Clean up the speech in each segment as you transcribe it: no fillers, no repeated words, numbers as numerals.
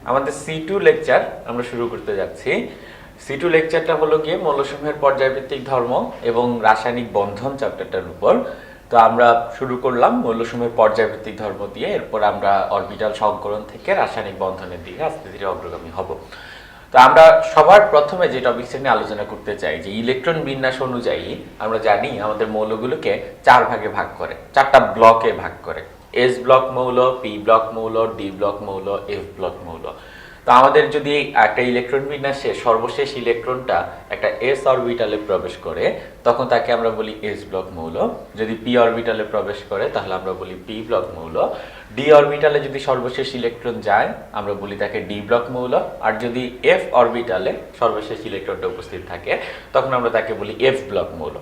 আমাদের C2 lecture আমরা শুরু করতে যাচ্ছি। C2 লেকচারটা হলো গিয়ে মৌলসমূহের পর্যায়ভিত্তিক ধর্ম এবং রাসায়নিক বন্ধন চ্যাপ্টারটার উপর। তো আমরা শুরু করলাম মৌলসমূহের পর্যায়ভিত্তিক ধর্ম দিয়ে, এরপর আমরা অরবিটাল সংকরণ থেকে রাসায়নিক বন্ধনের দিকে আস্তে ধীরে অগ্রগামী হব। তো আমরা সবার প্রথমে যে টপিকটা নিয়ে আলোচনা করতে চাই যে ইলেকট্রন বিন্যাস অনুযায়ী আমরা জানি আমাদের মৌলগুলোকে চার ভাগে ভাগ করে, চারটা ব্লকে ভাগ করে। এস ব্লক মৌল, পি ব্লক মৌল, ডি ব্লক মৌল, এফ ব্লক মৌল। তো আমাদের যদি একটা ইলেকট্রন বিন্যাসে সর্বশেষ ইলেকট্রনটা একটা এস অরবিটালে প্রবেশ করে তখন তাকে আমরা বলি এস ব্লক মৌল। যদি পি অরবিটালে প্রবেশ করে তাহলে আমরা বলি পি ব্লক মৌল। ডি অরবিটালে যদি সর্বশেষ ইলেকট্রন যায় আমরা বলি তাকে ডি ব্লক মৌল। আর যদি এফ অরবিটালে সর্বশেষ ইলেকট্রনটা উপস্থিত থাকে তখন আমরা তাকে বলি এফ ব্লক মৌল।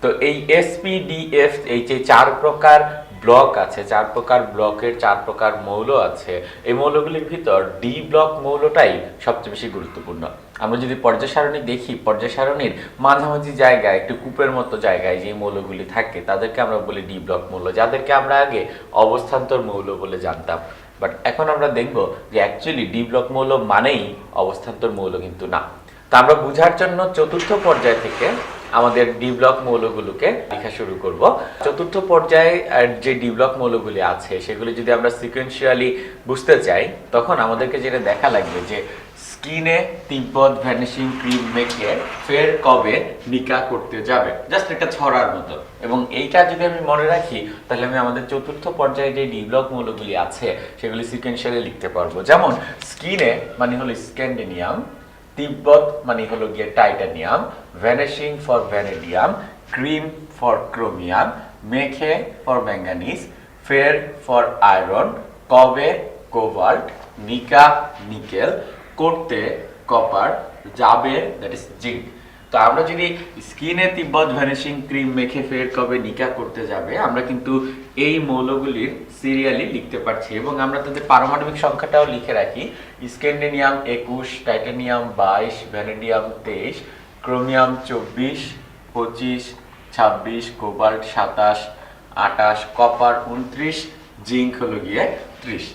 তো এই এসপিডিএফ এই যে চার প্রকার ব্লক আছে, চার প্রকার ব্লকের চার প্রকার মৌল আছে, এই মৌলগুলির ভিতর ডি ব্লক মৌলটাই সবচেয়ে বেশি গুরুত্বপূর্ণ। আমরা যদি পর্যায় সারণী দেখি, পর্যায় সারণীর মাঝামাঝি জায়গায় একটু কূপের মতো জায়গায় যে মৌলগুলি থাকে তাদেরকে আমরা বলি ডি ব্লক মৌল, যাদেরকে আমরা আগে অবস্থান্তর মৌল বলে জানতাম। বাট এখন আমরা দেখব যে অ্যাকচুয়ালি ডি ব্লক মৌল মানেই অবস্থান্তর মৌল কিন্তু না। তা আমরা বোঝার জন্য চতুর্থ পর্যায় থেকে আমাদের ডি ব্লক মৌলগুলোকে লেখা শুরু করব। চতুর্থ পর্যায়ে যে ডি ব্লক মৌলগুলি আছে সেগুলি যদি আমরা সিকোয়েন্সিয়ালি বুঝতে চাই তখন আমাদেরকে যেটা দেখা লাগবে যে স্কিনে তিব্বত ভ্যানিশিং ক্রিম মেখে ফের কবে নিকা করতে যাবে, জাস্ট একটা ছড়ার মতো। এবং এইটা যদি আমি মনে রাখি তাহলে আমি আমাদের চতুর্থ পর্যায়ে যে ডি ব্লক মৌলগুলি আছে সেগুলি সিকোয়েন্সিয়ালি লিখতে পারবো। যেমন স্কিনে মানে হলো স্ক্যান্ডিনিয়াম, তিব্বত মানে হলো গিয়ে titanium, vanishing for vanadium, cream for chromium, মেখে ফর ম্যাঙ্গানিজ, ফের ফর আয়রন, কবে কোবাল্ট, নিকা নিকেল, করতে কপার, যাবে দ্যাট ইজ জিঙ্ক। তো আমরা যদি স্কিনে তিব্বত ভ্যানিশিং ক্রিম মেখে ফের কবে নিকা করতে যাবে আমরা কিন্তু এই মৌলগুলির সিরিয়ালি লিখতে পারছি এবং আমরা তাদের পারমাণবিক সংখ্যাটাও লিখে রাখি। স্ক্যান্ডিনিয়াম 21, titanium 22, ভ্যানেডিয়াম 23, chromium 24, 25, 26, cobalt 27, 28, copper 29, zinc হলো গিয়ে 30।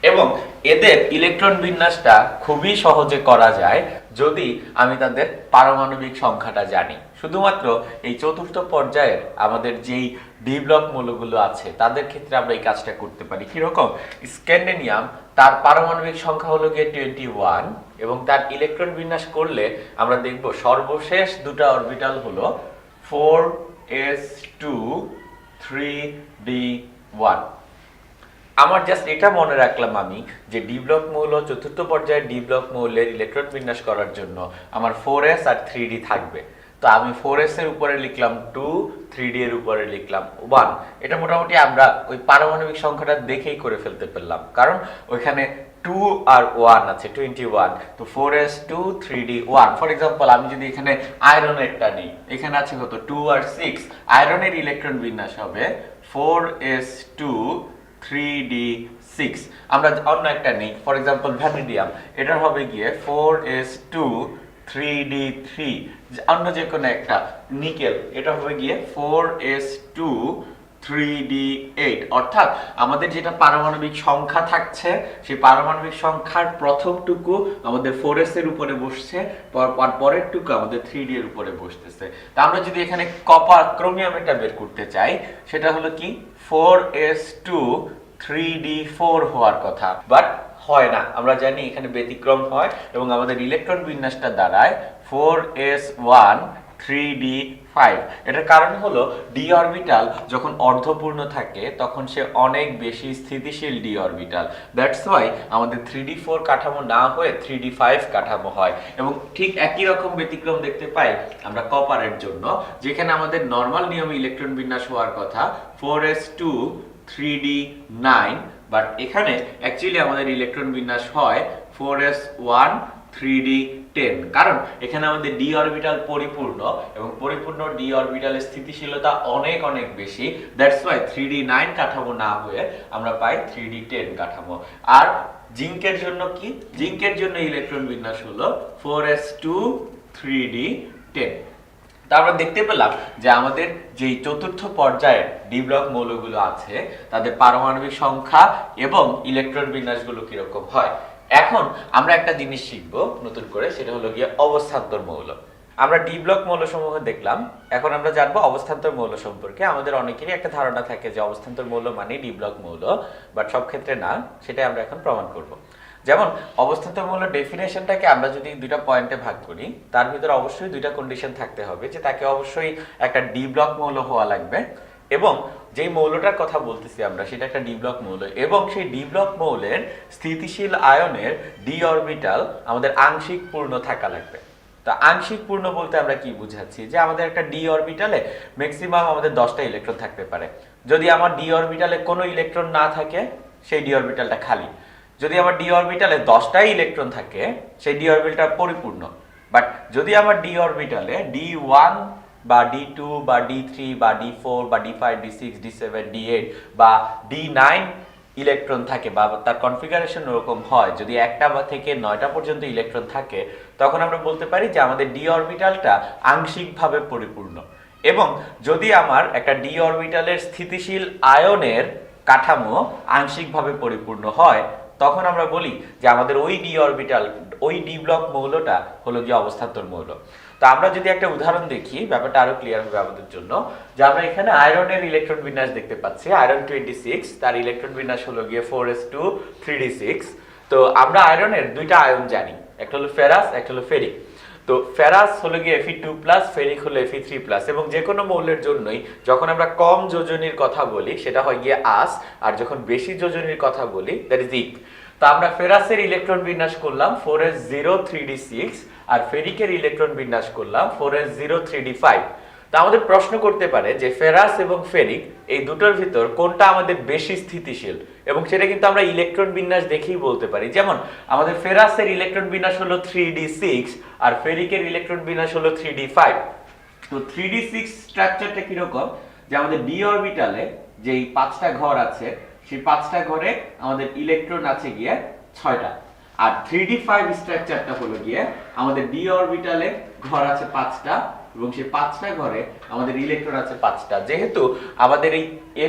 এবং এদের ইলেকট্রন বিন্যাসটা খুবই সহজে করা যায় যদি আমি তাদের পারমাণবিক সংখ্যাটা জানি। শুধুমাত্র এই চতুর্থ পর্যায়ের আমাদের যেই ডি ব্লক মৌলগুলো আছে তাদের ক্ষেত্রে আমরা এই কাজটা করতে পারি। কিরকম? স্ক্যান্ডিনিয়াম তার পারমাণবিক সংখ্যা হলো গিয়ে 21 এবং তার ইলেকট্রন বিন্যাস করলে আমরা দেখব সর্বশেষ দুটো অরবিটাল হলো 4s2 3d1। আমার জাস্ট এটা মনে রাখলাম আমি যে ডি ব্লক মৌল চতুর্থ পর্যায়ের ডি ব্লক মৌলের ইলেকট্রন বিন্যাস করার জন্য আমার 4s আর 3d থাকবে। তো আমি 4s এর উপরে লিখলাম 2, 3d এর উপরে লিখলাম 1। এটা মোটামুটি আমরা ওই পারমাণবিক সংখ্যাটা দেখেই করে ফেলতে পারলাম, কারণ ওইখানে 2 আর 1 আছে 21। তো 4s2 3d 1। ফর এক্সাম্পল আমি যদি এখানে আয়রনেরটা নিই, এখানে আছে কত 2 আর 6, আয়রনের ইলেকট্রন বিন্যাস হবে 4s2 3d6। আমরা অন্য একটা নেই, ফর এক্সাম্পল ভ্যানিডিয়াম, এটার হবে গিয়ে 4s2 3d3। অন্য যে কোনো একটা নিকেল, এটা হবে গিয়ে 4s2 3d8। অর্থাৎ আমাদের যেটা পারমাণবিক সংখ্যা থাকছে সেই পারমাণবিক সংখ্যার প্রথমটুকু আমাদের 4s এর উপরে বসছে, পরের টুকু আমাদের 3d এর উপরে বসতেছে। তা আমরা যদি এখানে কপার ক্রোমিয়াম এটা বের করতে চাই সেটা হলো কি 4s2 3d4 হওয়ার কথা, বাট হয় না। আমরা জানি এখানে ব্যতিক্রম হয় এবং আমাদের ইলেকট্রন বিন্যাসটা দাঁড়ায় 4s1 3d5। এটার কারণ হলো ডি অরবিটাল যখন অর্ধপূর্ণ থাকে তখন সে অনেক বেশি স্থিতিশীল ডি অরবিটাল। দ্যাটস ওয়াই আমাদের 3d4 কাঠামো না হয়ে 3d5 কাঠামো হয়। এবং ঠিক একই রকম ব্যতিক্রম দেখতে পাই আমরা কপারের জন্য, যেখানে আমাদের নর্মাল নিয়মে ইলেকট্রন বিন্যাস হওয়ার কথা 4s2 3d9, বাট এখানে অ্যাকচুয়ালি আমাদের ইলেকট্রন বিন্যাস হয় 4s1 3d10। কারণ এখানে আমাদের ডি অরবিটাল পরিপূর্ণ এবং পরিপূর্ণ ডি অরবিটালের স্থিতিশীলতা অনেক অনেক বেশি। দ্যাটস ওয়াই 3d9 কাঠামো না হয়ে আমরা পাই 3d10 কাঠামো। আর জিঙ্কের জন্য কি? জিঙ্কের জন্য ইলেকট্রন বিন্যাস হলো 4s2 3d10। তা আমরা দেখতে পেলাম যে আমাদের যে চতুর্থ পর্যায়ের ডি ব্লক মৌলগুলো আছে তাদের পারমাণবিক সংখ্যা এবং ইলেকট্রন বিন্যাসগুলো কিরকম হয়। এখন আমরা একটা জিনিস শিখবো নতুন করে, সেটা হলো গিয়ে অবস্থান্তর মৌল। আমরা ডি ব্লক মৌলসমূহ দেখলাম, এখন আমরা জানবো অবস্থান্তর মৌল সম্পর্কে। আমাদের অনেকেরই একটা ধারণা থাকে যে অবস্থান্তর মৌল মানে ডি ব্লক মৌল, বাট সব ক্ষেত্রে না, সেটাই আমরা এখন প্রমাণ করব। যেমন অবস্থান্তর মৌল ডেফিনেশনটাকে আমরা যদি দুইটা পয়েন্টে ভাগ করি, তার ভিতরে অবশ্যই দুইটা কন্ডিশন থাকতে হবে, যে তাকে অবশ্যই একটা ডি ব্লক মৌল হওয়া লাগবে, এবং যেই মৌলটার কথা বলতেছি আমরা সেটা একটা ডি ব্লক মৌল, এবং সেই ডি ব্লক মৌলের স্থিতিশীল আয়নের ডি অরবিটাল আমাদের আংশিক পূর্ণ থাকা লাগবে। তা আংশিক পূর্ণ বলতে আমরা কি বুঝাচ্ছি, যে আমাদের একটা ডি অরবিটালে ম্যাক্সিমাম আমাদের 10টা ইলেকট্রন থাকতে পারে। যদি আমার ডি অরবিটালে কোনো ইলেকট্রন না থাকে, সেই ডি অরবিটালটা খালি। যদি আমার ডি অরবিটালে 10টাই ইলেকট্রন থাকে, সেই ডি অরবিটালটা পরিপূর্ণ। বাট যদি আমার ডি অরবিটালে D1 বা D2 বা D3 বা D4 বা D5 D6 D7 D8 বা D9 ইলেকট্রন থাকে, বা তার কনফিগারেশন ওরকম হয়, যদি একটা বা থেকে 9টা পর্যন্ত ইলেকট্রন থাকে, তখন আমরা বলতে পারি যে আমাদের ডি অরবিটালটা আংশিকভাবে পরিপূর্ণ। এবং যদি আমার একটা ডি অরবিটালের স্থিতিশীল আয়নের কাঠামো আংশিকভাবে পরিপূর্ণ হয়, তখন আমরা বলি যে আমাদের ওই ডি অরবিটাল, ওই ডি ব্লক মৌলটা হলো গিয়ে অবস্থান্তর মৌল। তো আমরা যদি একটা উদাহরণ দেখি, ব্যাপারটা আরো ক্লিয়ার হবে আমাদের জন্য। যে আমরা এখানে আয়রনের ইলেকট্রন বিন্যাস দেখতে পাচ্ছি, আয়রন 26, তার ইলেকট্রন বিন্যাস হলো গিয়ে 4s2 3d6। তো আমরা আয়রনের দুইটা আয়ন জানি, একটা হলো ফেরাস, একটা হলো ফেরিক। তো ফেরাস হলো গিয়ে Fe2+, ফেরিক হলো Fe3+, এবং যে কোনো মৌলের জন্যই যখন আমরা কম যোজনীর কথা বলি সেটা হয় গিয়ে আস, আর যখন বেশি যোজনীর কথা বলি দ্যাট ইজ ইক। তো আমরা ফেরাসের ইলেকট্রন বিন্যাস করলাম 4s0 3d6, আর ফেরিকের ইলেকট্রন বিন্যাস করলাম 4s0 3d5। তা আমাদের প্রশ্ন করতে পারে যে ফেরাস এবং ফেরিক এই দুটোর ভিতর কোনটা আমাদের বেশি স্থিতিশীল, এবং সেটা কিন্তু আমরা ইলেকট্রন বিন্যাস দেখেই বলতে পারি। যেমন আমাদের ফেরাসের ইলেকট্রন বিন্যাস হলো 3d6, আর ফেরিকের ইলেকট্রন বিন্যাস হলো 3d5। তো 3d6 স্ট্রাকচারটা কিরকম, যে আমাদের ডি অরবিটালে যেই 5টা ঘর আছে, সেই 5টা ঘরে আমাদের ইলেকট্রন আছে গিয়ে 6টা। আর 3d5 স্ট্রাকচারটা হলো গিয়ে আমাদের ডি অরবিটালে ঘর আছে 5টা, এবং সেই 5টা ঘরে আমাদের ইলেকট্রন আছে 5টা। যেহেতু আমাদের এই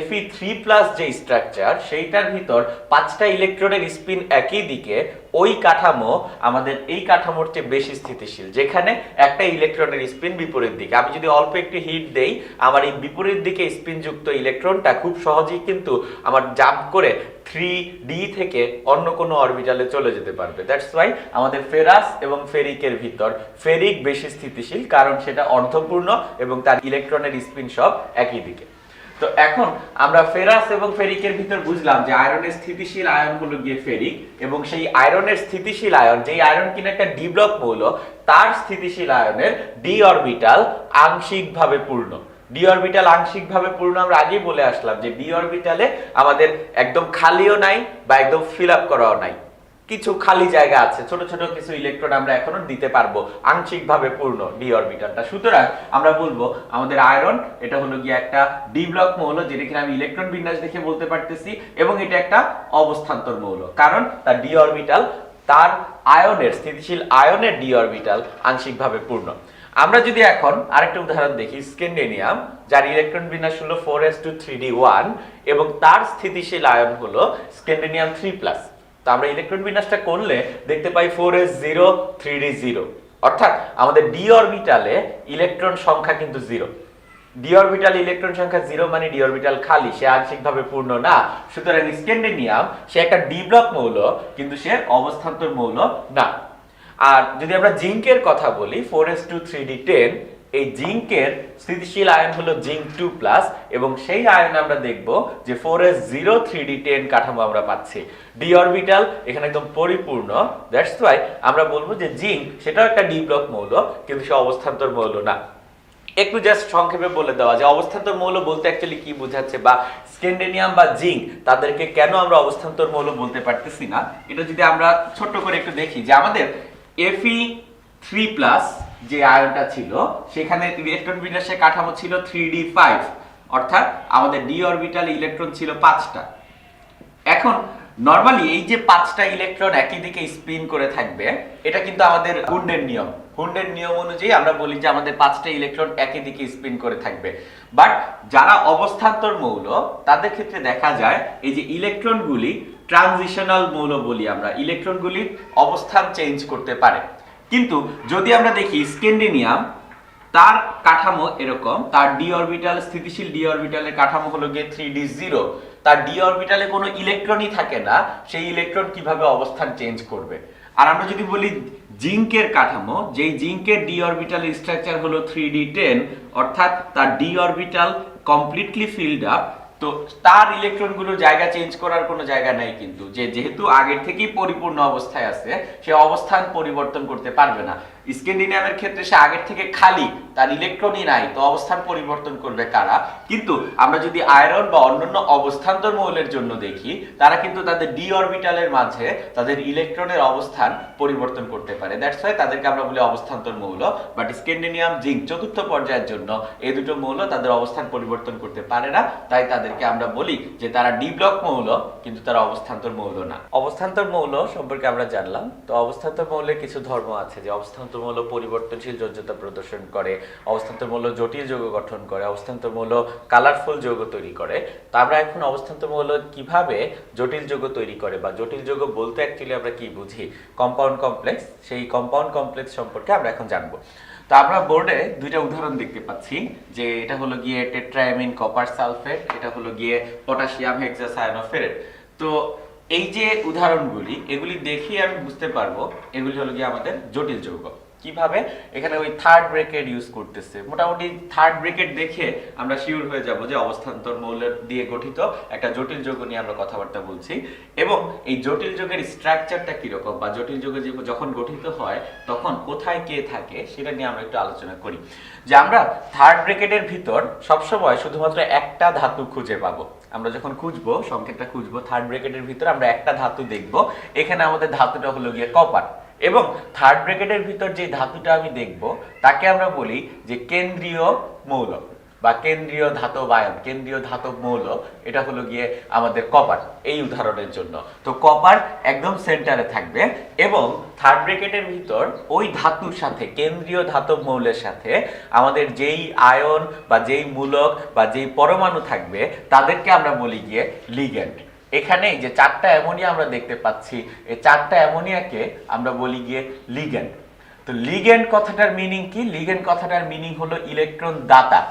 Fe3+ যে স্ট্রাকচার, সেইটার ভিতর 5টা ইলেকট্রনের স্পিন একই দিকে, ওই কাঠামো আমাদের এই কাঠামোর চেয়ে বেশি স্থিতিশীল, যেখানে একটা ইলেকট্রনের স্পিন বিপরীত দিকে। আমি যদি অল্প একটু হিট দেই, আমার এই বিপরীত দিকে স্পিনযুক্ত ইলেকট্রনটা খুব সহজেই কিন্তু আমার জাম্প করে 3d থেকে অন্য কোনো অরবিটালে চলে যেতে পারবে। দ্যাটস ওয়াই আমাদের ফেরাস এবং ফেরিকের ভিতর ফেরিক বেশি স্থিতিশীল, কারণ সেটা অর্ধপূর্ণ এবং তার ইলেকট্রনের স্পিন সব একই দিকে। তো এখন আমরা ফেরাস এবং ফেরিকের ভিতর বুঝলাম যে আয়রনের স্থিতিশীল আয়ন হলো গিয়ে ফেরিক, এবং সেই আয়রনের স্থিতিশীল আয়ন, যেই আয়রন কিনা একটা ডি ব্লক মৌল, তার স্থিতিশীল আয়নের ডি অরবিটাল আংশিকভাবে পূর্ণ। ডি অরবিটাল আংশিকভাবে পূর্ণ আমরা আগেই বলে আসলাম যে ডি অরবিটালে আমাদের একদম খালিও নাই বা একদম ফিল আপ করাও নাই, কিছু খালি জায়গা আছে, ছোট ছোট কিছু ইলেকট্রন আমরা এখনো দিতে পারবো, আংশিকভাবে পূর্ণ ডি অরবিটালটা। সুতরাং আমরা বলবো আমাদের আয়রন এটা হলো গিয়ে একটা ডি ব্লক মৌল, যেটা কিনা আমি ইলেকট্রন বিন্যাস দেখে বলতে পারতেছি, এবং এটা একটা অবস্থান্তর মৌল, কারণ তার ডি অরবিটাল, তার আয়নের স্থিতিশীল আয়নের ডি অরবিটাল আংশিকভাবে পূর্ণ। আমরা যদি এখন আরেকটা উদাহরণ দেখি, স্ক্যান্ডিনিয়াম, যার ইলেকট্রন বিন্যাস হলো 4s2 3d1, এবং তার স্থিতিশীল আয়ন হলো স্ক্যান্ডিনিয়াম 3+। তো আমরা ইলেকট্রন বিন্যাসটা করলে দেখতে পাই 4s0 3d0, অর্থাৎ আমাদের ডি অরবিটালে ইলেকট্রন সংখ্যা কিন্তু 0। ডি অরবিটাল ইলেকট্রন সংখ্যা 0 মানে ডি অরবিটাল খালি, সে আংশিকভাবে পূর্ণ না। সুতরাং স্ক্যান্ডিনিয়াম সে একটা ডি ব্লক মৌল, কিন্তু সে অবস্থান্তর মৌল না। আর যদি আমরা জিঙ্কের কথা বলি 4s2 3d10, এই জিঙ্কের স্থিতিশীল আয়ন হলো জিঙ্ক 2+, এবং সেই আয়ন আমরা দেখব যে 4s0 3d10 কাঠামো আমরা পাচ্ছি, ডি অরবিটাল এখানে একদম পরিপূর্ণ। দ্যাটস ওয়াই আমরা বলবো যে জিঙ্ক সেটাও একটা ডি ব্লক মৌল, কিন্তু সে অবস্থান্তর মৌল না। একটু জাস্ট সংক্ষেপে বলে দেওয়া যে অবস্থান্তর মৌল বলতে অ্যাকচুয়ালি কি বোঝাচ্ছে, বা স্ক্যান্ডিনিয়াম বা জিঙ্ক তাদেরকে কেন আমরা অবস্থান্তর মৌল বলতে পারতেছি না, এটা যদি আমরা ছোট্ট করে একটু দেখি, যে আমাদের Fe3+ যে আয়নটা ছিল, সেখানে ইলেকট্রন বিন্যাসের কাঠামো ছিল 3d5, অর্থাৎ আমাদের ডি অরবিটাল ইলেকট্রন ছিল 5টা। এখন নরমালি এই যে 5টা ইলেকট্রন একই দিকে স্পিন করে থাকবে, এটা কিন্তু আমাদের কুন্ডের নিয়ম। কুন্ডের নিয়ম অনুযায়ী আমরা বলি যে আমাদের 5টা ইলেকট্রন একই দিকে স্পিন করে থাকবে। বাট যারা অবস্থান্তর মৌল, তাদের ক্ষেত্রে দেখা যায় এই যে ইলেকট্রনগুলি ট্রানজিশনাল মৌল বলি আমরা, ইলেকট্রনগুলি অবস্থান চেঞ্জ করতে পারে। কিন্তু যদি আমরা দেখি স্ক্যান্ডিনিয়াম, তার কাঠামো এরকম, তার ডি অরবিটাল, স্থিতিশীল ডি অরবিটালের কাঠামো হলো গিয়ে 3d0, তার ডি অরবিটালে কোনো ইলেকট্রনই থাকে না, সেই ইলেকট্রন কিভাবে অবস্থান চেঞ্জ করবে? আর আমরা যদি বলি জিঙ্কের কাঠামো, যেই জিঙ্কের ডি অরবিটালের স্ট্রাকচার হলো 3d10, অর্থাৎ তার D orbital completely filled up, তো তার ইলেকট্রনগুলো জায়গা চেঞ্জ করার কোনো জায়গা নাই, কিন্তু যেহেতু আগের থেকেই পরিপূর্ণ অবস্থায় আছে, সে অবস্থান পরিবর্তন করতে পারবে না। স্ক্যান্ডিনিয়ামের ক্ষেত্রে সে আগের থেকে খালি, তার ইলেকট্রনই নাই, তো অবস্থান পরিবর্তন করবে কারা? কিন্তু আমরা যদি আয়রন বা অন্যান্য অবস্থান্তর মৌলের জন্য দেখি, তারা কিন্তু তাদের ডি অরবিটালের মাঝে তাদের ইলেকট্রনের অবস্থান পরিবর্তন করতে পারে। দ্যাটস ওয়াই তাদেরকে আমরা বলি অবস্থান্তর মৌল। বাট স্ক্যান্ডিনিয়াম, জিঙ্ক চতুর্থ পর্যায়ের জন্য এই দুটো মৌল তাদের অবস্থান পরিবর্তন করতে পারে না, তাই তাদেরকে আমরা বলি যে তারা ডি ব্লক মৌল, কিন্তু তারা অবস্থান্তর মৌল না। অবস্থান্তর মৌল সম্পর্কে আমরা জানলাম। তো অবস্থান্তর মৌলের কিছু ধর্ম আছে, যে অবস্থান্তর মৌল পরিবর্তনশীল যোজ্যতা প্রদর্শন করে, অবস্থান্তর মৌল জটিল যৌগ গঠন করে, অবস্থান্তর মৌল কালারফুল যৌগ তৈরি করে। তো আমরা এখন অবস্থান্তর মৌল কিভাবে জটিল যৌগ তৈরি করে, বা জটিল যৌগ বলতে অ্যাকচুয়ালি আমরা কি বুঝি, কম্পাউন্ড কমপ্লেক্স, সেই কম্পাউন্ড কমপ্লেক্স সম্পর্কে আমরা এখন জানবো। তো আমরা বোর্ডে দুইটা উদাহরণ দেখতে পাচ্ছি, যে এটা হলো গিয়ে টেট্রাঅ্যামিন কপার সালফেট, এটা হলো গিয়ে পটাশিয়াম হেক্সাসায়ানোফেরেট। তো এই যে উদাহরণগুলি, এগুলি দেখেই আমি বুঝতে পারবো এগুলি হলো গিয়ে আমাদের জটিল যৌগ। কিভাবে? এখানে ওই থার্ড ব্র্যাকেট ইউজ করতেছে, মোটামুটি থার্ড ব্র্যাকেট দেখে আমরা শিওর হয়ে যাব যে অবস্থান্তর মৌল দিয়ে গঠিত একটা জটিল যৌগ নিয়ে আমরা কথাবার্তা বলছি। এবং এই জটিল যৌগের স্ট্রাকচারটা কিরকম, বা জটিল যৌগ যখন গঠিত হয় তখন কোথায় কে থাকে, সেটা নিয়ে আমরা একটু আলোচনা করি। যে আমরা থার্ড ব্র্যাকেটের ভিতর সবসময় শুধুমাত্র একটা ধাতু খুঁজে পাবো। আমরা যখন খুঁজবো, সংকেতটা খুঁজবো, থার্ড ব্র্যাকেটের ভিতর আমরা একটা ধাতু দেখবো। এখানে আমাদের ধাতুটা হলো গিয়ে কপার, এবং থার্ড ব্র্যাকেটের ভিতর যে ধাতুটা আমি দেখব তাকে আমরা বলি যে কেন্দ্রীয় মৌল বা কেন্দ্রীয় ধাতব আয়ন, কেন্দ্রীয় ধাতব মৌল। এটা হলো গিয়ে আমাদের কপার এই উদাহরণের জন্য। তো কপার একদম সেন্টারে থাকবে, এবং থার্ড ব্র্যাকেটের ভিতর ওই ধাতুর সাথে, কেন্দ্রীয় ধাতব মৌলের সাথে আমাদের যেই আয়ন বা যেই মূলক বা যেই পরমাণু থাকবে তাদেরকে আমরা বলি গিয়ে লিগ্যান্ড। এখানে যে চারটা অ্যামোনিয়া আমরা দেখতে পাচ্ছি, এই চারটা অ্যামোনিয়াকে আমরা বলি গিয়ে লিগ্যান্ড। তো লিগ্যান্ড কথাটার মিনিং কি? লিগ্যান্ড কথাটার মিনিং হলো ইলেকট্রন দাতা।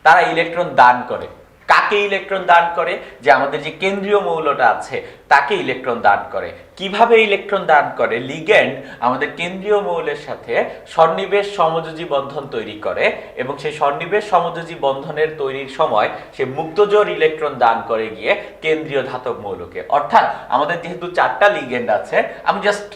তারা ইলেকট্রন দান করে। কাকে ইলেকট্রন দান করে? যে আমাদের যে কেন্দ্রীয় মৌলটা আছে তাকে ইলেকট্রন দান করে। কিভাবে ইলেকট্রন দান করে? লিগ্যান্ড আমাদের কেন্দ্রীয় মৌলের সাথে সন্নিবেশ সমযোজী বন্ধন তৈরি করে, এবং সেই সন্নিবেশ সমযোজী বন্ধনের তৈরির সময় সে মুক্তজোড় ইলেকট্রন দান করে গিয়ে কেন্দ্রীয় ধাতব মৌলকে। অর্থাৎ আমাদের যেহেতু চারটা লিগ্যান্ড আছে, আমি জাস্ট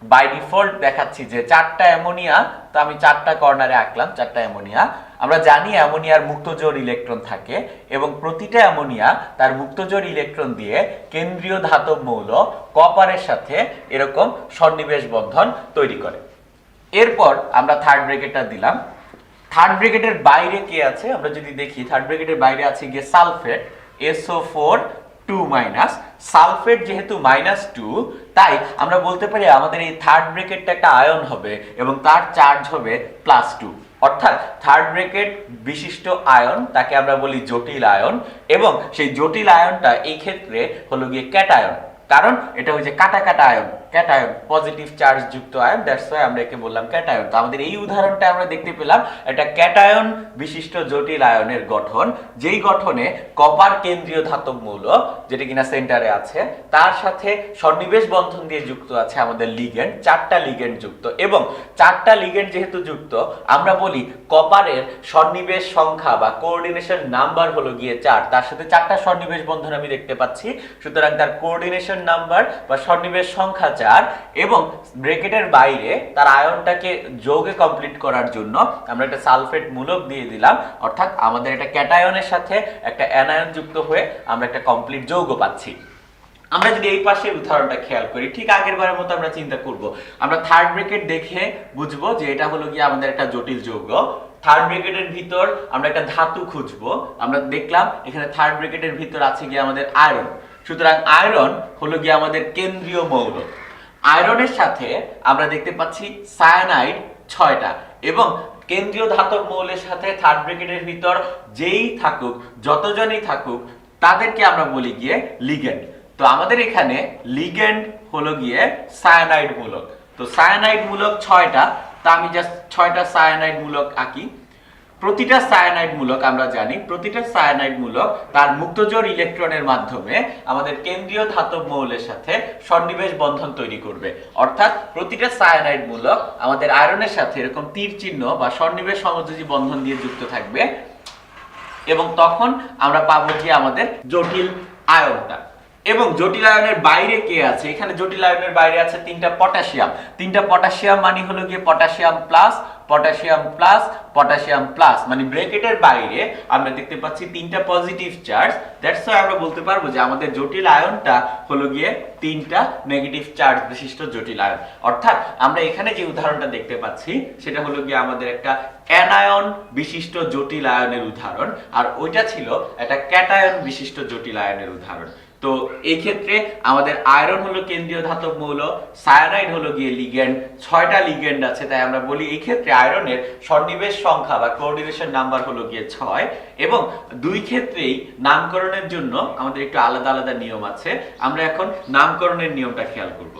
বাই ডিফল্ট দেখাচ্ছি যে চারটা অ্যামোনিয়া, তো আমি চারটা কর্নারে আঁকলাম চারটা অ্যামোনিয়া। আমরা জানি অ্যামোনিয়ার মুক্তজোড় ইলেকট্রন থাকে, এবং প্রতিটা অ্যামোনিয়া তার মুক্তজোড় ইলেকট্রন দিয়ে কেন্দ্রীয় ধাতব মৌল কপারের সাথে এরকম সন্নিবেশ বন্ধন তৈরি করে। এরপর আমরা থার্ড ব্র্যাকেটটা দিলাম। থার্ড ব্র্যাকেটের বাইরে কে আছে? আমরা যদি দেখি, থার্ড ব্র্যাকেটের বাইরে আছে গিয়ে সালফেট, SO4 2-। সালফেট যেহেতু -2, তাই আমরা বলতে পারি আমাদের এই থার্ড ব্র্যাকেটটা একটা আয়ন হবে, এবং তার চার্জ হবে +2। অর্থাৎ থার্ড ব্র্যাকেট বিশিষ্ট আয়ন, তাকে আমরা বলি জটিল আয়ন, এবং সেই জটিল আয়নটা এই ক্ষেত্রে হলো গিয়ে ক্যাটায়ন, কারণ এটা হচ্ছে কাটা কাটা আয়ন, ক্যাটায়ন, পজিটিভ চার্জ যুক্ত আয়ন। দ্যাটস ওয়াই আমরা একে বললাম ক্যাটায়ন। তো আমাদের এই উদাহরণটা আমরা দেখতে পেলাম এটা ক্যাটায়ন বিশিষ্ট জটিল আয়নের গঠন, যেই গঠনে কপার কেন্দ্রীয় ধাতব মৌল, যেটা কিনা সেন্টারে আছে, তার সাথে সন্নিবেশ বন্ধন দিয়ে যুক্ত আছে আমাদের লিগ্যান্ড, চারটা লিগ্যান্ড যুক্ত। এবং চারটা লিগ্যান্ড যেহেতু যুক্ত, আমরা বলি কপারের সন্নিবেশ সংখ্যা বা কোঅর্ডিনেশন নাম্বার হলো গিয়ে 4। তার সাথে চারটা সন্নিবেশ বন্ধন আমি দেখতে পাচ্ছি, সুতরাং তার কোঅর্ডিনেশন নাম্বার বা সন্নিবেশ সংখ্যা 4। এবং ব্র্যাকেটের বাইরে তার আয়নটাকে যৌগে কমপ্লিট করার জন্য আমরা একটা সালফেট মূলক দিয়ে দিলাম, অর্থাৎ আমাদের একটা ক্যাটায়নের সাথে একটা অ্যানায়ন যুক্ত হয়ে আমরা একটা কমপ্লিট যৌগ পাচ্ছি। আমরা যদি এই পাশে উদাহরণটা খেয়াল করি, ঠিক আগের বারের মতো আমরা চিন্তা করব। আমরা থার্ড ব্র্যাকেট দেখে বুঝবো যে এটা হলো গিয়ে আমাদের একটা জটিল যৌগ। থার্ড ব্র্যাকেটের ভিতর আমরা একটা ধাতু খুঁজবো। আমরা দেখলাম এখানে থার্ড ব্র্যাকেটের ভিতর আছে গিয়ে আমাদের আয়রন, সুতরাং আয়রন হলো গিয়ে আমাদের কেন্দ্রীয় মৌল। আয়রনের সাথে আমরা দেখতে পাচ্ছি সায়ানাইড 6টা, এবং কেন্দ্রীয় ধাতব মৌলের সাথে থার্ড ব্র্যাকেটের ভিতর যেই থাকুক, যতজনই থাকুক, তাদেরকে আমরা বলি গিয়ে লিগ্যান্ড। তো আমাদের এখানে লিগ্যান্ড হলো গিয়ে সায়ানাইড মূলক। তো সায়ানাইড মূলক 6টা, তা আমি জাস্ট 6টা সায়ানাইড মূলক আঁকি। প্রতিটা সায়ানাইড মূলক আমরা জানি প্রতিটা সায়ানাইড মূলক তার মুক্তজোড় ইলেকট্রনের মাধ্যমে আমাদের কেন্দ্রীয় ধাতব মৌলের সাথে সন্নিবেশ বন্ধন তৈরি করবে। অর্থাৎ প্রতিটা সায়ানাইড মূলক আমাদের আয়রনের সাথে এরকম তীর চিহ্ন বা সন্নিবেশ সমযোজী বন্ধন দিয়ে যুক্ত থাকবে এবং তখন আমরা পাবো যে আমাদের জটিল আয়নটা। এবং জটিল আয়নের বাইরে কে আছে? এখানে জটিল আয়নের বাইরে আছে 3টা পটাশিয়াম। 3টা পটাশিয়াম মানে হলো গিয়ে potassium plus, potassium plus, potassium plus, মানে ব্র্যাকেটের বাইরে আমরা দেখতে পাচ্ছি 3টা পজিটিভ চার্জ। দ্যাটস ওয়াই আমরা বলতে পারবো যে আমাদের জটিল আয়নটা হলো গিয়ে 3টা নেগেটিভ চার্জ বিশিষ্ট জটিল আয়ন। অর্থাৎ আমরা এখানে যে উদাহরণটা দেখতে পাচ্ছি সেটা হলো গিয়ে আমাদের একটা অ্যানায়ন বিশিষ্ট জটিল আয়নের উদাহরণ, আর ওইটা ছিল একটা ক্যাটায়ন বিশিষ্ট জটিল আয়নের উদাহরণ। তো এই ক্ষেত্রে আমাদের আয়রন হলো কেন্দ্রীয় ধাতব মৌল, সায়ানাইড হলো গিয়ে লিগ্যান্ড, 6টা লিগ্যান্ড আছে, তাই আমরা বলি এই ক্ষেত্রে আয়রনের সন্নিবেশ সংখ্যা বা কোঅর্ডিনেশন নাম্বার হলো গিয়ে 6। এবং দুই ক্ষেত্রেই নামকরণের জন্য আমাদের একটু আলাদা আলাদা নিয়ম আছে। আমরা এখন নামকরণের নিয়মটা খেয়াল করব।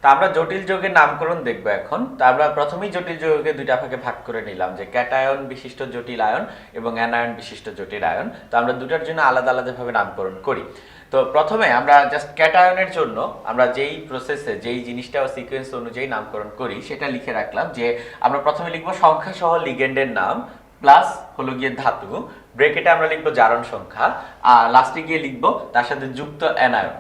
তা আমরা জটিল যৌগের নামকরণ দেখব এখন। তা আমরা প্রথমেই জটিল যৌগকে দুইটা ভাগে ভাগ করে নিলাম, যে ক্যাটায়ন বিশিষ্ট জটিল আয়ন এবং অ্যানায়ন বিশিষ্ট জটিল আয়ন। তো আমরা দুটার জন্য আলাদা আলাদা ভাবে নামকরণ করি। তো প্রথমে আমরা জাস্ট ক্যাটায়নের জন্য আমরা যেই প্রসেসে যেই জিনিসটা সিকোয়েন্স অনুযায়ী নামকরণ করি সেটা লিখে রাখলাম, যে আমরা প্রথমে লিখবো সংখ্যা সহ লিগ্যান্ডের নাম প্লাস হলো গিয়ে ধাতু, ব্র্যাকেটে আমরা লিখবো জারণ সংখ্যা, আর লাস্টে গিয়ে লিখবো তার সাথে যুক্ত অ্যানায়ন।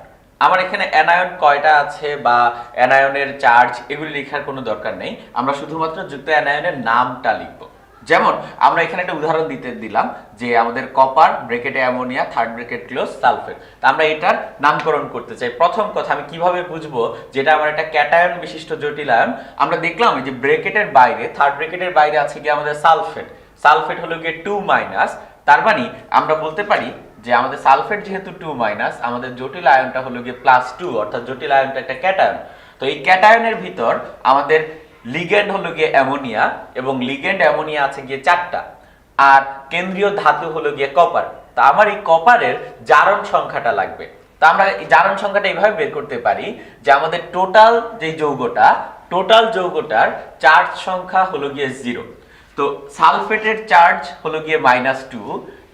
আমার এখানে অ্যানায়ন কয়টা আছে বা অ্যানায়নের চার্জ এগুলি লেখার কোনো দরকার নেই, আমরা শুধুমাত্র যুক্ত অ্যানায়নের নামটা লিখবো। যেমন আমরা এখানে একটা উদাহরণ দিলাম যে আমাদের কপার ব্র্যাকেটে ammonia third bracket close sulphate. তা আমরা এটার নামকরণ করতে চাই। প্রথম কথা, আমি কিভাবে বুঝবো যেটা আমার একটা ক্যাটায়ন বিশিষ্ট জটিল আয়ন? আমরা দেখলাম যে ব্র্যাকেটের বাইরে থার্ড ব্র্যাকেটের বাইরে আছে কি আমাদের সালফেট। সালফেট হলো গিয়ে 2-, তার মানে আমরা বলতে পারি যে আমাদের সালফেট যেহেতু 2-, আমাদের জটিল আয়নটা হলো গিয়ে +2, অর্থাৎ জটিল আয়নটা একটা ক্যাটায়ন। তো এই ক্যাটায়নের ভিতর আমাদের লিগ্যান্ড হলো গিয়ে অ্যামোনিয়া এবং লিগ্যান্ড অ্যামোনিয়া আছে গিয়ে 4টা, আর কেন্দ্রীয় ধাতু হলো গিয়ে কপার। তা আমার এই কপারের জারণ সংখ্যাটা লাগবে। তা আমরা এই জারণ সংখ্যাটা এইভাবে বের করতে পারি যে আমাদের টোটাল যে যৌগটার চার্জ সংখ্যা হলো গিয়ে 0। তো সালফেটের চার্জ হলো গিয়ে -2,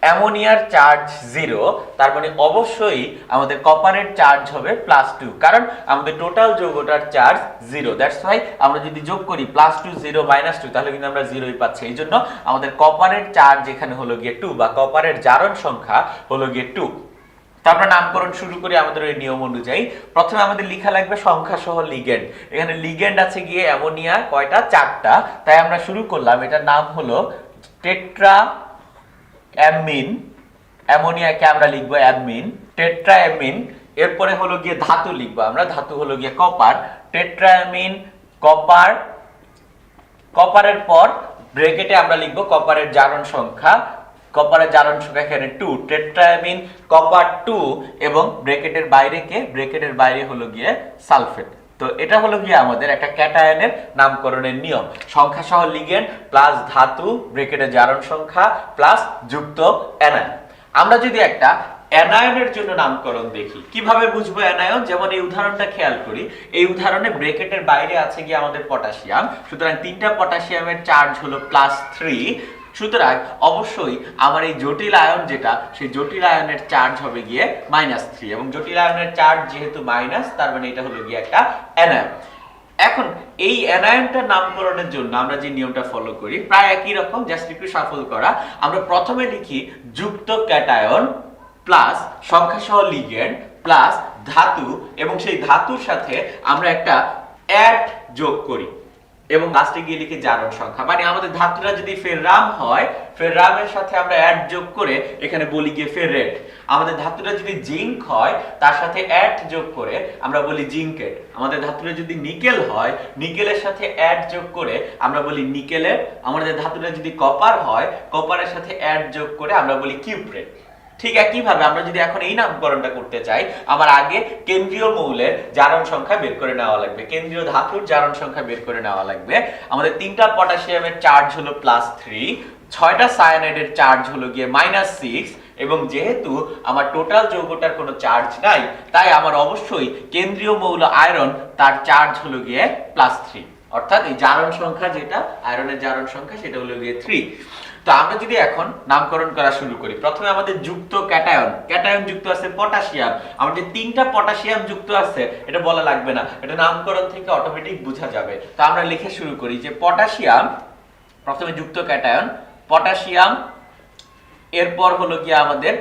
অ্যামোনিয়ার চার্জ 0, তার মানে অবশ্যই আমাদের কপারের চার্জ হবে +2, কারণ আমাদের টোটাল যৌগটার চার্জ 0। দ্যাটস ওয়াই আমরা যদি যোগ করি +2 0 -2 তাহলে কিন্তু আমরা 0ই পাচ্ছি। এই জন্য আমাদের কপারের চার্জ এখানে হলো গিয়ে 2 বা কপারের জারণ সংখ্যা হলো গিয়ে 2। তো আমরা নামকরণ শুরু করি আমাদের ওই নিয়ম অনুযায়ী। প্রথমে আমাদের লেখা লাগবে সংখ্যা সহ লিগ্যান্ড। এখানে লিগ্যান্ড আছে গিয়ে অ্যামোনিয়া কয়টা? 4টা। তাই আমরা শুরু করলাম, এটার নাম হলো টেট্রা অ্যামিন। অ্যামোনিয়াকে আমরা লিখবো অ্যামিন, টেট্রা অ্যামিন। এরপরে হলো গিয়ে ধাতু লিখবো আমরা, ধাতু হলো গিয়ে কপার, টেট্রা অ্যামিন কপার। কপারের পর ব্র্যাকেটে আমরা লিখবো কপারের জারণ সংখ্যা, কপারের জারণ সংখ্যা এখানে 2, টেট্রা অ্যামিন কপার 2, এবং ব্র্যাকেটের বাইরে কে? ব্র্যাকেটের বাইরে হলো গিয়ে সালফেট। তো এটা হলো গিয়ে আমাদের একটা ক্যাটায়নের নামকরণের নিয়ম, সংখ্যা সহ লিগ্যান্ড প্লাস ধাতু ব্র্যাকেটের জারণ সংখ্যা প্লাস যুক্ত অ্যানায়ন। আমরা যদি একটা অ্যানায়নের জন্য নামকরণ দেখি, কিভাবে বুঝবো অ্যানায়ন? যেমন এই উদাহরণটা খেয়াল করি। এই উদাহরণে ব্র্যাকেটের বাইরে আছে গিয়ে আমাদের পটাশিয়াম, সুতরাং 3টা পটাশিয়ামের চার্জ হলো +3। সুতরাং অবশ্যই আমার এই জটিল আয়ন যেটা, সেই জটিল আয়নের চার্জ হবে গিয়ে -3, এবং জটিল আয়নের চার্জ যেহেতু মাইনাস, তার মানে এটা হলো গিয়ে একটা অ্যানায়ন। এখন এই অ্যানায়নটার নামকরণের জন্য আমরা যে নিয়মটা ফলো করি প্রায় একই রকম, জাস্ট একটু শাফল করা। আমরা প্রথমে লিখি যুক্ত ক্যাটায়ন প্লাস সংখ্যা সহ লিগ্যান্ড প্লাস ধাতু, এবং সেই ধাতুর সাথে আমরা একটা অ্যাড যোগ করি এবং লাস্টে গিয়ে লিখি জারণ সংখ্যা। মানে আমাদের ধাতুটা যদি ফেররাম হয়, ফেররামের সাথে আমরা অ্যাড যোগ করে এখানে বলি গিয়ে ফেররেট। আমাদের ধাতুটা যদি জিঙ্ক হয়, তার সাথে অ্যাড যোগ করে আমরা বলি জিঙ্কেট। আমাদের ধাতুটা যদি নিকেল হয়, নিকেলের সাথে অ্যাড যোগ করে আমরা বলি নিকেলেট। আমাদের ধাতুটা যদি কপার হয়, কপারের সাথে অ্যাড যোগ করে আমরা বলি কিউপ্রেট। ঠিক একইভাবে আমরা যদি এখন এই নামকরণটা করতে চাই, আমার আগে কেন্দ্রীয় মৌলের জারণ সংখ্যা বের করে নেওয়া লাগবে, কেন্দ্রীয় ধাতুর জারণ সংখ্যা বের করে নেওয়া লাগবে। আমাদের 3টা পটাশিয়ামের চার্জ হলো +3, 6টা সায়ানাইডের চার্জ হলো গিয়ে -6, এবং যেহেতু আমার টোটাল যৌগটার কোনো চার্জ নাই, তাই আমার অবশ্যই কেন্দ্রীয় মৌল আয়রন তার চার্জ হলো গিয়ে +3, অর্থাৎ এই জারণ সংখ্যা যেটা আয়রনের জারণ সংখ্যা সেটা হলো গিয়ে 3। তো আমরা যদি এখন নামকরণ করা শুরু করি, প্রথমে আমাদের যুক্ত ক্যাটায়ন যুক্ত আছে পটাশিয়াম। আমার যে 3টা পটাশিয়াম যুক্ত আছে এটা বলা লাগবে না, এটা নামকরণ থেকে অটোমেটিক বোঝা যাবে। তো আমরা লিখে শুরু করি যে পটাশিয়াম, প্রথমে যুক্ত ক্যাটায়ন পটাশিয়াম, এরপর হলো কি আমাদের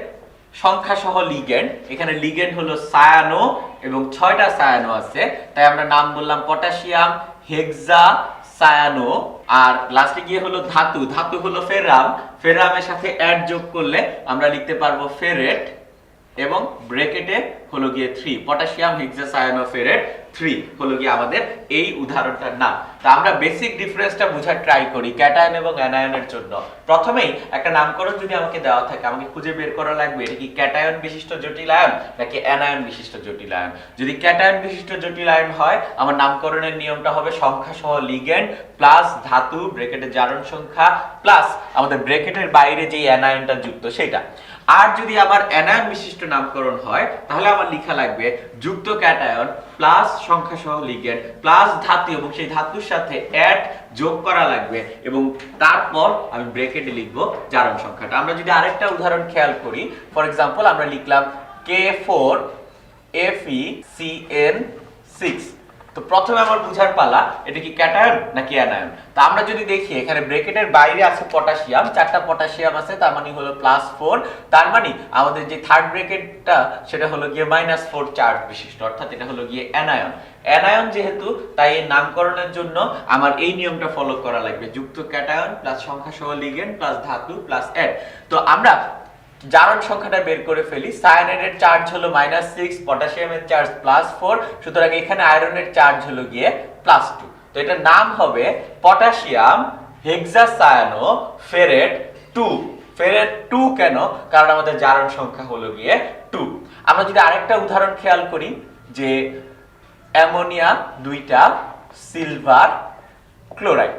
সংখ্যা সহ লিগ্যান্ড, এখানে লিগ্যান্ড হলো সায়ানো এবং 6টা সায়ানো আছে, তাই আমরা নাম বললাম পটাশিয়াম হেক্সা সায়ানো। আর লাস্টে গিয়ে হলো ধাতু হলো ফেরামের সাথে অ্যাড যোগ করলে আমরা লিখতে পারবো ফেরেট এবং ব্র্যাকেটে হলো গিয়ে 3, পটাশিয়াম হেক্সাসায়ানোফেরেট 3 হলো গিয়ে আমাদের এই উদাহরণটার নাম। তো আমরা বেসিক ডিফারেন্সটা বোঝার ট্রাই করি ক্যাটায়ন এবং অ্যানায়নের জন্য। প্রথমেই একটা নামকরণ যদি আমাকে দেওয়া থাকে, আমাকে খুঁজে বের করা লাগবে এটা কি ক্যাটায়ন বিশিষ্ট জটিল আয়ন নাকি অ্যানায়ন বিশিষ্ট জটিল আয়ন। যদি ক্যাটায়ন বিশিষ্ট জটিল আয়ন হয়, আমার নামকরণের নিয়মটা হবে সংখ্যা সহ লিগ্যান্ড প্লাস ধাতু ব্র্যাকেটের জারণ সংখ্যা প্লাস আমাদের ব্র্যাকেটের বাইরে যে অ্যানায়নটা যুক্ত সেটা। আর যদি আমার অ্যানায়ন বিশিষ্ট নামকরণ হয়, তাহলে আমার লেখা লাগবে যুক্ত ক্যাটায়ন প্লাস সংখ্যা সহ লিগ্যান্ড প্লাস ধাতু এবং সেই ধাতুর সাথে অ্যাড যোগ করা লাগবে এবং তারপর আমি ব্র্যাকেটে লিখব জারণ সংখ্যাটা। আমরা যদি আরেকটা উদাহরণ খেয়াল করি, ফর এক্সাম্পল আমরা লিখলাম K4FeCN6। তো প্রথমে আমার বুঝার পালা এটা কি ক্যাটায়ন নাকি অ্যানায়ন। তো আমরা যদি দেখি এখানে ব্র্যাকেটের বাইরে আছে পটাশিয়াম, 4টা পটাশিয়াম আছে, তার মানে হলো +4, তার মানে আমাদের যে থার্ড ব্র্যাকেটটা সেটা হলো গিয়ে -4 চার্জ বিশিষ্ট, অর্থাৎ এটা হলো গিয়ে অ্যানায়ন যেহেতু, তাই এর নামকরণের জন্য আমার এই নিয়মটা ফলো করা লাগবে, যুক্ত ক্যাটায়ন প্লাস সংখ্যা সহ লিগ্যান্ড প্লাস ধাতু প্লাস অ্যাড। তো আমরা জারণ সংখ্যাটা বের করে ফেলি। সায়ানাইডের চার্জ হলো -6, পটাশিয়ামের চার্জ +4, সুতরাং এখানে আয়রনের চার্জ হলো গিয়ে +2। তো এটার নাম হবে পটাশিয়াম হেক্সাসায়ানোফেরেট 2। ফেরেট 2 কেন? কারণ আমাদের জারণ সংখ্যা হলো গিয়ে 2। আমরা যদি আরেকটা উদাহরণ খেয়াল করি যে অ্যামোনিয়া 2টা সিলভার ক্লোরাইড।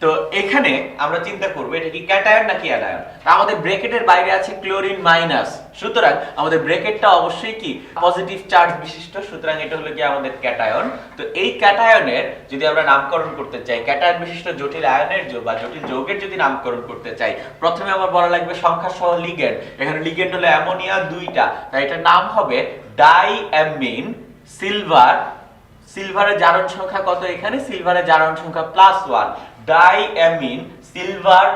তো এখানে আমরা চিন্তা করব এটা কি ক্যাটায়ন নাকি অ্যানায়ন। আমাদের ব্র্যাকেটের বাইরে আছে ক্লোরিন মাইনাস, সুতরাং আমাদের ব্র্যাকেটটা অবশ্যই কি পজিটিভ চার্জ বিশিষ্ট, সুতরাং এটা হলো কি আমাদের ক্যাটায়ন। তো এই ক্যাটায়নের যদি আমরা নামকরণ করতে চাই, ক্যাটায়ন বিশিষ্ট জটিল আয়নের বা জটিল যৌগের যদি নামকরণ করতে চাই, প্রথমে আমার বলা লাগবে সংখ্যা সহ লিগ্যান্ড। এখানে লিগ্যান্ড হলো অ্যামোনিয়া 2টা, তাই এটার নাম হবে ডাইঅ্যামিন সিলভার। সিলভারের জারণ সংখ্যা কত? এখানে সিলভারের জারণ সংখ্যা +1, ডাইঅ্যামিন সিলভার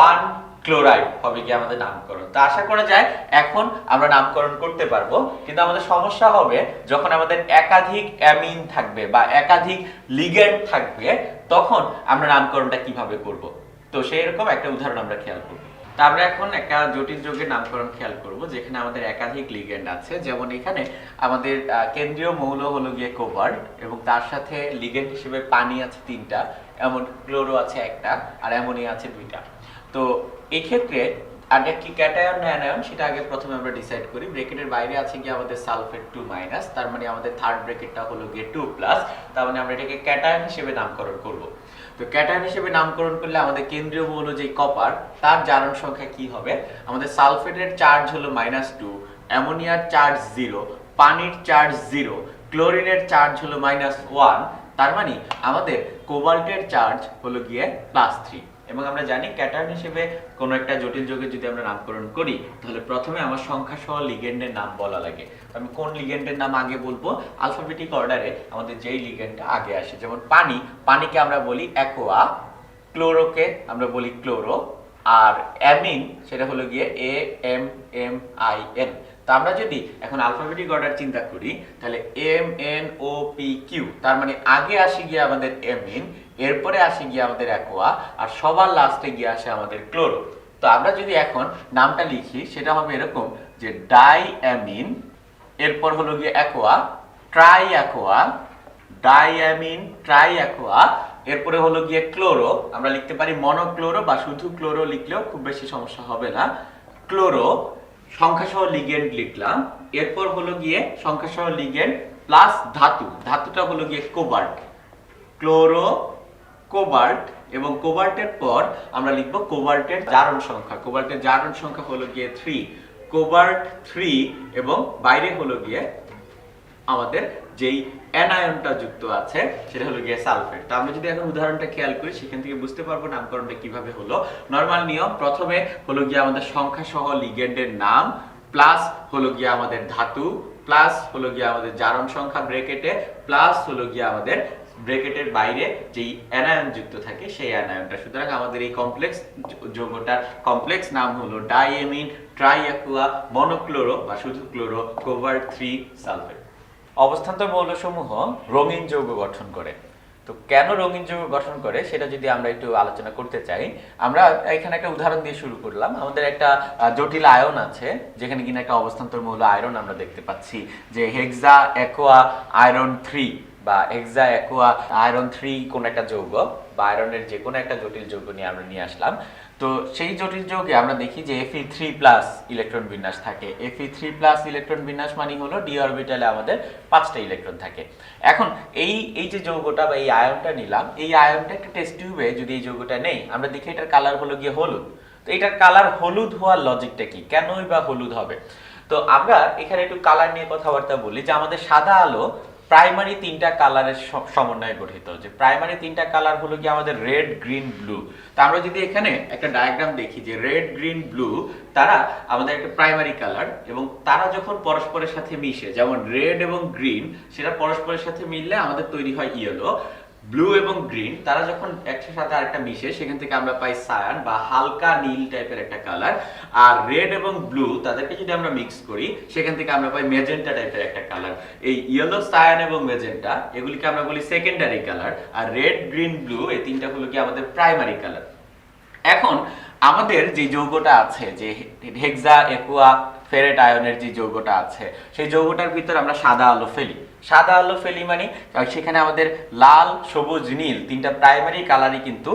1 ক্লোরাইড হবে কি আমাদের নামকরণ। তো আশা করা যায় এখন আমরা নামকরণ করতে পারবো, কিন্তু আমাদের সমস্যা হবে যখন আমাদের একাধিক অ্যামিন থাকবে বা একাধিক লিগ্যান্ড থাকবে, তখন আমরা নামকরণটা কিভাবে করব। তো সেই রকম একটা উদাহরণ আমরা খেয়াল করব। তা আমরা এখন একটা জটিল যৌগের নামকরণ খেয়াল করব যেখানে আমাদের একাধিক লিগ্যান্ড আছে। যেমন এখানে আমাদের কেন্দ্রীয় মৌল হলো গিয়ে কোবাল্ট এবং তার সাথে লিগ্যান্ড হিসেবে পানি আছে 3টা, এমন ক্লোরো আছে 1টা আর অ্যামোনিয়া আছে 2টা। তো এই ক্ষেত্রে আগে কি ক্যাটায়ন না অ্যানায়ন সেটা আগে প্রথমে আমরা ডিসাইড করি। ব্র্যাকেটের বাইরে আছে কি আমাদের সালফেট 2-, তার মানে আমাদের থার্ড ব্র্যাকেটটা হলো গিয়ে 2+, তার মানে আমরা এটাকে ক্যাটায়ন হিসেবে নামকরণ করব। তো ক্যাটায়ন হিসেবে নামকরণ করলে আমাদের কেন্দ্রীয় মৌল যে কপার তার জারণ সংখ্যা কি হবে? আমাদের সালফেটের চার্জ হলো -2, অ্যামোনিয়ার চার্জ 0, পানির চার্জ 0, ক্লোরিনের চার্জ হলো -1, তার মানে আমাদের কোবাল্টের চার্জ হলো গিয়ে +3। এবং আমরা জানি ক্যাটায়ন হিসেবে কোনো একটা জটিল যৌগের যদি আমরা নামকরণ করি, তাহলে প্রথমে আমার সংখ্যা সহ লিগ্যান্ডের নাম বলা লাগে। আমি কোন লিগ্যান্ডের নাম আগে বলবো? আলফাবেটিক অর্ডারে আমাদের যেই লিগ্যান্ডটা আগে আসে, যেমন পানিকে আমরা বলি অ্যাকোয়া, ক্লোরোকে আমরা বলি ক্লোরো, আর অ্যামিন সেটা হলো গিয়ে AMMIN। তো আমরা যদি এখন আলফাবেটিক অর্ডার চিন্তা করি, তাহলে MNOPQ, তার মানে আগে আসে গিয়ে আমাদের অ্যামিন, এরপরে আসে গিয়ে আমাদের অ্যাকোয়া, আর সবার লাস্টে গিয়ে আসে আমাদের ক্লোরো। তো আমরা যদি এখন নামটা লিখি সেটা হবে এরকম যে ডাইঅ্যামিন, এরপর হলো গিয়ে অ্যাকোয়া, ট্রাইঅ্যাকোয়া, ডাইঅ্যামিন ট্রাইঅ্যাকোয়া, এরপরে হলো গিয়ে ক্লোরো। আমরা লিখতে পারি মনোক্লোরো বা শুধু ক্লোরো লিখলেও খুব বেশি সমস্যা হবে না। ক্লোরো সংখ্যা সহ লিগ্যান্ড লিখলাম, এরপর হলো গিয়ে সংখ্যা সহ লিগ্যান্ড প্লাস ধাতুটা হলো গিয়ে কোবাল্ট, ক্লোরো কোবাল্ট, এবং কোবাল্টের পর আমরা লিখব কোবাল্টের জারণ সংখ্যা। কোবাল্টের জারণ সংখ্যা হলো গিয়ে 3, কোবাল্ট 3 এবং বাইরে হলো গিয়ে আমাদের যেই অ্যানায়নটা যুক্ত আছে সেটা হলো গিয়ে সালফেট। তো আমরা যদি এখন উদাহরণটা খেয়াল করি সেখান থেকে বুঝতে পারবো নামকরণটা কিভাবে হলো। নরমাল নিয়ম, প্রথমে হলো গিয়ে আমাদের সংখ্যা সহ লিগ্যান্ডের নাম, প্লাস হলো গিয়ে আমাদের ধাতু, প্লাস হলো গিয়ে আমাদের জারণ সংখ্যা ব্র্যাকেটে, প্লাস হলো গিয়ে আমাদের ব্র্যাকেটের বাইরে যেই অ্যানায়ন যুক্ত থাকে সেই অ্যানায়নটা। সুতরাং আমাদের এই কমপ্লেক্স যৌগটার কমপ্লেক্স নাম হলো ডাইএমিন ট্রাইঅ্যাকুয়া মনোক্লোরো বা শুধু ক্লোরো কোবাল্ট 3 সালফেট। অবস্থান্তর মৌলসমূহ রঙিন যৌগ গঠন করে। তো কেন রঙিন যৌগ গঠন করে সেটা যদি আমরা একটু আলোচনা করতে চাই, আমরা এখানে একটা উদাহরণ দিয়ে শুরু করলাম। আমাদের একটা জটিল আয়ন আছে যেখানে কিনা একটা অবস্থান্তর মৌল আয়রন আমরা দেখতে পাচ্ছি যে হেক্সা অ্যাকোয়া আয়রন 3 বা হেক্সা অ্যাকোয়া আয়রন 3 কোন একটা যৌগ বা আয়রনের যে কোনো একটা জটিল যৌগ নিয়ে আমরা নিয়ে আসলাম। তো সেই জটিল যৌগে আমরা দেখি যে Fe3+ ইলেকট্রন বিন্যাস থাকে। Fe3+ ইলেকট্রন বিন্যাস মানে হলো ডি অরবিটালে আমাদের 5টা ইলেকট্রন থাকে। এখন এই যে যৌগটা বা এই আয়নটা নিলাম, এই আয়নটা একটা টেস্ট টিউবে যদি এই যৌগটা নেই, আমরা দেখি এটার কালার হলো গিয়ে হলুদ। তো এটার কালার হলুদ হওয়ার লজিকটা কি, কেনই বা হলুদ হবে? তো আমরা এখানে একটু কালার নিয়ে কথাবার্তা বলি যে আমাদের সাদা আলো প্রাইমারি 3টা কালারের সমন্বয়ে গঠিত। যে প্রাইমারি 3টা কালার হলো কি আমাদের রেড, গ্রিন, ব্লু। তো আমরা যদি এখানে একটা ডায়াগ্রাম দেখি যে রেড, গ্রিন, ব্লু তারা আমাদের একটা প্রাইমারি কালার, এবং তারা যখন পরস্পরের সাথে মিশে, যেমন রেড এবং গ্রিন সেটা পরস্পরের সাথে মিললে আমাদের তৈরি হয় ইয়েলো। ব্লু এবং গ্রিন তারা যখন একসাথে সাথে আরেকটা মিশে সেখান থেকে আমরা পাই সায়ান বা হালকা নীল টাইপের একটা কালার। আর রেড এবং ব্লু তাদেরকে যদি আমরা মিক্স করি সেখান থেকে আমরা পাই মেজেন্টা টাইপের একটা কালার। এই ইয়েলো, সায়ান এবং মেজেন্টা এগুলিকে আমরা বলি সেকেন্ডারি কালার, আর রেড, গ্রিন, ব্লু এই তিনটা হলো কি আমাদের প্রাইমারি কালার। এখন আমাদের যে যৌগটা আছে যে হেক্সা অ্যাকুয়া ফেরেট আয়নের যে যৌগটা আছে সেই যৌগটার ভিতর আমরা সাদা আলো ফেলি। সাদা আলো ফেলি মানে সেখানে আমাদের লাল, সবুজ, নীল 3টা প্রাইমারি কালারই কিন্তু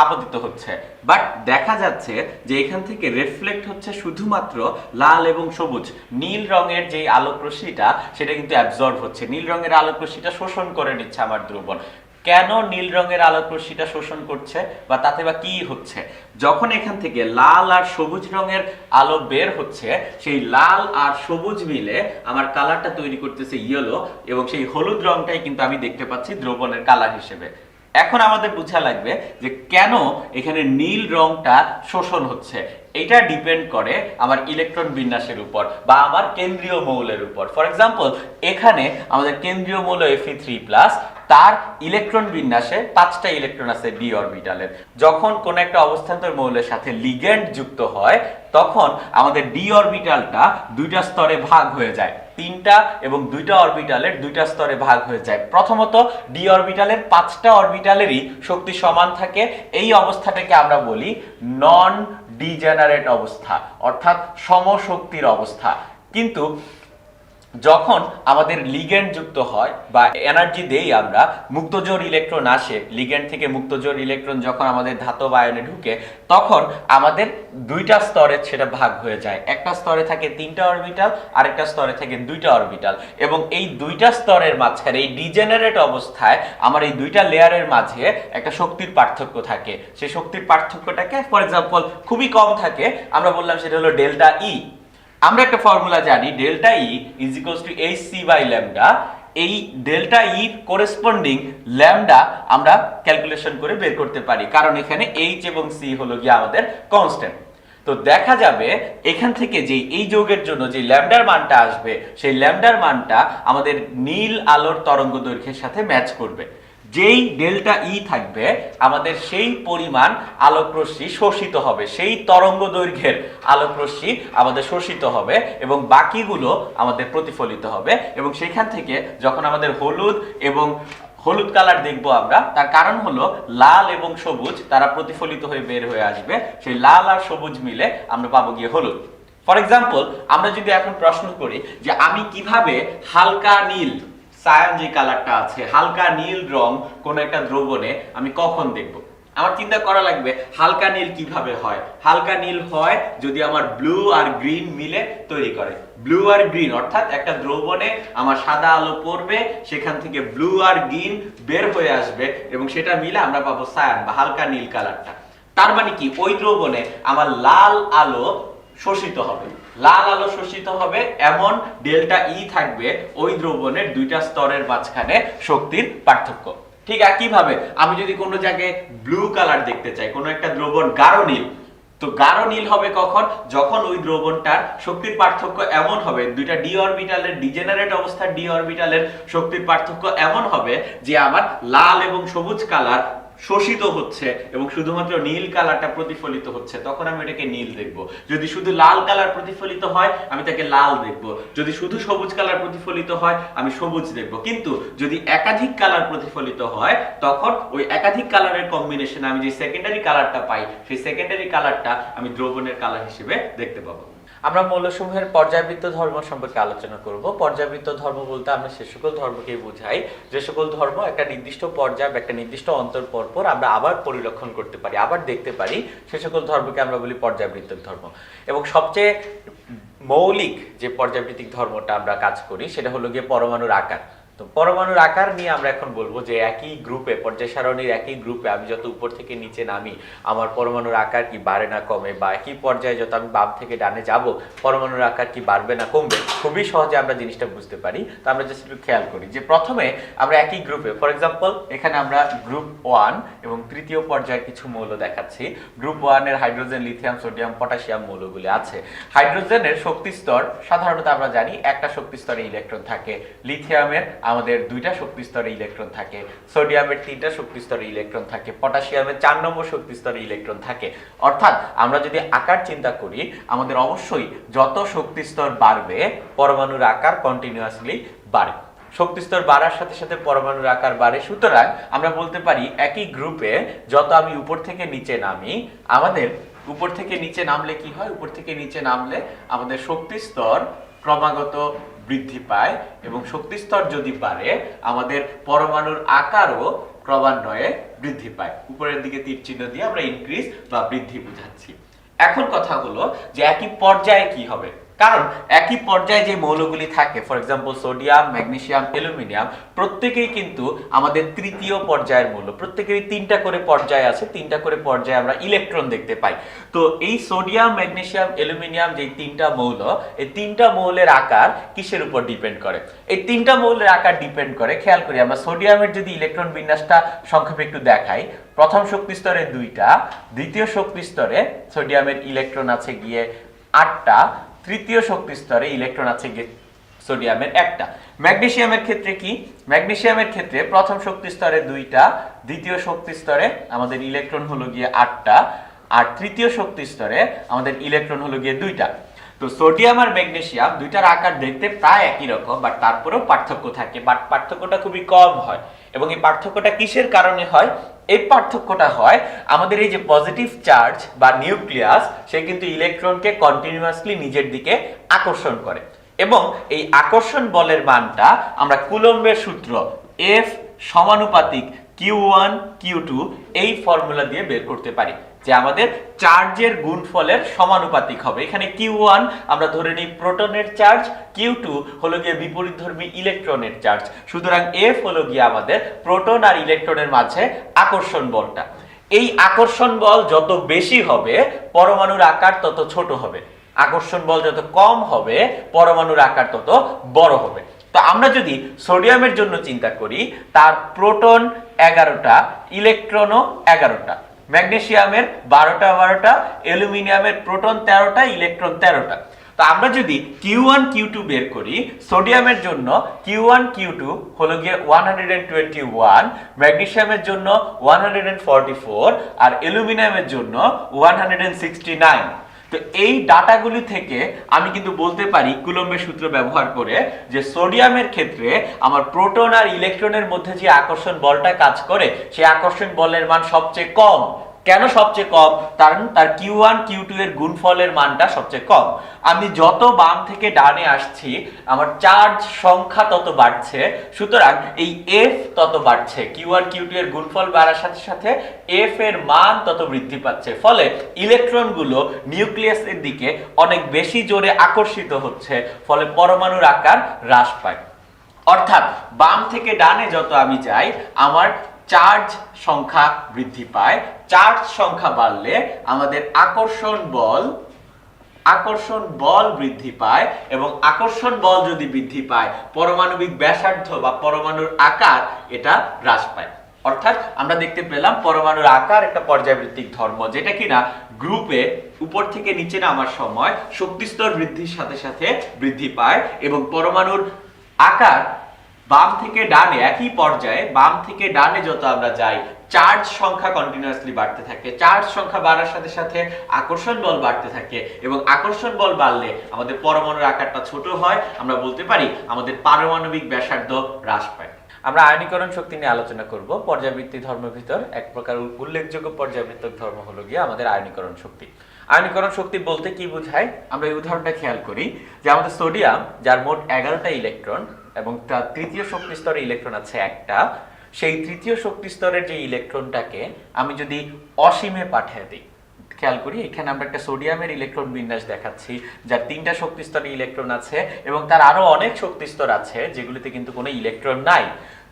আপতিত হচ্ছে। বাট দেখা যাচ্ছে যে এখান থেকে রিফ্লেক্ট হচ্ছে শুধুমাত্র লাল এবং সবুজ। নীল রঙের যে আলোক রশ্মিটা সেটা কিন্তু অ্যাবজর্ব হচ্ছে, নীল রঙের আলোক রশ্মিটা শোষণ করে নিচ্ছে আমার দ্রবণ। কেন নীল রঙের আলোক রশ্মিটা শোষণ করছে বা তাতে বা কি হচ্ছে? যখন এখান থেকে লাল আর সবুজ রঙের আলো বের হচ্ছে, সেই লাল আর সবুজ মিলে আমার কালারটা তৈরি করতেছে ইয়েলো, এবং সেই হলুদ রংটাই কিন্তু আমি দেখতে পাচ্ছি দ্রবণের কালার হিসেবে। এখন আমাদের বোঝা লাগবে যে কেন এখানে নীল রংটা শোষণ হচ্ছে। এটা ডিপেন্ড করে আমার ইলেকট্রন বিন্যাসের উপর বা আমার কেন্দ্রীয় মৌলের উপর। ফর এক্সাম্পল, এখানে আমাদের কেন্দ্রীয় মৌল Fe3+, তার ইলেকট্রন বিন্যাসে 5টা ইলেকট্রন আছে ডি অরবিটালের। যখন কোন একটা অবস্থান্তর মৌলের সাথে লিগ্যান্ড যুক্ত হয় তখন আমাদের ডি অরবিটালটা 2টা স্তরে ভাগ হয়ে যায়, 3টা এবং 2টা অরবিটালের 2টা স্তরে ভাগ হয়ে যায়। প্রথমত ডি অরবিটালের 5টা অরবিটালেরই শক্তি সমান থাকে। এই অবস্থাটাকে আমরা বলি নন ডিজেনারেট অবস্থা, অর্থাৎ সমশক্তির অবস্থা। কিন্তু যখন আমাদের লিগ্যান্ড যুক্ত হয় বা এনার্জি দেই আমরা, মুক্তজোড় ইলেকট্রন আসে, লিগ্যান্ড থেকে মুক্তজোড় ইলেকট্রন যখন আমাদের ধাতব আয়নে ঢুকে তখন আমাদের 2টা স্তরে সেটা ভাগ হয়ে যায়। একটা স্তরে থাকে 3টা অরবিটাল, আরেকটা স্তরে থাকে 2টা অরবিটাল, এবং এই 2টা স্তরের মাঝখানে এই ডিজেনারেট অবস্থায় আমার এই 2টা লেয়ারের মাঝে একটা শক্তির পার্থক্য থাকে। সেই শক্তির পার্থক্যটাকে ফর এক্সাম্পল খুবই কম থাকে, আমরা বললাম সেটা হলো ডেল্টা ই। আমরা একটা ফর্মুলা জানি, delta E is equals to hc by lambda. এই ডেল্টা ই করেসপন্ডিং ল্যামডা আমরা ক্যালকুলেশন করে বের করতে পারি, কারণ এখানে h এবং c হলো গিয়ে আমাদের কনস্ট্যান্ট। তো দেখা যাবে এখান থেকে যে এই যৌগের জন্য যে ল্যামডার মানটা আসবে সেই ল্যামডার মানটা আমাদের নীল আলোর তরঙ্গ দৈর্ঘ্যের সাথে ম্যাচ করবে। যেই ডেল্টা ই থাকবে আমাদের সেই পরিমাণ আলোক রশ্মি শোষিত হবে, সেই তরঙ্গ দৈর্ঘ্যের আলোক রশ্মি আমাদের শোষিত হবে এবং বাকিগুলো আমাদের প্রতিফলিত হবে। এবং সেখান থেকে যখন আমাদের হলুদ কালার দেখবো আমরা, তার কারণ হলো লাল এবং সবুজ তারা প্রতিফলিত হয়ে বের হয়ে আসবে, সেই লাল আর সবুজ মিলে আমরা পাবো গিয়ে হলুদ। ফর এক্সাম্পল, আমরা যদি এখন প্রশ্ন করি যে আমি কিভাবে হালকা নীল, সায়ান যে কালারটা আছে, হালকা নীল রং কোন একটা দ্রবণে আমি কখন দেখব, আমার চিন্তা করা লাগবে হালকা নীল কিভাবে হয়। হালকা নীল হয় যদি আমার ব্লু আর গ্রিন মিলে তৈরি করে। ব্লু আর গ্রিন অর্থাৎ একটা দ্রবণে আমার সাদা আলো পড়বে, সেখান থেকে ব্লু আর গ্রিন বের হয়ে আসবে এবং সেটা মিলে আমরা পাবো সায়ান বা হালকা নীল কালারটা। তার মানে কি, ওই দ্রবণে আমার লাল আলো শোষিত হবে, লাল আলো শোষিত হবে এমন ডেল্টা ই থাকবে ওই দ্রবণের দুইটা স্তরের মাঝখানে শক্তির পার্থক্য। ঠিক একইভাবে আমি যদি কোনো জায়গায় ব্লু কালার দেখতে চাই, কোনো একটা দ্রবণ গাঢ় নীল, তো গাঢ় নীল হবে কখন? যখন ওই দ্রবণটার শক্তির পার্থক্য এমন হবে, দুইটা ডি অরবিটালের ডিজেনারেট অবস্থার ডি অরবিটালের শক্তির পার্থক্য এমন হবে যে আমার লাল এবং সবুজ কালার শোষিত হচ্ছে এবং শুধুমাত্র নীল কালারটা প্রতিফলিত হচ্ছে, তখন আমি এটাকে নীল দেখব। যদি শুধু লাল কালার প্রতিফলিত হয় আমি তাকে লাল দেখব, যদি শুধু সবুজ কালার প্রতিফলিত হয় আমি সবুজ দেখব। কিন্তু যদি একাধিক কালার প্রতিফলিত হয় তখন ওই একাধিক কালারের কম্বিনেশনে আমি যে সেকেন্ডারি কালারটা পাই সেই সেকেন্ডারি কালারটা আমি দ্রবণের কালার হিসেবে দেখতে পাবো। আমরা মৌলসমূহের পর্যায়বৃত্ত ধর্ম সম্পর্কে আলোচনা করব। পর্যায়বৃত্ত ধর্ম বলতে আমরা সে সকল ধর্মকে বোঝাই যে সকল ধর্ম একটা নির্দিষ্ট পর্যায় বা একটা নির্দিষ্ট অন্তর পর আমরা আবার পরিলক্ষণ করতে পারি, আবার দেখতে পারি, সে সকল ধর্মকে আমরা বলি পর্যায়বৃত্ত ধর্ম। এবং সবচেয়ে মৌলিক যে পর্যায়বৃত্তিক ধর্মটা আমরা কাজ করি সেটা হলো গিয়ে পরমাণুর আকার। তো পরমাণুর আকার নিয়ে আমরা এখন বলবো যে একই গ্রুপে, পর্যায় সারণীর একই গ্রুপে আমি যত উপর থেকে নিচে নামি আমার পরমাণুর আকার কি বাড়ে না কমে, বা একই পর্যায়ে যত আমি বাম থেকে ডানে যাব পরমাণুর আকার কি বাড়বে না কমবে, খুবই সহজে আমরা জিনিসটা বুঝতে পারি। তো আমরা জাস্ট একটু খেয়াল করি যে প্রথমে আমরা একই গ্রুপে, ফর এক্সাম্পল এখানে আমরা গ্রুপ 1 এবং তৃতীয় পর্যায়ের কিছু মৌল দেখাচ্ছি। গ্রুপ 1 এর হাইড্রোজেন, লিথিয়াম, সোডিয়াম, পটাশিয়াম মৌলগুলি আছে। হাইড্রোজেনের শক্তি স্তর সাধারণত আমরা জানি একটা শক্তি স্তরে ইলেকট্রন থাকে, লিথিয়ামের আমাদের দুইটা শক্তি স্তরে ইলেকট্রন থাকে, সোডিয়ামের তিনটা শক্তি স্তরে ইলেকট্রন থাকে, পটাশিয়ামের 4 নম্বর শক্তি স্তরে ইলেকট্রন থাকে। অর্থাৎ আমরা যদি আকার চিন্তা করি আমাদের অবশ্যই যত শক্তি স্তর বাড়বে পরমাণুর আকার কন্টিনিউয়াসলি বাড়ে। শক্তি স্তর বাড়ার সাথে সাথে পরমাণুর আকার বাড়ে। সুতরাং আমরা বলতে পারি একই গ্রুপে যত আমি উপর থেকে নিচে নামি, আমাদের উপর থেকে নিচে নামলে কি হয়? উপর থেকে নিচে নামলে আমাদের শক্তি স্তর ক্রমাগত বৃদ্ধি পায় এবং শক্তি স্তর যদি বাড়ে আমাদের পরমাণুর আকারও ক্রমান্বয়ে বৃদ্ধি পায়। উপরের দিকে তীর চিহ্ন দিয়ে আমরা ইনক্রিজ বা বৃদ্ধি বোঝাচ্ছি। এখন কথা হলো যে একই পর্যায়ে কি হবে, কারণ একই পর্যায়ে যে মৌলগুলি থাকে, for example sodium, magnesium, aluminium, প্রত্যেকেই কিন্তু আমাদের তৃতীয় পর্যায়ের মৌল। প্রত্যেকেরই 3টা করে পর্যায় আছে, 3টা করে পর্যায়ে আমরা ইলেকট্রন দেখতে পাই। তো এই সোডিয়াম, ম্যাগনেসিয়াম, অ্যালুমিনিয়াম যে 3টা মৌল, এই 3টা মৌলের আকার কিসের উপর ডিপেন্ড করে? এই 3টা মৌলের আকার ডিপেন্ড করে, খেয়াল করি আমরা সোডিয়ামের যদি ইলেকট্রন বিন্যাসটা সংক্ষেপে একটু দেখাই, প্রথম শক্তি স্তরে 2টা, দ্বিতীয় শক্তি স্তরে সোডিয়ামের ইলেকট্রন আছে গিয়ে 8টা, তৃতীয় শক্তি স্তরে ইলেকট্রন আছে সোডিয়ামের 1টা। ম্যাগনেসিয়ামের ক্ষেত্রে কি? ম্যাগনেসিয়ামের ক্ষেত্রে প্রথম শক্তি স্তরে 2টা, দ্বিতীয় শক্তি স্তরে আমাদের ইলেকট্রন হলো গিয়ে 8টা, আর তৃতীয় শক্তি স্তরে আমাদের ইলেকট্রন হলো গিয়ে 2টা। তো সোডিয়াম আর ম্যাগনেসিয়াম দুইটার আকার দেখতে প্রায় একই রকম, বাট তারপরেও পার্থক্য থাকে, বাট পার্থক্যটা খুবই কম হয়। এবং এই পার্থক্যটা কিসের কারণে হয়? এই পার্থক্যটা হয় আমাদের এই যে পজিটিভ চার্জ বা নিউক্লিয়াস, সে কিন্তু ইলেকট্রনকে কন্টিনিউয়াসলি নিজের দিকে আকর্ষণ করে এবং এই আকর্ষণ বলের মানটা আমরা কুলম্বের সূত্র F সমানুপাতিক Q1 Q2 এই ফর্মুলা দিয়ে বের করতে পারি, যে আমাদের চার্জের গুণফলের সমানুপাতিক হবে। এখানে Q1 আমরা ধরে নিই প্রোটনের চার্জ, Q2 হলো গিয়ে বিপরীতধর্মী ইলেকট্রনের চার্জ। সুতরাং F হলো গিয়ে আমাদের প্রোটন আর ইলেকট্রনের মাঝে আকর্ষণ বলটা। এই আকর্ষণ বল যত বেশি হবে পরমাণুর আকার তত ছোট হবে, আকর্ষণ বল যত কম হবে পরমাণুর আকার তত বড় হবে। তো আমরা যদি সোডিয়ামের জন্য চিন্তা করি, তার প্রোটন 11টা, ইলেকট্রনও 11টা, ম্যাগনেসিয়ামের 12টা, অ্যালুমিনিয়ামের প্রোটন 13টা, ইলেকট্রন 13টা। তো আমরা যদি Q1 Q2 বের করি, সোডিয়ামের জন্য Q1 Q2 হলো গিয়ে 121, ম্যাগনেসিয়ামের জন্য 144 আর অ্যালুমিনিয়ামের জন্য 169। তো এই ডাটাগুলি থেকে আমি কিন্তু বলতে পারি কুলম্বের সূত্র ব্যবহার করে যে সোডিয়ামের ক্ষেত্রে আমার প্রোটন আর ইলেকট্রনের মধ্যে যে আকর্ষণ বলটা কাজ করে সেই আকর্ষণ বলের মান সবচেয়ে কম। কেন সবচেয়ে কম? কারণ তার Q1 Q2 এর গুণফলের মানটা সবচেয়ে কম। আমি যত বাম থেকে ডানে আসছি আমার চার্জ সংখ্যা তত বাড়ছে, সুতরাং এই F তত বাড়ছে। Q1 Q2 এর গুণফল বাড়ার সাথে সাথে F এর মান তত বৃদ্ধি পাচ্ছে, ফলে ইলেকট্রনগুলো নিউক্লিয়াসের দিকে অনেক বেশি জোরে আকর্ষিত হচ্ছে, ফলে পরমাণুর আকার হ্রাস পায়। অর্থাৎ বাম থেকে ডানে যত আমি যাই আমার চার্জ সংখ্যা বৃদ্ধি পায়। চার্জ সংখ্যা বাড়লে আমাদের আকর্ষণ বল আকর্ষণ বল বৃদ্ধি পায় এবং আকর্ষণ বল যদি বৃদ্ধি পায় পারমাণবিক ব্যাসার্ধ বা পরমাণুর আকার এটা হ্রাস পায়। অর্থাৎ আমরা দেখতে পেলাম পরমাণুর আকার একটা পর্যায়ভিত্তিক ধর্ম, যেটা কিনা গ্রুপে উপর থেকে নিচে নামার সময় শক্তিস্তর বৃদ্ধির সাথে সাথে বৃদ্ধি পায় এবং পরমাণুর আকার বাম থেকে ডানে একই পর্যায়ে বাম থেকে ডানে যত আমরা যাই চার্জ সংখ্যা কন্টিনিউয়াসলি বাড়তে থাকে, চার্জ সংখ্যা বাড়ার সাথে সাথে আকর্ষণ বল বাড়তে থাকে এবং আকর্ষণ বল বাড়লে আমাদের পরমাণুর আকারটা ছোট হয়, আমরা বলতে পারি আমাদের পারমাণবিক ব্যাসার্ধ হ্রাস পায়। আমরা আয়নীকরণ শক্তি নিয়ে আলোচনা করব। পর্যায়বৃত্তিক ধর্মের ভিতর এক প্রকার উল্লেখযোগ্য পর্যায়বৃত্তিক ধর্ম হলো গিয়ে আমাদের আয়নীকরণ শক্তি। আয়নীকরণ শক্তি বলতে কি বোঝায় আমরা এই উদাহরণটা খেয়াল করি যে আমাদের সোডিয়াম যার মোট 11টা ইলেকট্রন এবং তার তৃতীয় শক্তি স্তরে ইলেকট্রন আছে একটা, সেই তৃতীয় শক্তি স্তরের যে ইলেকট্রনটাকে আমি যদি অসীমে পাঠিয়ে দিই, খেয়াল করি এখানে আমরা একটা সোডিয়ামের ইলেকট্রন বিন্যাস দেখাচ্ছি যার 3টা শক্তি স্তরে ইলেকট্রন আছে এবং তার আরো অনেক শক্তি স্তর আছে যেগুলিতে কিন্তু কোনো ইলেকট্রন নাই।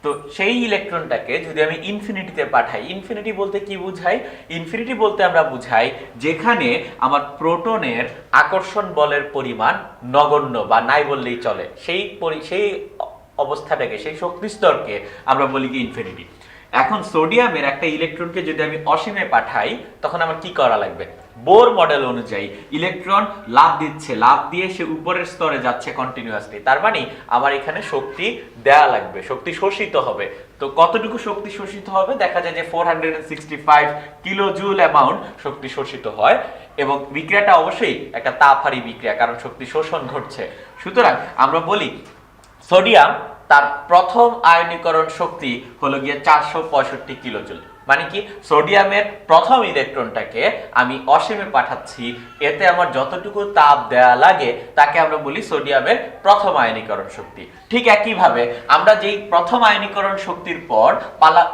তো সেই ইলেকট্রনটাকে যদি আমি ইনফিনিটিতে পাঠাই, ইনফিনিটি বলতে কি বুঝাই? ইনফিনিটি বলতে আমরা বুঝাই যেখানে আমার প্রোটনের আকর্ষণ বলের পরিমাণ নগণ্য বা নাই বললেই চলে, সেই অবস্থাটাকে, সেই শক্তি স্তরকে আমরা বলি কি ইনফিনিটি। এখন সোডিয়ামের একটা ইলেকট্রনকে যদি আমি অসীমে পাঠাই তখন আমার কি করা লাগবে? বোর মডেল অনুযায়ী ইলেকট্রন লাফ দিচ্ছে, লাফ দিয়ে সে উপরের স্তরে যাচ্ছে কন্টিনিউয়াসলি, তার মানে আমার এখানে শক্তি দেয়া লাগবে, শক্তি শোষিত হবে। তো কতটুকু শক্তি শোষিত হবে? দেখা যায় যে 465 কিলোজুল অ্যামাউন্ট শক্তি শোষিত হয় এবং বিক্রিয়াটা অবশ্যই একটা তাপহারী বিক্রিয়া, কারণ শক্তি শোষণ ঘটছে। সুতরাং আমরা বলি সোডিয়াম তার প্রথম আয়নীকরণ শক্তি হলো গিয়ে 465 কিলোজুল। মানে কি সোডিয়ামের প্রথম ইলেকট্রনটাকে আমি অসীমে পাঠাচ্ছি, এতে আমার যতটুকু তাপ দেয়া লাগে তাকে আমরা বলি সোডিয়ামের প্রথম আয়নীকরণ শক্তি। ঠিক একইভাবে আমরা যেই প্রথম আয়নীকরণ শক্তির পর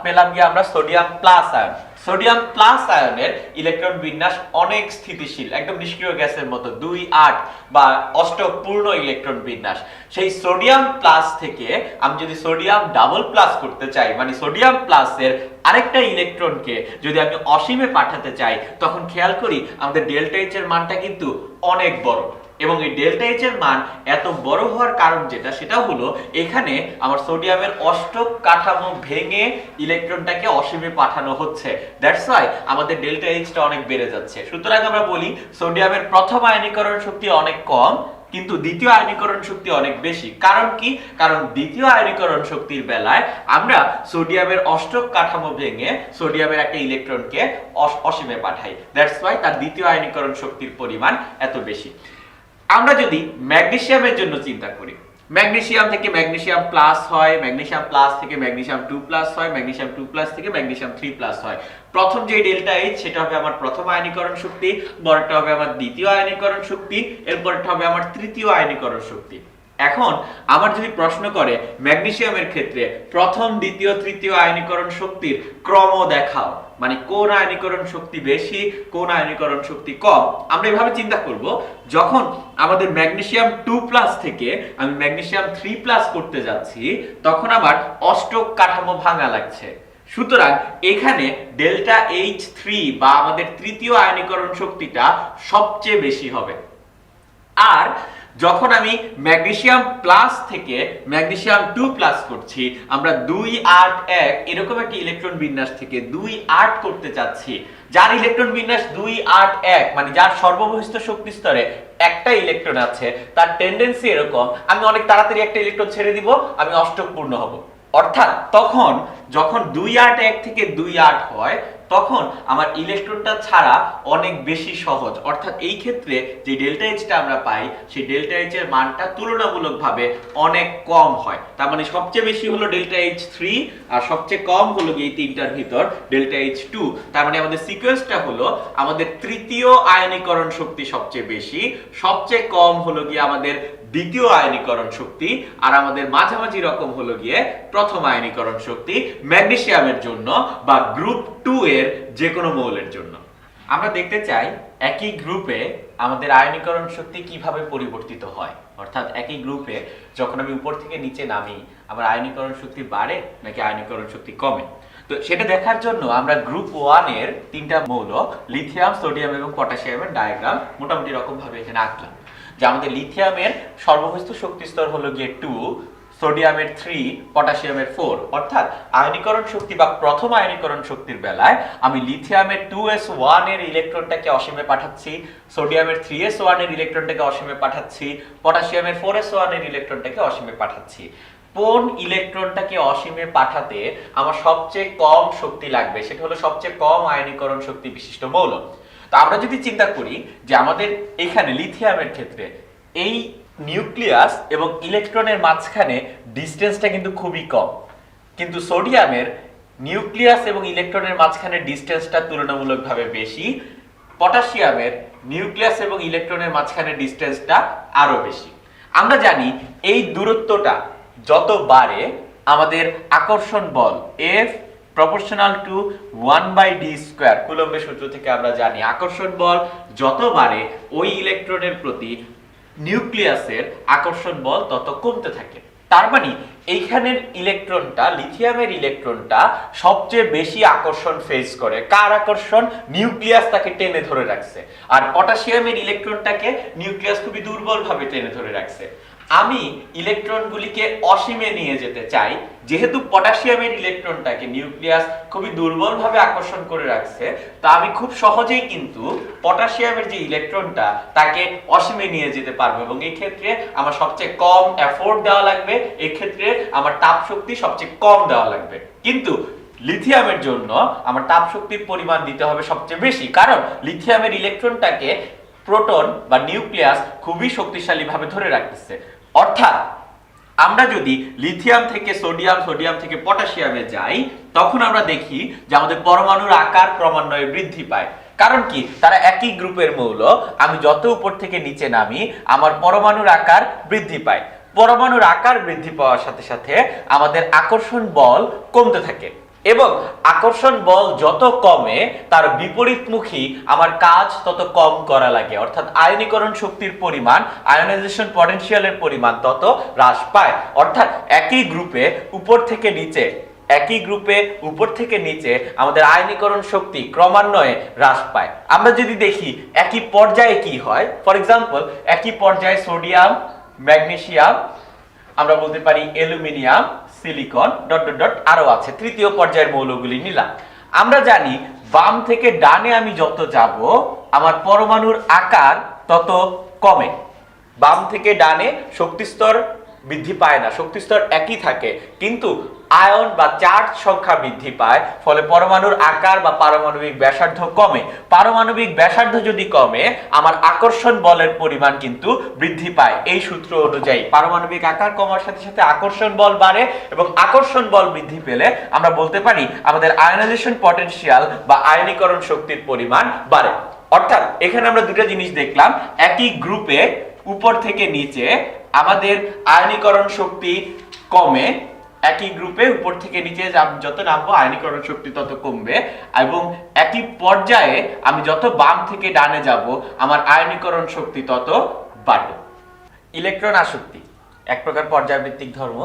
পেলাম গিয়ে আমরা sodium plus ion. Sodium plus আয়নের ইলেকট্রন বিন্যাস অনেক স্থিতিশীল, একদম নিষ্ক্রিয় গ্যাসের মতো 2-8 বা অষ্টক পূর্ণ ইলেকট্রন বিন্যাস। সেই সোডিয়াম প্লাস থেকে আমি যদি সোডিয়াম ডাবল প্লাস করতে চাই, মানে সোডিয়াম প্লাসের আরেকটা ইলেকট্রনকে যদি আমি অসীমে পাঠাতে চাই, তখন খেয়াল করি আমাদের ডেল্টা এইচ এর মানটা কিন্তু অনেক বড় এবং এই ডেল্টা এইচ এর মান এত বড় হওয়ার কারণ যেটা, সেটা হলো এখানে আমার সোডিয়ামের অষ্টক কাঠামো ভেঙে ইলেকট্রনটাকে অসীমে পাঠানো হচ্ছে। দ্যাটস ওয়াই আমাদের ডেল্টা এইচটা অনেক বেড়ে যাচ্ছে। সুতরাং আমরা বলি সোডিয়ামের প্রথম আয়নীকরণ শক্তি অনেক কম কিন্তু দ্বিতীয় আয়নীকরণ শক্তি অনেক বেশি। কারণ কি? কারণ দ্বিতীয় আয়নীকরণ শক্তির বেলায় আমরা সোডিয়ামের অষ্টক কাঠামো ভেঙে সোডিয়ামের একটা ইলেকট্রনকে অসীমে পাঠাই। দ্যাটস ওয়াই তার দ্বিতীয় আয়নীকরণ শক্তির পরিমাণ এত বেশি। আমরা যদি ম্যাগনেসিয়ামের জন্য চিন্তা করি, ম্যাগনেসিয়াম থেকে ম্যাগনেসিয়াম প্লাস হয়, ম্যাগনেসিয়াম প্লাস থেকে ম্যাগনেসিয়াম 2 প্লাস হয়, ম্যাগনেসিয়াম 2 প্লাস থেকে ম্যাগনেসিয়াম 3 প্লাস হয়। প্রথম যে ডেল্টা এইচ সেটা হবে আমার প্রথম আয়নীকরণ শক্তি, পরেরটা হবে আমার দ্বিতীয় আয়নীকরণ শক্তি, এরপরটা হবে আমার তৃতীয় আয়নীকরণ শক্তি। এখন আমার যদি প্রশ্ন করে ম্যাগনেসিয়ামের ক্ষেত্রে প্রথম, দ্বিতীয়, তৃতীয় আয়নীকরণ শক্তির ক্রম দেখাও, মানে কোন আয়নীকরণ শক্তি বেশি, কোন আয়নীকরণ শক্তি কম, আমরা এভাবে চিন্তা করব। যখন আমাদের ম্যাগনেসিয়াম 2 প্লাস থেকে আমি ম্যাগনেসিয়াম 3 প্লাস করতে যাচ্ছি তখন আমার অষ্টক কাঠামো ভাঙা লাগছে। সুতরাং এখানে ডেল্টা এইচ 3 বা আমাদের তৃতীয় আয়নীকরণ শক্তিটা সবচেয়ে বেশি হবে। আর যখন আমি ম্যাগনেসিয়াম প্লাস থেকে ম্যাগনেসিয়াম 2 প্লাস করছি, আমরা 2-8-1 এরকম একটা ইলেকট্রন বিন্যাস থেকে 2-8 করতে চাচ্ছি, যার ইলেকট্রন বিন্যাস 2-8-1 মানে যার সর্ববহিষ্ঠ শক্তি স্তরে একটা ইলেকট্রন আছে, তার টেন্ডেন্সি এরকম আমি অনেক তাড়াতাড়ি একটা ইলেকট্রন ছেড়ে দিব, আমি অষ্টক পূর্ণ হব। অর্থাৎ তখন যখন 2-8-1 থেকে 2-8 হয় তখন আমার ইলেকট্রনটা ছাড়া অনেক বেশি সহজ। অর্থাৎ এই ক্ষেত্রে যে ডেল্টা এইচটা আমরা পাই সেই ডেল্টা এইচ এর মানটা তুলনামূলকভাবে অনেক কম হয়। তার মানে সবচেয়ে বেশি হলো ডেল্টা এইচ 3 আর সবচেয়ে কম হলো এই তিনটার ভিতর ডেল্টা এইচ 2। তার মানে আমাদের সিকোয়েন্সটা হলো আমাদের তৃতীয় আয়নীকরণ শক্তি সবচেয়ে বেশি, সবচেয়ে কম হলো গিয়ে আমাদের দ্বিতীয় আয়নীকরণ শক্তি, আর আমাদের মাঝামাঝি রকম হলো গিয়ে প্রথম আয়নীকরণ শক্তি ম্যাগনেসিয়ামের জন্য বা গ্রুপ 2 এর যে কোনো মৌলের জন্য। আমরা দেখতে চাই একই গ্রুপে আমাদের আয়নীকরণ শক্তি কিভাবে পরিবর্তিত হয়, অর্থাৎ একই গ্রুপে যখন আমি উপর থেকে নিচে নামি আমার আয়নীকরণ শক্তি বাড়ে নাকি আয়নীকরণ শক্তি কমে। তো সেটা দেখার জন্য আমরা গ্রুপ 1 এর তিনটা মৌল লিথিয়াম, সোডিয়াম এবং পটাশিয়ামের ডায়াগ্রাম মোটামুটি রকম ভাবে এখানে আঁকলাম। যে আমাদের লিথিয়ামের সর্ববস্তু শক্তি স্তর হলো গিয়ে 2, সোডিয়ামের 3, পটাশিয়ামের 4। অর্থাৎ আয়নীকরণ শক্তি বা প্রথম আয়নীকরণ শক্তির বেলায় আমি লিথিয়ামের 2s1 এর ইলেকট্রনটাকে অসীমে পাঠাচ্ছি, সোডিয়ামের 3s1 এর ইলেকট্রনটাকে অসীমে পাঠাচ্ছি, পটাশিয়ামের 4s1 এর ইলেকট্রনটাকে অসীমে পাঠাচ্ছি। কোন ইলেকট্রনটাকে অসীমে পাঠাতে আমার সবচেয়ে কম শক্তি লাগবে, সেটা হলো সবচেয়ে কম আয়নীকরণ শক্তি বিশিষ্ট মৌল। তো আমরা যদি চিন্তা করি যে আমাদের এখানে লিথিয়ামের ক্ষেত্রে এই নিউক্লিয়াস এবং ইলেকট্রনের মাঝখানে ডিসটেন্সটা কিন্তু খুবই কম, কিন্তু সোডিয়ামের নিউক্লিয়াস এবং ইলেকট্রনের মাঝখানে ডিসটেন্সটা তুলনামূলকভাবে বেশি, পটাশিয়ামের নিউক্লিয়াস এবং ইলেকট্রনের মাঝখানে ডিসটেন্সটা আরো বেশি। আমরা জানি এই দূরত্বটা যত বাড়ে আমাদের আকর্ষণ বল F প্রপোর্শনাল টু 1/d², কুলম্বের সূত্র থেকে আমরা জানি আকর্ষণ বল যত বাড়ে ওই ইলেকট্রনের প্রতি নিউক্লিয়াসের আকর্ষণ বল তত কমতে থাকে। তার মানে এইখানের ইলেকট্রনটা, লিথিয়ামের ইলেকট্রনটা সবচেয়ে বেশি আকর্ষণ ফেস করে। কার আকর্ষণ? নিউক্লিয়াস তাকে টেনে ধরে রাখছে। আর পটাশিয়ামের ইলেকট্রনটাকে নিউক্লিয়াস খুবই দুর্বলভাবে টেনে ধরে রাখছে। আমি ইলেকট্রনগুলিকে অসীমে নিয়ে যেতে চাই, যেহেতু পটাশিয়ামের ইলেকট্রনটাকে নিউক্লিয়াস খুবই দুর্বলভাবে আকর্ষণ করে রাখছে, তা আমি খুব সহজেই কিন্তু পটাশিয়ামের যে ইলেকট্রনটা তাকে অসীমে নিয়ে যেতে পারবো এবং এই ক্ষেত্রে আমার সবচেয়ে কম এফোর্ট দেওয়া লাগবে, এই ক্ষেত্রে আমার তাপ শক্তি সবচেয়ে কম দেওয়া লাগবে। কিন্তু লিথিয়ামের জন্য আমার তাপ শক্তির পরিমাণ দিতে হবে সবচেয়ে বেশি, কারণ লিথিয়ামের ইলেকট্রনটাকে প্রোটন বা নিউক্লিয়াস খুবই শক্তিশালী ভাবে ধরে রাখতেছে। অর্থাৎ আমরা যদি লিথিয়াম থেকে সোডিয়াম, সোডিয়াম থেকে পটাশিয়ামে যাই, তখন আমরা দেখি যে আমাদের পরমাণুর আকার ক্রমান্বয়ে বৃদ্ধি পায়। কারণ কি? তারা একই গ্রুপের মৌল। আমি যত উপর থেকে নিচে নামি আমার পরমাণুর আকার বৃদ্ধি পায়। পরমাণুর আকার বৃদ্ধি পাওয়ার সাথে সাথে আমাদের আকর্ষণ বল কমতে থাকে এবং আকর্ষণ বল যত কমে তার বিপরীতমুখী আমার কাজ তত কম করা লাগে। অর্থাৎ আয়নীকরণ শক্তির পরিমাণ, আয়োনাইজেশন পটেনশিয়ালের পরিমাণ তত হ্রাস পায়। অর্থাৎ একই গ্রুপে উপর থেকে নিচে আমাদের আয়নীকরণ শক্তি ক্রমান্বয়ে হ্রাস পায়। আমরা যদি দেখি একই পর্যায়ে কি হয়, ফর এক্সাম্পল একই পর্যায়ে সোডিয়াম, ম্যাগনেসিয়াম, আমরা বলতে পারি aluminium, silicon dot dot dot আরো আছে, তৃতীয় পর্যায়ের মৌলগুলি নিলাম। আমরা জানি বাম থেকে ডানে আমি যত যাব আমার পরমাণুর আকার তত কমে। বাম থেকে ডানে শক্তিস্তর বৃদ্ধি পায় না, শক্তিস্তর একই থাকে, কিন্তু আয়ন বা চার্জ সংখ্যা বৃদ্ধি পায়, ফলে পরমাণুর আকার বা পারমাণবিক ব্যাসার্ধ কমে। পারমাণবিক ব্যাসার্ধ যদি কমে আমার আকর্ষণ বলের পরিমাণ কিন্তু বৃদ্ধি পায়। এই সূত্র অনুযায়ী পারমাণবিক আকার কমার সাথে সাথে আকর্ষণ বল বাড়ে এবং আকর্ষণ বল বৃদ্ধি পেলে আমরা বলতে পারি আমাদের আয়নাইজেশন পটেনশিয়াল বা আয়নীকরণ শক্তির পরিমাণ বাড়ে। অর্থাৎ এখানে আমরা দুটো জিনিস দেখলাম, একই গ্রুপে উপর থেকে নিচে আমাদের আয়নীকরণ শক্তি কমে, একই গ্রুপে উপর থেকে নিচে যত নামবো আয়নীকরণ শক্তি তত কমবে, এবং একই পর্যায়ে আমি যত বাম থেকে ডানে যাব আমার আয়নীকরণ শক্তি তত বাড়বে। ইলেকট্রন আসক্তি এক প্রকার পর্যায়ভিত্তিক ধর্ম।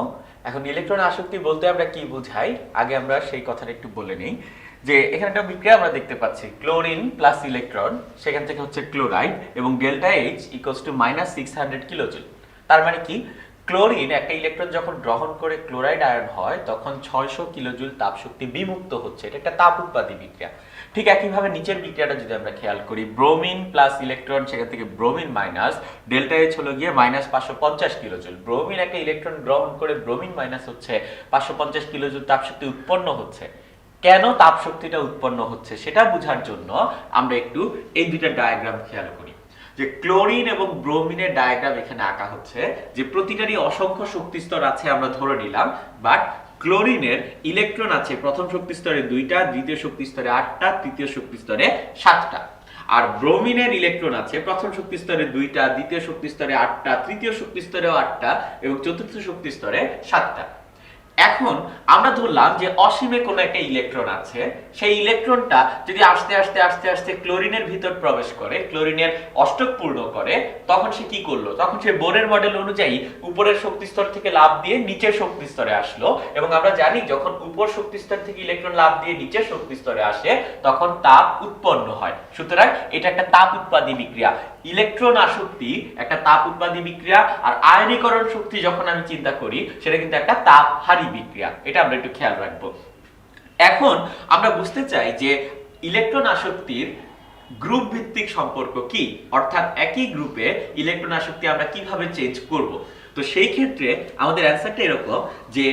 এখন ইলেকট্রন আসক্তি বলতে আমরা কি বুঝাই, আগে আমরা সেই কথাটা একটু বলে নিই। যে এখানে একটা বিক্রিয়া আমরা দেখতে পাচ্ছি, ক্লোরিন প্লাস ইলেকট্রন, সেখান থেকে হচ্ছে ক্লোরাইড এবং delta H equals to -600 kilojoule. তার মানে কি? ক্লোরিন একটা ইলেকট্রন যখন গ্রহণ করে ক্লোরাইড আয়ন হয় তখন 600 কিলোজুল তাপ শক্তি বিমুক্ত হচ্ছে। এটা একটা তাপ উৎপাদী বিক্রিয়া। ঠিক একইভাবে নিচের বিক্রিয়াটা যদি আমরা খেয়াল করি, ব্রোমিন প্লাস ইলেকট্রন, সেখান থেকে ব্রোমিন মাইনাস, ডেল্টা H হলো গিয়ে -550 কিলোজুল। ব্রোমিন একটা ইলেকট্রন গ্রহণ করে ব্রোমিন মাইনাস হচ্ছে, 550 কিলোজুল তাপ শক্তি উৎপন্ন হচ্ছে। কেন তাপ শক্তিটা উৎপন্ন হচ্ছে সেটা বোঝার জন্য আমরা একটু এই দুইটা ডায়াগ্রাম খেয়াল করি। যে ক্লোরিন এবং ব্রোমিনের ডায়াগ্রাম এখানে আঁকা হচ্ছে, যে প্রতিটারই অসংখ্য শক্তি স্তর আছে আমরা ধরে নিলাম, বাট ক্লোরিনের ইলেকট্রন আছে প্রথম শক্তি স্তরে 2টা, দ্বিতীয় শক্তি স্তরে 8টা, তৃতীয় শক্তি স্তরে 7টা। আর ব্রোমিনের ইলেকট্রন আছে প্রথম শক্তি স্তরে 2টা, দ্বিতীয় শক্তি স্তরে 8টা, তৃতীয় শক্তি স্তরেও 8টা এবং চতুর্থ শক্তি স্তরে 7টা। এখন আমরা ধরলাম যে অসীমে কোনো একটা ইলেকট্রন আছে, সেই ইলেকট্রনটা যদি আস্তে আস্তে আস্তে আস্তে ক্লোরিনের ভিতর প্রবেশ করে, ক্লোরিনের অষ্টক পূর্ণ করে, তখন সে কি করলো? তখন সে বোরের মডেল অনুযায়ী উপরের শক্তি স্তর থেকে লাফ দিয়ে নিচের শক্তি স্তরে আসলো। এবং আমরা জানি যখন উপর শক্তি স্তর থেকে ইলেকট্রন লাফ দিয়ে নিচের শক্তি স্তরে আসে তখন তাপ উৎপন্ন হয়। সুতরাং এটা একটা তাপ উৎপাদী বিক্রিয়া। ইলেকট্রন আসক্তি একটা তাপ উৎপাদী বিক্রিয়া, আর আয়নীকরণ শক্তি যখন আমি চিন্তা করি সেটা কিন্তু একটা তাপহারী বিক্রিয়া। এটা আমরা একটু খেয়াল রাখবো। এখন আমরা বুঝতে চাই যে ইলেকট্রন আসক্তির গ্রুপ ভিত্তিক সম্পর্ক কি, অর্থাৎ একই গ্রুপে ইলেকট্রন আসক্তি আমরা কিভাবে চেঞ্জ করব। তো সেই ক্ষেত্রে আমাদের অ্যান্সারটা এরকম যে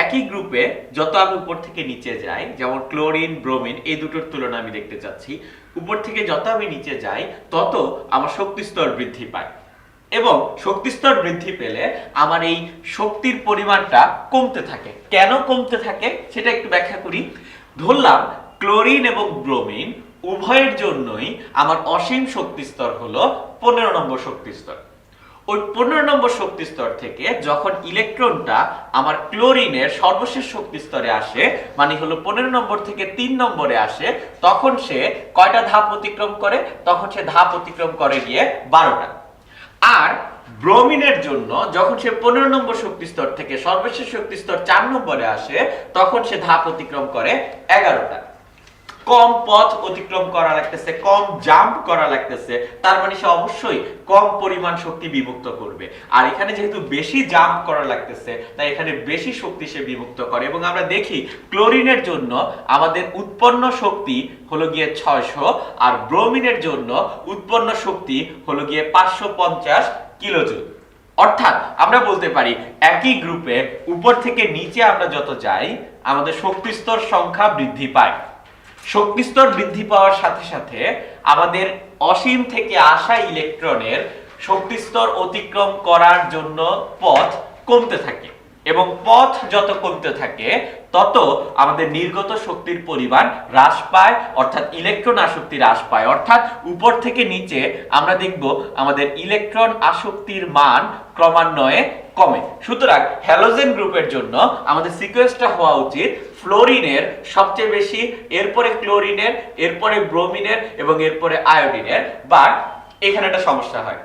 একই গ্রুপে যত আমি উপর থেকে নিচে যাই, যেমন ক্লোরিন ব্রোমিন এই দুটোর তুলনা আমি দেখতে চাচ্ছি, উপর থেকে যত আমি নিচে যাই তত আমার শক্তি স্তর বৃদ্ধি পায়। এবং শক্তি স্তর বৃদ্ধি পেলে আমার এই শক্তির পরিমাণটা কমতে থাকে। কেন কমতে থাকে সেটা একটু ব্যাখ্যা করি। ধরলাম ক্লোরিন এবং ব্রোমিন উভয়ের জন্যই আমার অসীম শক্তি স্তর হলো 15 নম্বর শক্তি স্তর। ওই 15 নম্বর শক্তি স্তর থেকে যখন ইলেকট্রনটা আমার ক্লোরিনের সর্বশেষ শক্তি স্তরে আসে, মানে হলো 15 নম্বর থেকে 3 নম্বরে আসে, তখন সে কয়টা ধাপ অতিক্রম করে? তখন সে ধাপ অতিক্রম করে গিয়ে 12টা। আর ব্রোমিনের জন্য যখন সে 15 নম্বর শক্তি স্তর থেকে সর্বশেষ শক্তি স্তর 4 নম্বরে আসে তখন সে ধাপ অতিক্রম করে 11টা। কম পথ অতিক্রম করা লাগতেছে, কম জাম্প করা লাগতেছে, তার মানে সে অবশ্যই কম পরিমাণ শক্তি বিমুক্ত করবে। আর এখানে যেহেতু বেশি জাম্প করা লাগতেছে তাই এখানে বেশি শক্তি সে বিমুক্ত করে। এবং আমরা দেখি ক্লোরিনের জন্য আমাদের উৎপন্ন শক্তি হলো গিয়ে 600, আর ব্রোমিনের জন্য উৎপন্ন শক্তি হলো গিয়ে 550 কিলোজুল। অর্থাৎ আমরা বলতে পারি একই গ্রুপে উপর থেকে নিচে আমরা যত যাই আমাদের শক্তি স্তর সংখ্যা বৃদ্ধি পায়। শক্তি স্তর বৃদ্ধি পাওয়ার সাথে সাথে আমাদের অসীম থেকে আসা ইলেকট্রনের শক্তি স্তর অতিক্রম করার জন্য পথ কমতে থাকে, এবং পথ যত কমতে থাকে তত আমাদের নির্গত শক্তির পরিমাণ হ্রাস পায়, অর্থাৎ ইলেকট্রন আসক্তি হ্রাস পায়। অর্থাৎ উপর থেকে নিচে আমরা দেখব আমাদের ইলেকট্রন আসক্তির মান ক্রমান্বয়ে কমে। সুতরাং হ্যালোজেন গ্রুপের জন্য আমাদের সিকোয়েন্সটা হওয়া উচিত ফ্লোরিনের সবচেয়ে বেশি, এরপরে ক্লোরিনের, এরপরে ব্রোমিনের এবং এরপরে আয়োডিনের। বাট এখানে একটা সমস্যা হয়,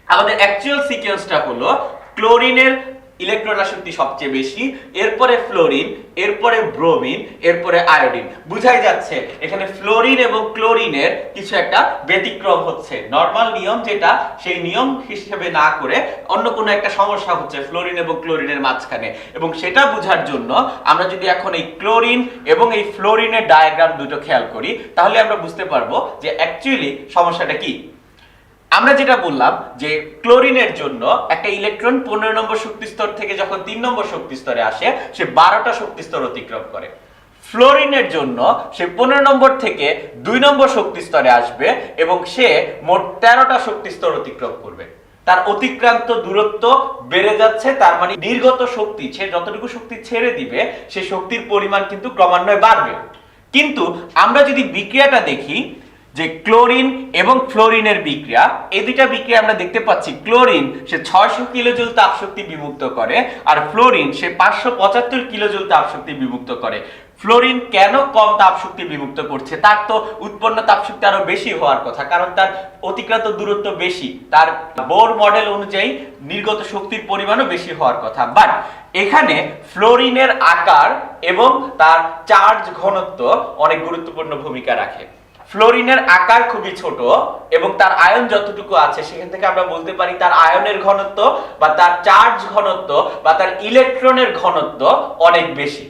আমাদের অ্যাকচুয়াল সিকোয়েন্সটা হলো ক্লোরিনের ইলেকট্রন আসক্তি সবচেয়ে বেশি, এরপরে ফ্লোরিন, এরপরে ব্রোমিন, এরপরে আয়োডিন। বুঝাই যাচ্ছে এখানে ফ্লোরিন এবং ক্লোরিনের কিছু একটা ব্যতিক্রম হচ্ছে। নরমাল নিয়ম যেটা, সেই নিয়ম হিসেবে না করে অন্য কোনো একটা সমস্যা হচ্ছে ফ্লোরিন এবং ক্লোরিনের মাঝখানে। এবং সেটা বোঝার জন্য আমরা যদি এখন এই ক্লোরিন এবং এই ফ্লোরিনের ডায়াগ্রাম দুটো খেয়াল করি তাহলে আমরা বুঝতে পারবো যে অ্যাকচুয়ালি সমস্যাটা কি। আমরা যেটা বললাম যে ক্লোরিনের জন্য একটা ইলেকট্রন 15 নম্বর শক্তি স্তর থেকে যখন 3 নম্বর শক্তি স্তরে আসে সে 12টা শক্তি স্তর অতিক্রম করে। ফ্লোরিনের জন্য সে 15 নম্বর থেকে 2 নম্বর শক্তি স্তরে আসবে এবং সে মোট 13টা শক্তি স্তর অতিক্রম করবে। তার অতিক্রান্ত দূরত্ব বেড়ে যাচ্ছে, তার মানে নির্গত শক্তি, সে যতটুকু শক্তি ছেড়ে দিবে সেই শক্তির পরিমাণ কিন্তু ক্রমান্বয়ে বাড়বে। কিন্তু আমরা যদি বিক্রিয়াটা দেখি যে ক্লোরিন এবং ফ্লোরিনের বিক্রিয়া, এই দুইটা বিক্রিয়া আমরা দেখতে পাচ্ছি ক্লোরিন সে 600 কিলোজুল তাপ শক্তি বিমুক্ত করে, আর ফ্লোরিন সে 575 কিলোজুল তাপ শক্তি বিমুক্ত করে। ফ্লোরিন কেন কম তাপ শক্তি বিমুক্ত করছে? তার তো উৎপন্ন তাপ শক্তি আরো বেশি হওয়ার কথা, কারণ তার অতিক্রান্ত দূরত্ব বেশি, তার বোর মডেল অনুযায়ী নির্গত শক্তির পরিমাণও বেশি হওয়ার কথা। বাট এখানে ফ্লোরিনের আকার এবং তার চার্জ ঘনত্ব অনেক গুরুত্বপূর্ণ ভূমিকা রাখে। ফ্লোরিনের আকার খুবই ছোট এবং তার আয়ন যতটুকু আছে সেখান থেকে আমরা বলতে পারি তার আয়নের ঘনত্ব বা তার চার্জ ঘনত্ব বা তার ইলেকট্রনের ঘনত্ব অনেক বেশি।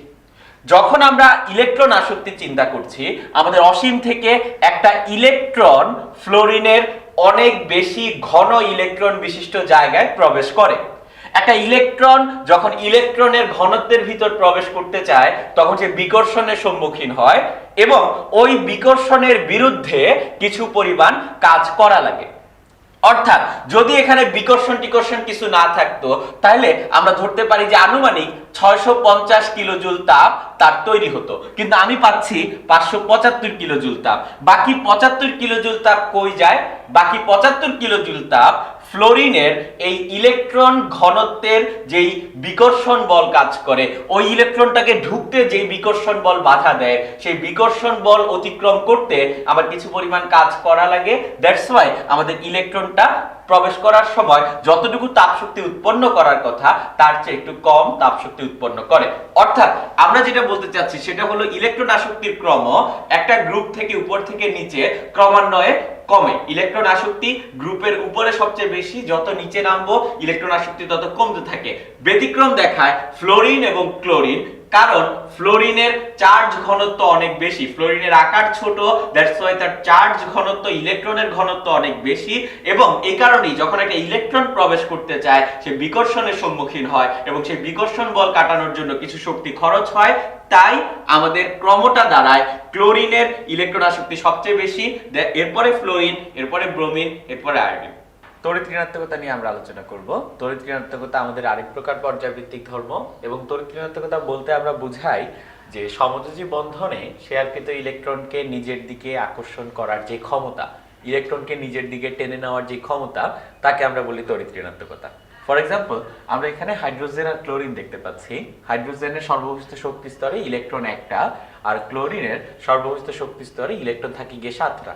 যখন আমরা ইলেকট্রন আসক্তি চিন্তা করছি, আমাদের অসীম থেকে একটা ইলেকট্রন ফ্লোরিনের অনেক বেশি ঘন ইলেকট্রন বিশিষ্ট জায়গায় প্রবেশ করে। একটা ইলেকট্রন যখন ইলেকট্রনের ঘনত্বের ভিতর প্রবেশ করতে চায় তখন সে বিকর্ষণের সম্মুখীন হয় এবং ওই বিকর্ষণের বিরুদ্ধে কিছু পরিমাণ কাজ করা লাগে। অর্থাৎ যদি এখানে বিকর্ষণ টিকর্ষণ কিছু না থাকতো তাহলে আমরা ধরতে পারি যে আনুমানিক 650 কিলোজুল তাপ তার তৈরি হতো, কিন্তু আমি পাচ্ছি 575 কিলোজুল তাপ। বাকি 75 কিলোজুল তাপ কই যায়? বাকি 75 কিলোজুল তাপ ফ্লোরিনের এই ইলেকট্রন ঘনত্বের যেই বিকর্ষণ বল কাজ করে, ওই ইলেকট্রনটাকে ঢুকতে যেই বিকর্ষণ বল বাধা দেয়, সেই বিকর্ষণ বল অতিক্রম করতে আবার কিছু পরিমাণ কাজ করা লাগে। দ্যাটস ওয়াই আমাদের ইলেকট্রনটা প্রবেশ করার সময় যতটুকু তাপশক্তি উৎপন্ন করার কথা তার চেয়ে একটু কম তাপশক্তি উৎপন্ন করে। অর্থাৎ আমরা যেটা বলতে চাচ্ছি সেটা হলো ইলেকট্রন আসক্তির ক্রম একটা গ্রুপ থেকে উপর থেকে নিচে ক্রমান্বয়ে কমে। ইলেকট্রন আসক্তি গ্রুপের উপরে সবচেয়ে বেশি, যত নিচে নামবো ইলেকট্রন আসক্তি তত কমতে থাকে। ব্যতিক্রম দেখায় ফ্লোরিন এবং ক্লোরিন, কারণ ফ্লোরিনের চার্জ ঘনত্ব অনেক বেশি, ফ্লোরিনের আকার ছোট, দ্যাটস ওয়াই তার চার্জ ঘনত্ব ইলেকট্রনের ঘনত্ব অনেক বেশি, এবং এই কারণেই যখন একটা ইলেকট্রন প্রবেশ করতে চায় সে বিকর্ষণের সম্মুখীন হয় এবং সেই বিকর্ষণ বল কাটানোর জন্য কিছু শক্তি খরচ হয়। তাই আমাদের ক্রমটা দাঁড়ায় ক্লোরিনের ইলেকট্রন আসক্তি সবচেয়ে বেশি, এরপরে ফ্লোরিন, এরপরে ব্রোমিন, এরপরে আয়োডিন। তড়িৎ ঋণাত্মকতা নিয়ে আমরা আলোচনা করব। তড়িৎ ঋণাত্মকতা আমাদের আরেক প্রকার পর্যায়ভিত্তিক ধর্ম, এবং তড়িৎ ঋণাত্মকতা বলতে আমরা বুঝাই যে সমযোজী বন্ধনে শেয়ারকৃত ইলেকট্রনকে নিজের দিকে আকর্ষণ করার যে ক্ষমতা, ইলেকট্রনকে নিজের দিকে টেনে নেওয়ার যে ক্ষমতা, তাকে আমরা বলি তড়িৎ ঋণাত্মকতা। ফর এক্সাম্পল, আমরা এখানে হাইড্রোজেন আর ক্লোরিন দেখতে পাচ্ছি। হাইড্রোজেনের সর্ববহিষ্ঠ শক্তি স্তরে ইলেকট্রন একটা, আর ক্লোরিনের সর্ববহিষ্ঠ শক্তি স্তরে ইলেকট্রন থাকে গিয়ে 7টা।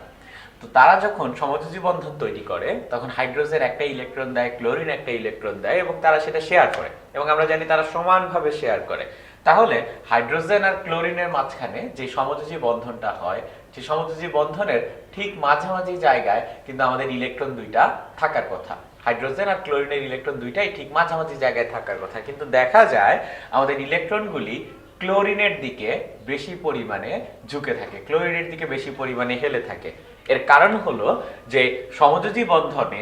তো তারা যখন সমযোজী বন্ধন তৈরি করে তখন হাইড্রোজেন একটা ইলেকট্রন দেয়, ক্লোরিন একটা ইলেকট্রন দেয়, এবং তারা সেটা শেয়ার করে, এবং আমরা জানি তারা সমানভাবে শেয়ার করে। তাহলে হাইড্রোজেন আর ক্লোরিনের মাঝখানে যে সমযোজী বন্ধনটা হয়, সেই সমযোজী বন্ধনের ঠিক মাঝামাঝি জায়গায় কিন্তু আমাদের ইলেকট্রন দুইটা থাকার কথা। হাইড্রোজেন আর ক্লোরিনের ইলেকট্রন দুইটাই ঠিক মাঝামাঝি জায়গায় থাকার কথা, কিন্তু দেখা যায় আমাদের ইলেকট্রনগুলি ক্লোরিনের দিকে বেশি পরিমাণে ঝুঁকে থাকে, ক্লোরিনের দিকে বেশি পরিমাণে হেলে থাকে। এর কারণ হলো যে সমযোজী বন্ধনে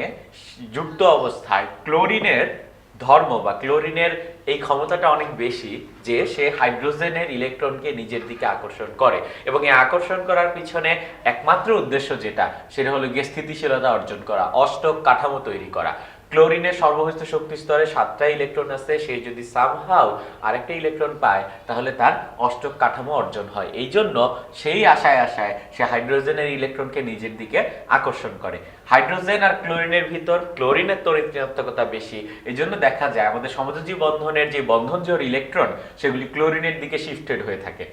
যুক্ত অবস্থায় ক্লোরিনের ধর্ম বা ক্লোরিনের এই ক্ষমতাটা অনেক বেশি যে সে হাইড্রোজেনের ইলেকট্রনকে নিজের দিকে আকর্ষণ করে, এবং এই আকর্ষণ করার পিছনে একমাত্র উদ্দেশ্য যেটা, সেটা হলো গিয়ে স্থিতিশীলতা অর্জন করা, অষ্টক কাঠামো তৈরি করা। ক্লোরিনের সর্ববহিষ্ঠ শক্তি স্তরে 7টা ইলেকট্রন আছে, সে যদি সামহাউ আরেকটা ইলেকট্রন পায় তাহলে তার অষ্টক কাঠামো অর্জন হয়। এই জন্য সেই আশায় সে হাইড্রোজেনের ইলেকট্রনকে নিজের দিকে আকর্ষণ করে। হাইড্রোজেন আর ক্লোরিনের ভিতর ক্লোরিনের তড়িৎ ঋণাত্মকতা বেশি, এই জন্য দেখা যায় আমাদের সমযোজী বন্ধনের যে বন্ধনজোড় ইলেকট্রন সেগুলি ক্লোরিনের দিকে শিফটেড হয়ে থাকে।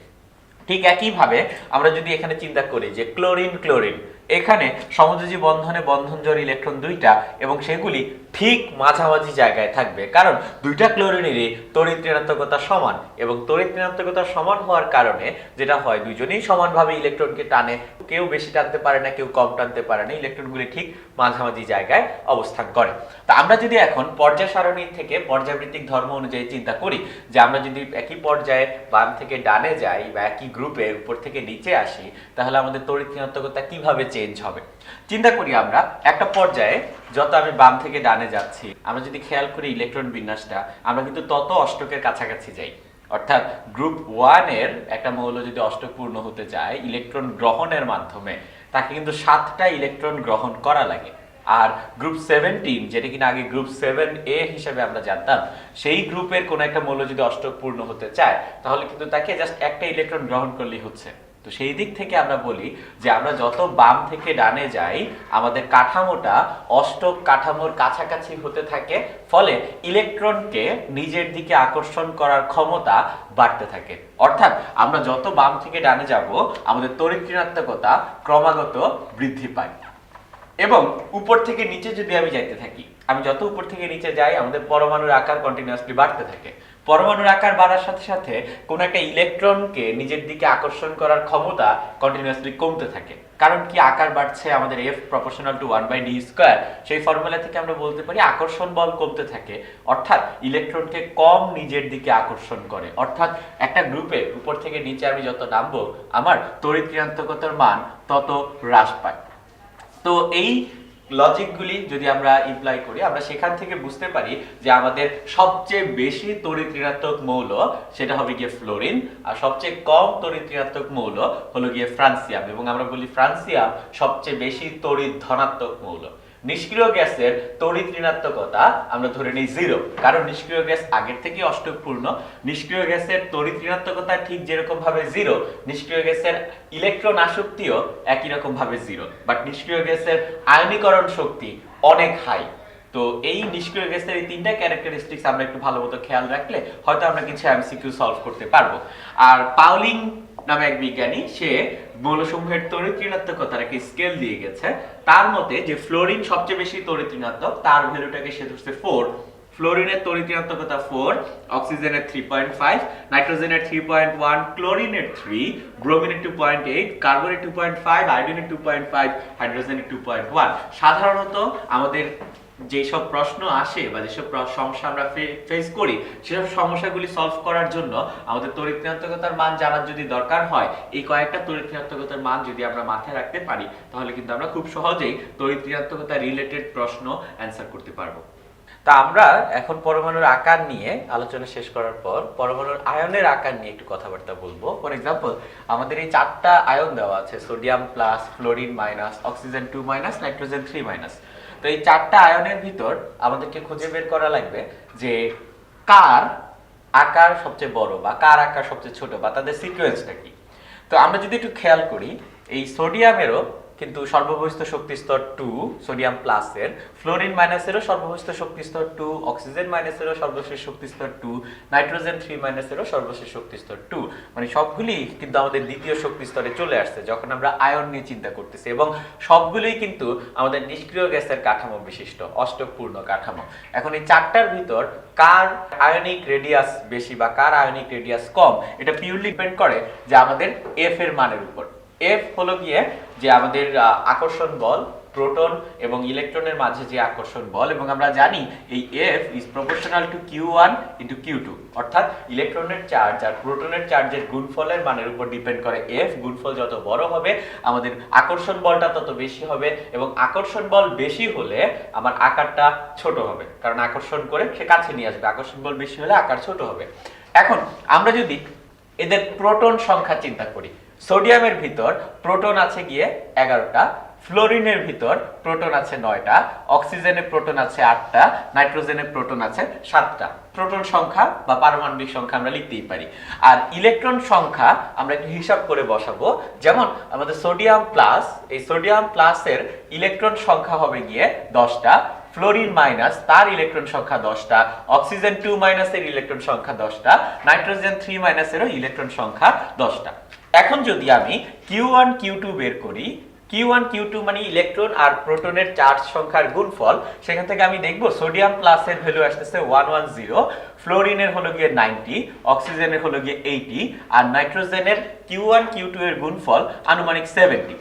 ঠিক একইভাবে আমরা যদি এখানে চিন্তা করি যে ক্লোরিন ক্লোরিন, এখানে সমযোজী বন্ধনে বন্ধনজোড় ইলেকট্রন দুইটা, এবং সেগুলি ঠিক মাঝামাঝি জায়গায় থাকবে, কারণ দুইটা ক্লোরিনেরই তড়িৎ ঋণাত্মকতা সমান, এবং তড়িৎ ঋণাত্মকতা সমান হওয়ার কারণে যেটা হয় দুইজনেই সমানভাবে ইলেকট্রনকে টানে, কেউ বেশি টানতে পারে না, কেউ কম টানতে পারে না, ইলেকট্রনগুলি ঠিক মাঝামাঝি জায়গায় অবস্থান করে। তা আমরা যদি এখন পর্যায় সারণী থেকে পর্যায়ভিত্তিক ধর্ম অনুযায়ী চিন্তা করি যে আমরা যদি একই পর্যায়ে বাম থেকে ডানে যাই বা একই গ্রুপের উপর থেকে নিচে আসি, তাহলে আমাদের তড়িৎ ঋণাত্মকতা কিভাবে চেঞ্জ হবে। চিন্তা করি আমরা একটা পর্যায়ে যত আমি বাম থেকে ডানে যাচ্ছি, আমরা যদি খেয়াল করি ইলেকট্রন বিন্যাসটা, আমরা কিন্তু তত অষ্টকের কাছাকাছি যাই। অর্থাৎ গ্রুপ 1 এর একটা মৌল যদি অষ্টক পূর্ণ হতে চায় ইলেকট্রন গ্রহণের মাধ্যমে, তাকে কিন্তু 7টা ইলেকট্রন গ্রহণ করা লাগে। আর গ্রুপ 17, যেটা কিনা আগে গ্রুপ 7A হিসেবে আমরা জানতাম, সেই গ্রুপের কোন একটা মৌল যদি অষ্টক পূর্ণ হতে চায় তাহলে কিন্তু তাকে জাস্ট একটা ইলেকট্রন গ্রহণ করলেই হচ্ছে। তো সেই দিক থেকে আমরা বলি যে আমরা যত বাম থেকে ডানে যাই আমাদের কাঠামোটা অষ্টক কাঠামোর কাছাকাছি হতে থাকে, ফলে ইলেকট্রনকে নিজের দিকে আকর্ষণ করার ক্ষমতা বাড়তে থাকে। অর্থাৎ আমরা যত বাম থেকে ডানে যাব আমাদের তড়িৎ ঋণাত্মকতা ক্রমাগত বৃদ্ধি পায়। এবং উপর থেকে নিচে যদি আমি যাইতে থাকি, আমি যত উপর থেকে নিচে যাই আমাদের পরমাণুর আকার কন্টিনিউয়াসলি বাড়তে থাকে। পরমাণুর আকার বাড়ার সাথে সাথে কোন একটা ইলেকট্রনকে নিজের দিকে আকর্ষণ করার ক্ষমতা কন্টিনিউয়াসলি কমতে থাকে। কারণ কি, আকার বাড়ছে, আমাদের F প্রপোর্শনাল টু 1/d², সেই ফর্মুলা থেকে আমরা বলতে পারি আকর্ষণ বল কমতে থাকে, অর্থাৎ ইলেকট্রনকে কম নিজের দিকে আকর্ষণ করে। অর্থাৎ একটা গ্রুপে উপর থেকে নিচে আমি যত নামবো আমার তড়িৎ ঋণাত্মকতার মান তত হ্রাস পায়। তো এই লজিকগুলি যদি আমরা ইমপ্লাই করি, আমরা সেখান থেকে বুঝতে পারি যে আমাদের সবচেয়ে বেশি তড়িৎ ঋণাত্মক মৌল সেটা হবে গিয়ে ফ্লোরিন, আর সবচেয়ে কম তড়িৎ ঋণাত্মক মৌল হলো গিয়ে ফ্রান্সিয়াম, এবং আমরা বলি ফ্রান্সিয়াম সবচেয়ে বেশি তড়িৎ ধনাত্মক মৌল। নিষ্ক্রিয় গ্যাসের তড়িৎ ঋণাত্মকতা আমরা ধরে নিই 0, কারণ নিষ্ক্রিয় গ্যাস আগের থেকে অষ্টকপূর্ণ। নিষ্ক্রিয় গ্যাসের তড়িৎ ঋণাত্মকতা ঠিক যেরকম ভাবে 0, নিষ্ক্রিয় গ্যাসের ইলেকট্রন আসক্তিও একই রকম ভাবে 0, বাট নিষ্ক্রিয় গ্যাসের আয়নীকরণ শক্তি অনেক হাই। তো এই নিষ্ক্রিয় গ্যাসের এই তিনটা ক্যারেক্টারিস্টিক্স আমরা একটু ভালো মতো খেয়াল রাখলে হয়তো আমরা কিছু এমসিকিউ সলভ করতে পারবো। আর পাউলিং নামে এক বিজ্ঞানী সে মৌলসমূহের তড়িৎ ঋণাত্মকতার একটা স্কেল দিয়ে গেছে। তার মতে যে ফ্লোরিন সবচেয়ে বেশি তড়িৎ ঋণাত্মক, তার ভ্যালুটাকে সে ধরছে 4। ফ্লোরিনের তড়িৎ ঋণাত্মকতা 4, অক্সিজেনের 3.5, নাইট্রোজেনের 3.1, ক্লোরিনের 3, ব্রোমিনের 2.8, কার্বনের 2.5, আয়োডিনের 2.5, হাইড্রোজেনের 2.1। সাধারণত আমাদের যেসব প্রশ্ন আসে বা যেসব সমস্যা আমরা ফেস করি, সেসব সমস্যাগুলি সলভ করার জন্য আমাদের তড়িৎ ঋণাত্মকতার মান জানার যদি দরকার হয়, এই কয়েকটা তড়িৎ ঋণাত্মকতার মান যদি আমরা মাথায় রাখতে পারি, তাহলে কিন্তু আমরা খুব সহজেই তড়িৎ ঋণাত্মকতা রিলেটেড প্রশ্ন অ্যান্সার করতে পারবো। তা আমরা এখন পরমাণুর আকার নিয়ে আলোচনা শেষ করার পর পরমাণুর আয়নের আকার নিয়ে একটু কথাবার্তা বলবো। ফর এক্সাম্পল, আমাদের এই 4টা আয়ন দেওয়া আছে, sodium plus, fluorine minus, oxygen 2 minus, nitrogen 3 minus. তো এই 4টা আয়নের ভিতর আমাদেরকে খুঁজে বের করা লাগবে যে কার আকার সবচেয়ে বড় বা কার আকার সবচেয়ে ছোট বা তাদের সিকোয়েন্সটা কি। তো আমরা যদি একটু খেয়াল করি, এই সোডিয়ামেরও কিন্তু সর্ববহিস্থ শক্তি স্তর 2 সোডিয়াম প্লাসের, ফ্লোরিন মাইনাসেরও সর্ববহিস্থ শক্তি স্তর 2, অক্সিজেন মাইনাসেরও সর্বশেষ শক্তি স্তর 2, নাইট্রোজেন 3 মাইনাসেরও সর্বশেষ শক্তি স্তর 2। মানে সবগুলি কিন্তু আমাদের দ্বিতীয় শক্তি স্তরে চলে আসছে যখন আমরা আয়ন নিয়ে চিন্তা করতেছি, এবং সবগুলোই কিন্তু আমাদের নিষ্ক্রিয় গ্যাসের কাঠামো বিশিষ্ট অষ্টকপূর্ণ কাঠামো। এখন এই 4টার ভিতর কার আয়নিক রেডিয়াস বেশি বা কার আয়নিক রেডিয়াস কম, এটা পিওরলি ডিপেন্ড করে যে আমাদের এফ এর মানের উপর। এফ হলো গিয়ে যে আমাদের আকর্ষণ বল, প্রোটন এবং ইলেকট্রনের মাঝে যে আকর্ষণ বল, এবং আমরা জানি এই F is proportional to Q1 into Q2, অর্থাৎ ইলেকট্রনের চার্জ আর প্রোটনের চার্জের গুণফলের মানের উপর ডিপেন্ড করে এফ। গুণফল যত বড় হবে আমাদের আকর্ষণ বলটা তত বেশি হবে, এবং আকর্ষণ বল বেশি হলে আমার আকারটা ছোট হবে, কারণ আকর্ষণ করে সে কাছে নিয়ে আসবে। আকর্ষণ বল বেশি হলে আকার ছোট হবে। এখন আমরা যদি এদের প্রোটন সংখ্যা চিন্তা করি, সোডিয়ামের ভিতর প্রোটন আছে গিয়ে 11টা, ফ্লোরিনের ভিতর প্রোটন আছে 9টা, অক্সিজেনের প্রোটন আছে 8টা, নাইট্রোজেনের প্রোটন আছে 7টা। প্রোটন সংখ্যা বা পারমাণবিক সংখ্যা আমরা লিখতেই পারি। আর ইলেকট্রন সংখ্যা আমরা একটু হিসাব করে বসাবো। যেমন আমাদের সোডিয়াম প্লাস, এই সোডিয়াম প্লাসের ইলেকট্রন সংখ্যা হবে গিয়ে 10টা, ফ্লোরিন মাইনাস তার ইলেকট্রন সংখ্যা 10টা, অক্সিজেন 2 মাইনাসের ইলেকট্রন সংখ্যা 10টা, নাইট্রোজেন 3 মাইনাসেরও ইলেকট্রন সংখ্যা 10টা। এখন যদি আমি Q1 Q2 বের করি, Q1 Q2 মানে ইলেকট্রন আর প্রোটনের চার্জ সংখ্যার গুণফল, সেখান থেকে আমি দেখব সোডিয়াম প্লাসের ভ্যালু আসতেছে 110, ফ্লোরিনের হলো গিয়ে 90, অক্সিজেনের হলো গিয়ে 80, আর নাইট্রোজেনের Q1 Q2 এর গুণফল আনুমানিক 70।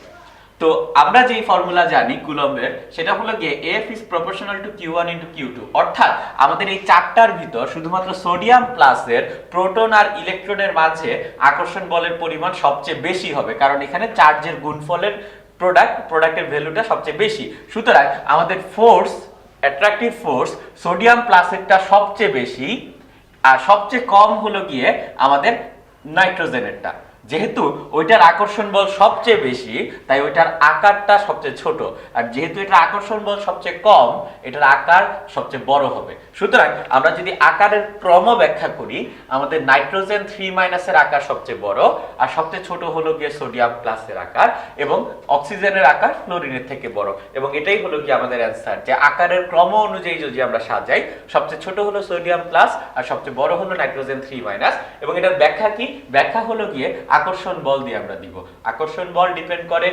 তো আমরা যেই ফর্মুলা জানি কুলম্বের, সেটা হলো গিয়ে F is proportional to Q1 into Q2, অর্থাৎ আমাদের এই 4টার ভিতর শুধুমাত্র সোডিয়াম প্লাসের প্রোটন আর ইলেকট্রনের মাঝে আকর্ষণ বলের পরিমাণ সবচেয়ে বেশি হবে, কারণ এখানে চার্জের গুণফলের প্রোডাক্টের ভ্যালুটা সবচেয়ে বেশি। সুতরাং আমাদের ফোর্স, অ্যাট্রাকটিভ ফোর্স সোডিয়াম প্লাসেরটা সবচেয়ে বেশি, আর সবচেয়ে কম হলো গিয়ে আমাদের নাইট্রোজেনেরটা। যেহেতু ওইটার আকর্ষণ বল সবচেয়ে বেশি, তাই ওইটার আকারটা সবচেয়ে ছোট, আর যেহেতু এটার আকর্ষণ বল সবচেয়ে কম, এটার আকার সবচেয়ে বড় হবে। সুতরাং আমরা যদি আকারের ক্রম ব্যাখ্যা করি, আমাদের নাইট্রোজেন 3 মাইনাসের আকার সবচেয়ে বড়, আর সবচেয়ে ছোট হলো গিয়ে সোডিয়াম প্লাসের আকার, এবং অক্সিজেনের আকার ফ্লোরিনের থেকে বড়। এবং এটাই হলো কি আমাদের অ্যান্সার, যে আকারের ক্রম অনুযায়ী যদি আমরা সাজাই, সবচেয়ে ছোট হলো সোডিয়াম প্লাস আর সবচেয়ে বড় হলো নাইট্রোজেন 3 মাইনাস। এবং এটার ব্যাখ্যা কি? ব্যাখ্যা হলো গিয়ে আকর্ষণ বল দিয়ে আমরা দিব। আকর্ষণ বল ডিপেন্ড করে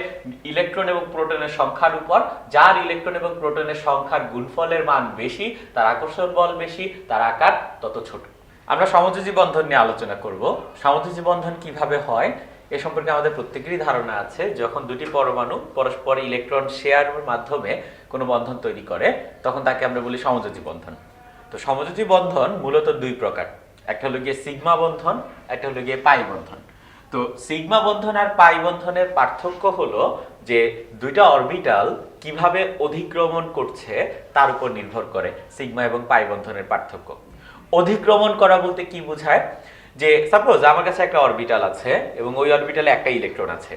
ইলেকট্রন এবং প্রোটনের সংখ্যার উপর। যার ইলেকট্রন এবং প্রোটনের সংখ্যার গুণফলের মান বেশি, তার আকর্ষণ বল বেশি, তার আকার তত ছোট। আমরা সমযোজী বন্ধন নিয়ে আলোচনা করব। সমযোজী বন্ধন কিভাবে হয় এ সম্পর্কে আমাদের প্রত্যেকেরই ধারণা আছে। যখন দুটি পরমাণু পরস্পর ইলেকট্রন শেয়ারের মাধ্যমে কোনো বন্ধন তৈরি করে, তখন তাকে আমরা বলি সমযোজী বন্ধন। তো সমযোজী বন্ধন মূলত দুই প্রকার, একটা হলো গিয়ে সিগমা বন্ধন, একটা হলো গিয়ে পাই বন্ধন। তো সিগমা বন্ধন আর পাই বন্ধনের পার্থক্য হলো যে দুইটা অরবিটাল কিভাবে অধিক্রমণ করছে তার উপর নির্ভর করে সিগমা এবং পাই বন্ধনের পার্থক্য। অধিক্রমণ করা বলতে কি বোঝায়? যে সাপোজ আমার কাছে একটা অরবিটাল আছে এবং ওই অরবিটালে একটা ইলেকট্রন আছে,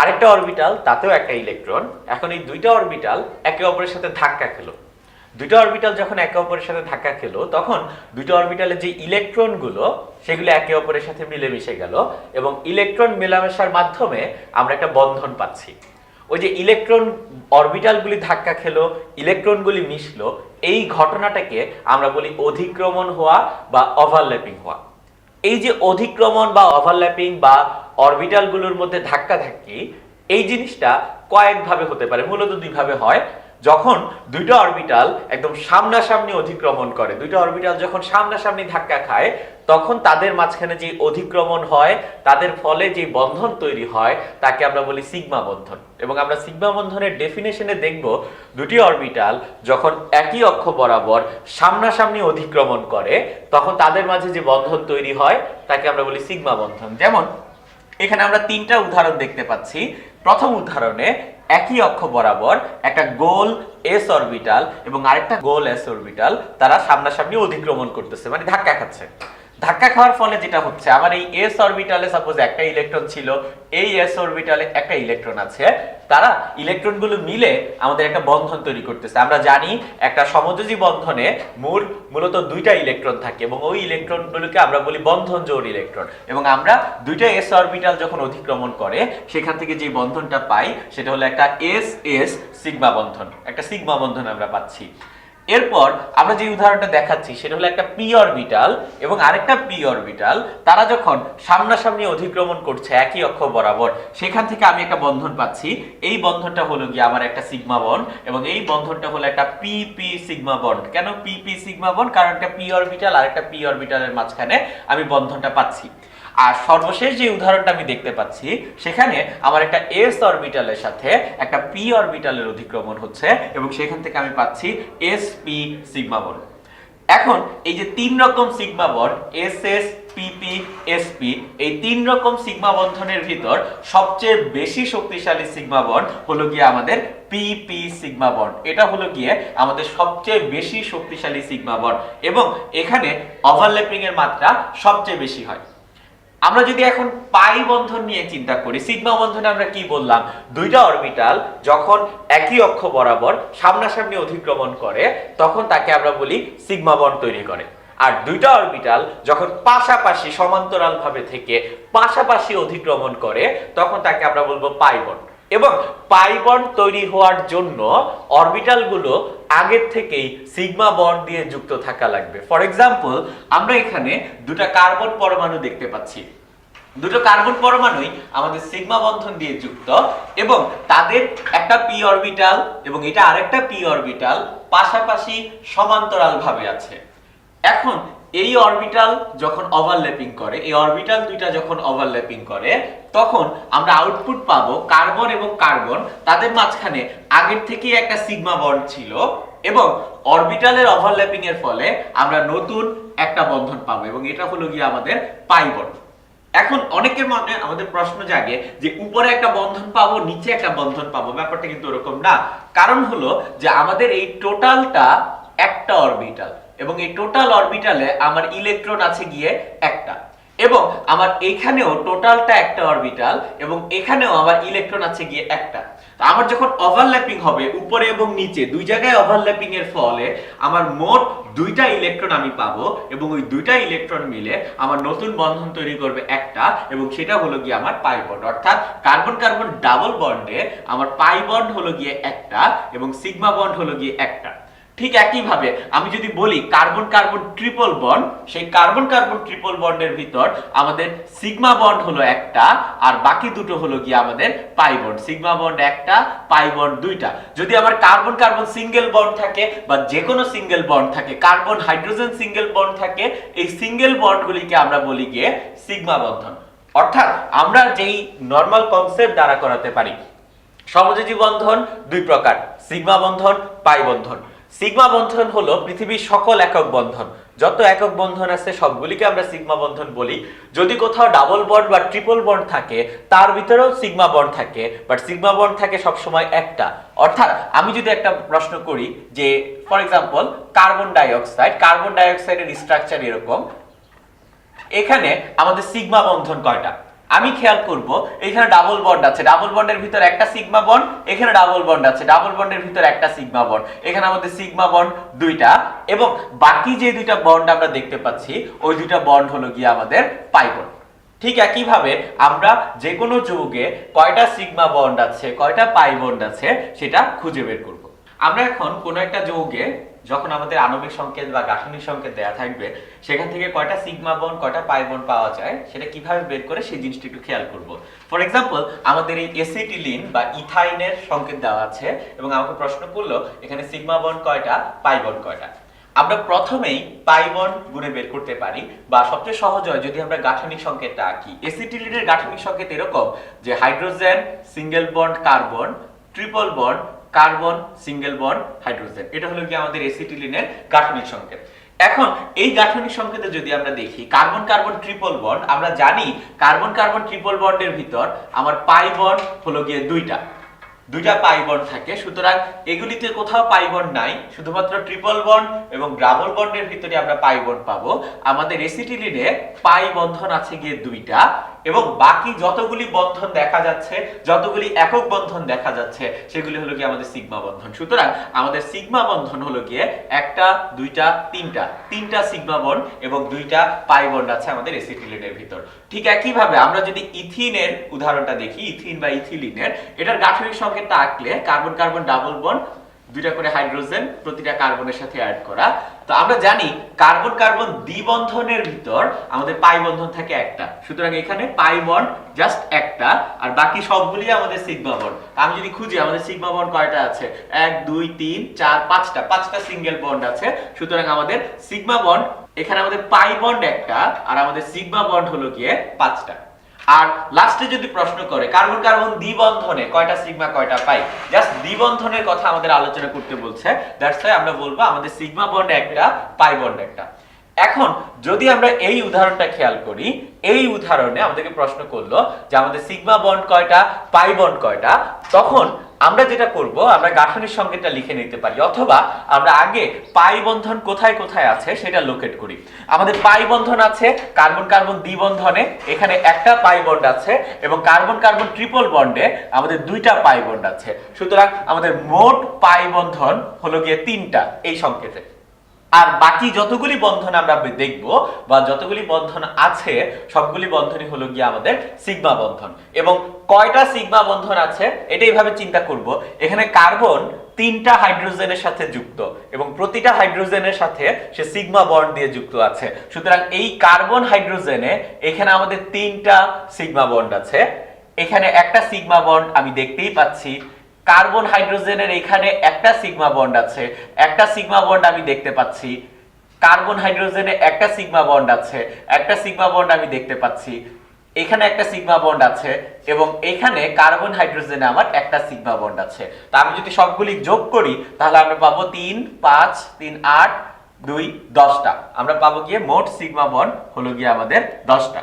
আরেকটা অরবিটাল তাতেও একটা ইলেকট্রন। এখন এই দুইটা অরবিটাল একে অপরের সাথে ধাক্কা খেলো। দুইটা অরবিটাল যখন একে অপরের সাথে ধাক্কা খেলো, তখন দুইটা অরবিটালের যে ইলেকট্রনগুলো সেগুলো একে অপরের সাথে মিলেমিশে গেল, এবং ইলেকট্রন মেলামেশার মাধ্যমে আমরা একটা বন্ধন পাচ্ছি। ওই যে ইলেকট্রন অরবিটালগুলি ধাক্কা খেলো, ইলেকট্রনগুলি মিশলো, এই ঘটনাটাকে আমরা বলি অধিক্রমণ হওয়া বা ওভারল্যাপিং হওয়া। এই যে অধিক্রমণ বা ওভারল্যাপিং বা অরবিটালগুলোর মধ্যে ধাক্কাধাক্কি, এই জিনিসটা কয়েকভাবে হতে পারে, মূলত দুইভাবে হয়। যখন দুইটা অরবিটাল একদম সামনাসামনি অধিক্রমণ করে, দুইটা অরবিটাল যখন সামনাসামনি ধাক্কা খায়, তখন তাদের মাঝখানে যে অধিক্রমণ হয়, তাদের ফলে যে বন্ধন তৈরি হয়, তাকে আমরা বলি সিগমা বন্ধন। এবং আমরা সিগমা বন্ধনের ডেফিনেশনে দেখব, দুটি অরবিটাল যখন একই অক্ষ বরাবর সামনাসামনি অধিক্রমণ করে, তখন তাদের মাঝে যে বন্ধন তৈরি হয়, তাকে আমরা বলি সিগমা বন্ধন। যেমন এখানে আমরা তিনটা উদাহরণ দেখতে পাচ্ছি। প্রথম উদাহরণে একই অক্ষ বরাবর একটা গোল এস অরবিটাল এবং আরেকটা গোল এস অরবিটাল তারা সামনাসামনি অধিক্রমণ করতেছে, মানে ধাক্কা খাচ্ছে। ধাক্কা খাওয়ার ফলে যেটা হচ্ছে, আমার এই এস অরবিটালে সাপোজ একটা ইলেকট্রন ছিল, এই এস অরবিটালে একটা ইলেকট্রন আছে, তারা ইলেকট্রনগুলো মিলে আমাদের একটা বন্ধন তৈরি করতেছে। আমরা জানি একটা সমযোজী বন্ধনে মূলত দুইটা ইলেকট্রন থাকে এবং ওই ইলেকট্রনগুলোকে আমরা বলি বন্ধন জোড় ইলেকট্রন। এবং আমরা দুইটা এস অরবিটাল যখন অতিক্রমণ করে, সেখান থেকে যে বন্ধনটা পাই সেটা হলো একটা এস এস সিগমা বন্ধন, একটা সিগমা বন্ধন আমরা পাচ্ছি। এরপর আমরা যে উদাহরণটা দেখাচ্ছি সেটা হলো একটা পি অরবিটাল এবং আরেকটা পি অরবিটাল, তারা যখন সামনাসামনি অধিক্রমণ করছে একই অক্ষ বরাবর, সেখান থেকে আমি একটা বন্ধন পাচ্ছি। এই বন্ধনটা হলো গিয়ে আমার একটা সিগমা বন্ড এবং এই বন্ধনটা হলো একটা পি পি সিগমা বন্ড। কেন পি পি সিগমা বন্ড? কারণ একটা পি অরবিটাল আর একটা পি অরবিটালের মাঝখানে আমি বন্ধনটা পাচ্ছি। আর সর্বশেষ যে উদাহরণটা আমি দেখতে পাচ্ছি, সেখানে আমার একটা এস অরবিটালের সাথে একটা পি অরবিটালের অধিক্রমণ হচ্ছে এবং সেখান থেকে আমি পাচ্ছি এস পি সিগমা বন্ড। এখন এই যে তিন রকম sigma bond, S S P P S P, এই তিন রকম সিগমা বন্ধনের ভিতর সবচেয়ে বেশি শক্তিশালী সিগমা বন্ড হলো গিয়ে আমাদের পি পি সিগমা বন্ড। এটা হলো গিয়ে আমাদের সবচেয়ে বেশি শক্তিশালী সিগমা বন্ড এবং এখানে ওভারল্যাপিং এর মাত্রা সবচেয়ে বেশি হয়। আমরা যদি এখন পাই বন্ধন নিয়ে চিন্তা করি, সিগমা বন্ধনে আমরা কি বললাম? দুইটা অরবিটাল যখন একই অক্ষ বরাবর সামনাসামনি অধিক্রমণ করে, তখন তাকে আমরা বলি সিগমা বন্ড তৈরি করে। আর দুইটা অরবিটাল যখন পাশাপাশি সমান্তরাল ভাবে থেকে পাশাপাশি অধিক্রমণ করে, তখন তাকে আমরা বলবো পাই বন্ড। এবং পাই বন্ড তৈরি হওয়ার জন্য অরবিটালগুলো আগের থেকেই সিগমা বন্ড দিয়ে যুক্ত থাকা লাগবে। ফর এক্সাম্পল, আমরা এখানে দুটো কার্বন পরমাণু দেখতে পাচ্ছি। দুটো কার্বন পরমাণুই আমাদের সিগমা বন্ধন দিয়ে যুক্ত এবং তাদের একটা পি অরবিটাল এবং এটা আরেকটা পি অরবিটাল পাশাপাশি সমান্তরাল ভাবে আছে। এখন এই অরবিটাল যখন ওভারল্যাপিং করে, এই অরবিটাল দুইটা যখন ওভারল্যাপিং করে, তখন আমরা আউটপুট পাবো কার্বন এবং কার্বন তাদের মাঝখানে আগের থেকেই একটা সিগমা বন্ড ছিল এবং অরবিটালের ওভারল্যাপিং এর ফলে আমরা নতুন একটা বন্ধন পাবো এবং এটা হলো গিয়ে আমাদের পাই বন্ড। এখন অনেকের মনে আমাদের প্রশ্ন জাগে যে উপরে একটা বন্ধন পাবো, নিচে একটা বন্ধন পাবো। ব্যাপারটা কিন্তু এরকম না। কারণ হলো যে আমাদের এই টোটালটা একটা অরবিটাল এবং এই টোটাল অরবিটালে আমার ইলেকট্রন আছে গিয়ে একটা, এবং আমার এখানেও টোটালটা একটা অরবিটাল এবং এখানেও আমার ইলেকট্রন আছে গিয়ে একটা। আমার যখন ওভারল্যাপিং হবে উপরে এবং নিচে দুই জায়গায় ওভারল্যাপিং এর ফলে আমার মোট দুইটা ইলেকট্রন আমি পাবো এবং ওই দুইটা ইলেকট্রন মিলে আমার নতুন বন্ধন তৈরি করবে একটা এবং সেটা হলো গিয়ে আমার পাই বন্ড। অর্থাৎ কার্বন কার্বন ডাবল বন্ডে আমার পাই বন্ড হলো গিয়ে একটা এবং সিগমা বন্ড হলো গিয়ে একটা। ঠিক একইভাবে আমি যদি বলি কার্বন কার্বন ট্রিপল বন্ড, সেই কার্বন কার্বন ট্রিপল বন্ডের ভিতর আমাদের সিগমা বন্ড হলো একটা আর বাকি দুটো হলো গিয়ে আমাদের পাই বন্ড। সিগমা বন্ড একটা, পাই বন্ড দুইটা। যদি আমার কার্বন কার্বন সিঙ্গেল বন্ড থাকে বা যে কোনো সিঙ্গেল বন্ড থাকে, কার্বন হাইড্রোজেন সিঙ্গেল বন্ড থাকে, এই সিঙ্গেল বন্ডগুলিকে আমরা বলি গিয়ে সিগমা বন্ধন। অর্থাৎ আমরা যেই নরমাল কনসেপ্ট দ্বারা করাতে পারি, সমযোজী বন্ধন দুই প্রকার, সিগমা বন্ধন, পাই বন্ধন। সিগমা বন্ধন হলো পৃথিবীর সকল একক বন্ধন, যত একক বন্ধন আছে সবগুলিকে আমরা সিগমা বন্ধন বলি। যদি কোথাও ডাবল বন্ড বা ট্রিপল বন্ড থাকে তার ভিতরেও সিগমা বন্ড থাকে, বাট সিগমা বন্ড থাকে সবসময় একটা। অর্থাৎ আমি যদি একটা প্রশ্ন করি যে ফর এক্সাম্পল কার্বন ডাইঅক্সাইডের স্ট্রাকচার এরকম, এখানে আমাদের সিগমা বন্ধন কয়টা? আমি খেয়াল করব এখানে ডাবল বন্ড আছে, ডাবল বন্ডের ভিতর একটা সিগমা বন্ড, এখানে ডাবল বন্ড আছে, ডাবল বন্ডের ভিতর একটা সিগমা বন্ড, এখানে আমাদের সিগমা বন্ড দুইটা এবং বাকি যে দুইটা বন্ড আমরা দেখতে পাচ্ছি ওই দুইটা বন্ড হলো গিয়ে আমাদের পাই বন্ড। ঠিক একইভাবে আমরা যে কোনো যৌগে কয়টা সিগমা বন্ড আছে, কয়টা পাই বন্ড আছে সেটা খুঁজে বের করব। আমরা এখন কোনো একটা যৌগে যখন আমাদের আণবিক সংকেত বা গাঠনিক সংকেত দেয়া থাকবে, সেখান থেকে কয়টা সিগমা বন্ড কয়টা পাই বন্ড পাওয়া যায় সেটা কিভাবে বের করে সেই জিনিসটা একটু খেয়াল করব। ফর এক্সাম্পল, আমাদের এই এসিটিলিন বা ইথাইনের সংকেত দেওয়া আছে এবং আমাকে প্রশ্ন করলো এখানে সিগমা বন্ড কয়টা, পাই বন্ড কয়টা। আমরা প্রথমেই পাই বন্ড গুণে বের করতে পারি, বা সবচেয়ে সহজ হয় যদি আমরা গাঠনিক সংকেতটা আঁকি। এসিটিলিনের গাঠনিক সংকেত এরকম যে hydrogen single bond carbon, triple bond carbon single bond hydrogen. এটা হলো কি আমাদের এসিটিলিনের গাঠনিক সংকেত। এখন এই গাঠনিক সংকেতে যদি আমরা দেখি কার্বন কার্বন ট্রিপল বন্ড, আমরা জানি কার্বন কার্বন ট্রিপল বন্ডের ভিতর আমার পাই বন্ড হলো গিয়ে দুইটা পাই বন্ড থাকে। সুতরাং এগুলিতে কোথাও পাই বন্ড নাই, শুধুমাত্র ট্রিপল বন্ড এবং ডাবল বন্ডের ভিতরে আমরা পাই বন্ড পাবো। আমাদের এসিটিলিনে পাই বন্ধন আছে গিয়ে দুইটা, এবং বাকি যতগুলি বন্ধন দেখা যাচ্ছে, যতগুলি একক বন্ধন দেখা যাচ্ছে, সেগুলি হলো গিয়ে আমাদের সিগমা বন্ধন। সুতরাং আমাদের সিগমা বন্ধন হলো গিয়ে একটা, দুইটা, তিনটা সিগমা বন্ড এবং দুইটা পাই বন্ড আছে আমাদের এসিটিলিনের ভিতর। ঠিক একইভাবে আমরা যদি ইথিনের উদাহরণটা দেখি, ইথিন বা ইথিলিনের, এটার গাঠনিক সংকেতটা আঁকলে কার্বন কার্বন ডাবল বন্ড, দুইটা করে হাইড্রোজেন প্রতিটা কার্বনের সাথে অ্যাড করা। তো আমরা জানি কার্বন কার্বন দ্বিবন্ধনের ভিতর আমাদের পাই বন্ধন থাকে একটা, সুতরাং এখানে পাই বন্ড জাস্ট একটা, আর বাকি সবগুলি আমাদের সিগমা বন্ড। আমি যদি খুঁজি আমাদের সিগমা বন্ড কয়টা আছে, 1 2 3 4 5টা সিঙ্গেল বন্ড আছে। সুতরাং আমাদের সিগমা বন্ড এখানে আমাদের পাই বন্ড একটা, আর আমাদের সিগমা বন্ড হলো গিয়ে 5টা। আর লাস্টে যদি প্রশ্ন করে কার্বন কার্বন দ্বিবন্ধনে কয়টা সিগমা কয়টা পাই, জাস্ট দ্বিবন্ধনের কথা আমাদের আলোচনা করতে বলছে, দ্যাটস ওয়াই আমরা বলবো আমাদের সিগমা বন্ড একটা, পাই বন্ড একটা। এখন যদি আমরা এই উদাহরণটা খেয়াল করি, এই উদাহরণে আমাদেরকে প্রশ্ন করলো যে আমাদের সিগমা বন্ড কয়টা, পাই বন্ড কয়টা, তখন আমরা যেটা করব, আমরা গাঠনিক সংকেতটা লিখে নিতে পারি, অথবা আমরা আগে পাই বন্ধন কোথায় কোথায় আছে সেটা লোকেট করি। আমাদের পাই বন্ধন আছে কার্বন কার্বন দ্বিবন্ধনে, এখানে একটা পাই বন্ড আছে, এবং কার্বন কার্বন ট্রিপল বন্ডে আমাদের দুইটা পাই বন্ড আছে। সুতরাং আমাদের মোট পাই বন্ধন হলো গিয়ে 3টা এই সংকেতে। আর বাকি যতগুলি বন্ধন আমরা দেখব বা যতগুলি বন্ধন আছে, সবগুলি বন্ধনই হলো গিয়ে আমাদের সিগমা বন্ধন। এবং কয়টা সিগমা বন্ধন আছে এটা এইভাবে চিন্তা করব, এখানে কার্বন 3টা হাইড্রোজেনের সাথে যুক্ত এবং প্রতিটা হাইড্রোজেনের সাথে সে সিগমা বন্ড দিয়ে যুক্ত আছে। সুতরাং এই কার্বন হাইড্রোজেনে এখানে আমাদের 3টা সিগমা বন্ড আছে, এখানে একটা সিগমা বন্ড আমি দেখতেই পাচ্ছি। কার্বন হাইড্রোজেনের এখানে একটা সিগমা বন্ড আছে, একটা সিগমা বন্ড আমি দেখতে পাচ্ছি। কার্বন হাইড্রোজেনে একটা সিগমা বন্ড আছে, একটা সিগমা বন্ড আমি দেখতে পাচ্ছি। এখানে একটা সিগমা বন্ড আছে, এবং এখানে কার্বন হাইড্রোজেনে আমার একটা সিগমা বন্ড আছে। তা আমি যদি সবগুলি যোগ করি তাহলে আমরা পাবো 3 5 3 8 2 10টা। আমরা পাবো গিয়ে মোট সিগমা বন্ড হলো গিয়ে আমাদের 10টা।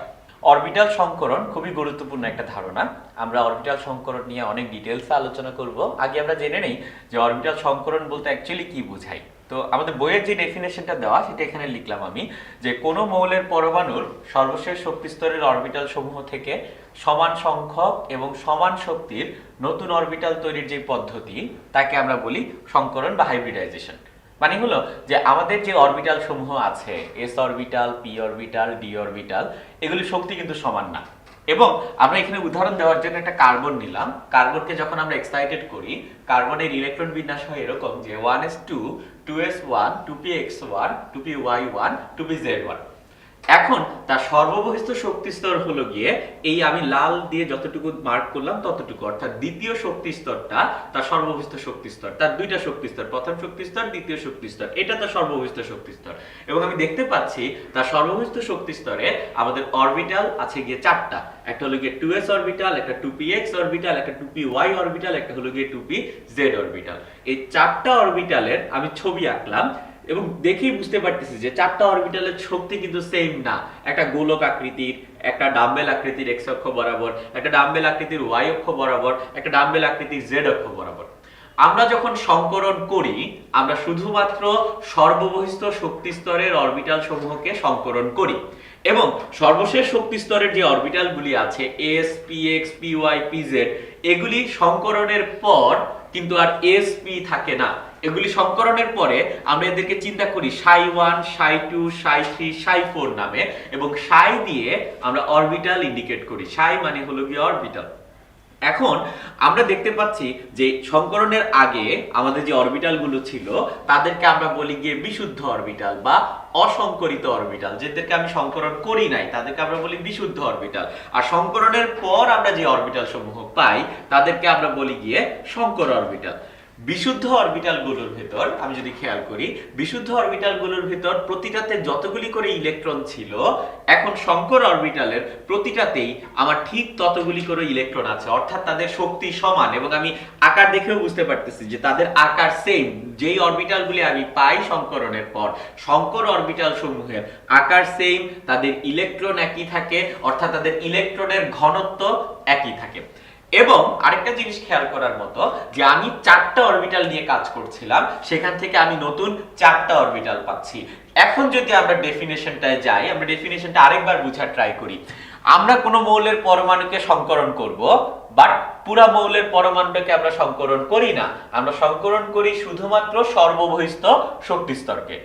অরবিটাল সংকরণ খুবই গুরুত্বপূর্ণ একটা ধারণা। আমরা অরবিটাল সংকরণ নিয়ে অনেক ডিটেইলসে আলোচনা করব। আগে আমরা জেনে নেই যে অরবিটাল সংকরণ বলতে অ্যাকচুয়ালি কি বোঝায়। তো আমাদের বইয়ের যে ডেফিনেশনটা দেওয়া সেটা এখানে লিখলাম আমি, যে কোনো মৌলের পরমাণুর সর্বশেষ শক্তি স্তরের অরবিটাল সমূহ থেকে সমান সংখ্যক এবং সমান শক্তির নতুন অরবিটাল তৈরির যে পদ্ধতি তাকে আমরা বলি সংকরণ বা হাইব্রিডাইজেশন। মানে হলো যে আমাদের যে অরবিটাল সমূহ আছে, S orbital, P orbital, D orbital, এগুলি শক্তি কিন্তু সমান না। এবং আমরা এখানে উদাহরণ দেওয়ার জন্য একটা কার্বন নিলাম। কার্বনকে যখন আমরা এক্সাইটেড করি, কার্বনের ইলেকট্রন বিন্যাস হয় এরকম যে 1s2 2s1 2px1 2py1 2pz1। এখন তার সর্ববহিস্থ শক্তি স্তর হলো গিয়ে এই আমি লাল দিয়ে যতটুকু মার্ক করলাম ততটুকু, অর্থাৎ দ্বিতীয় শক্তি স্তরটা তার সর্ববহিস্থ শক্তি স্তর। তার দুইটা শক্তি স্তর, প্রথম শক্তি স্তর, দ্বিতীয় শক্তি স্তর, এটা তার সর্ববহিস্থ শক্তি স্তর। এবং আমি দেখতে পাচ্ছি তার সর্ববহিস্থ শক্তি স্তরে আমাদের অরবিটাল আছে গিয়ে 4টা। একটা হলো গিয়ে 2s অরবিটাল, একটা 2px অরবিটাল, একটা 2py অরবিটাল, একটা হলো গিয়ে 2pz অরবিটাল। এই 4টা অরবিটালের আমি ছবি আঁকলাম এবং দেখেই বুঝতে পারতেছি যে 4টা অরবিটালের শক্তি কিন্তু সেম না। একটা গোলক আকৃতির, একটা ডাম্বেল আকৃতির এক্স অক্ষ বরাবর, একটা ডাম্বেল আকৃতির ওয়াই অক্ষ বরাবর, একটা ডাম্বেল আকৃতির জেড অক্ষ বরাবর। আমরা যখন সংকরণ করি আমরা শুধুমাত্র সর্ববহিস্থ শক্তি স্তরের অরবিটাল সমূহকে সংকরণ করি, এবং সর্বশেষ শক্তি স্তরের যে অরবিটালগুলি আছে S, P X, P Y, P Z, এগুলি সংকরণের পর কিন্তু আর sp থাকে না। এগুলি সংকরণের পরে আমরা এদেরকে চিন্তা করি ψ1 ψ2 ψ3 ψ4 নামে, এবং ψ দিয়ে আমরা অরবিটাল ইন্ডিকেট করি। ψ মানে হলো কি অরবিটাল। এখন আমরা দেখতে পাচ্ছি যে সংকরণের আগে আমাদের যে অরবিটাল গুলো ছিল তাদেরকে আমরা বলি গিয়ে বিশুদ্ধ অরবিটাল বা অসংকরিত অরবিটাল। যেদেরকে আমি সংকরণ করি নাই তাদেরকে আমরা বলি বিশুদ্ধ অরবিটাল। আর সংকরণের পর আমরা যে অরবিটাল সমূহ পাই তাদেরকে আমরা বলি গিয়ে সংকর অরবিটাল। বিশুদ্ধ অরবিটাল গুলোর ভেতর আমি যদি খেয়াল করি, বিশুদ্ধ অরবিটাল গুলোর ভেতর প্রতিটাতে যতগুলি করে ইলেকট্রন ছিল, এখন সংকর অরবিটালের প্রতিটাতেই আমার ঠিক ততগুলি করে ইলেকট্রন আছে, অর্থাৎ তাদের শক্তি সমান। এবং আমি আকার দেখেও বুঝতে পারতেছি যে তাদের আকার সেম। যেই অরবিটালগুলি আমি পাই সংকরণের পর, সংকর অরবিটাল সমূহের আকার সেম, তাদের ইলেকট্রন একই থাকে, অর্থাৎ তাদের ইলেকট্রনের ঘনত্ব একই থাকে। এবং আরেকটা জিনিস খেয়াল করার মতো যে আমি 4টা অরবিটাল নিয়ে কাজ করছিলাম, সেখান থেকে আমি নতুন 4টা অরবিটাল পাচ্ছি। এখন যদি আমরা ডেফিনেশনটায় যাই, আমরা ডেফিনেশনটা আরেকবার বোঝার ট্রাই করি। আমরা কোনো মৌলের পরমাণুকে সংকরণ করব, বাট পুরা মৌলের পরমাণুটাকে আমরা সংকরণ করি না। আমরা সংকরণ করি শুধুমাত্র সর্ববহিস্থ শক্তি স্তরকে।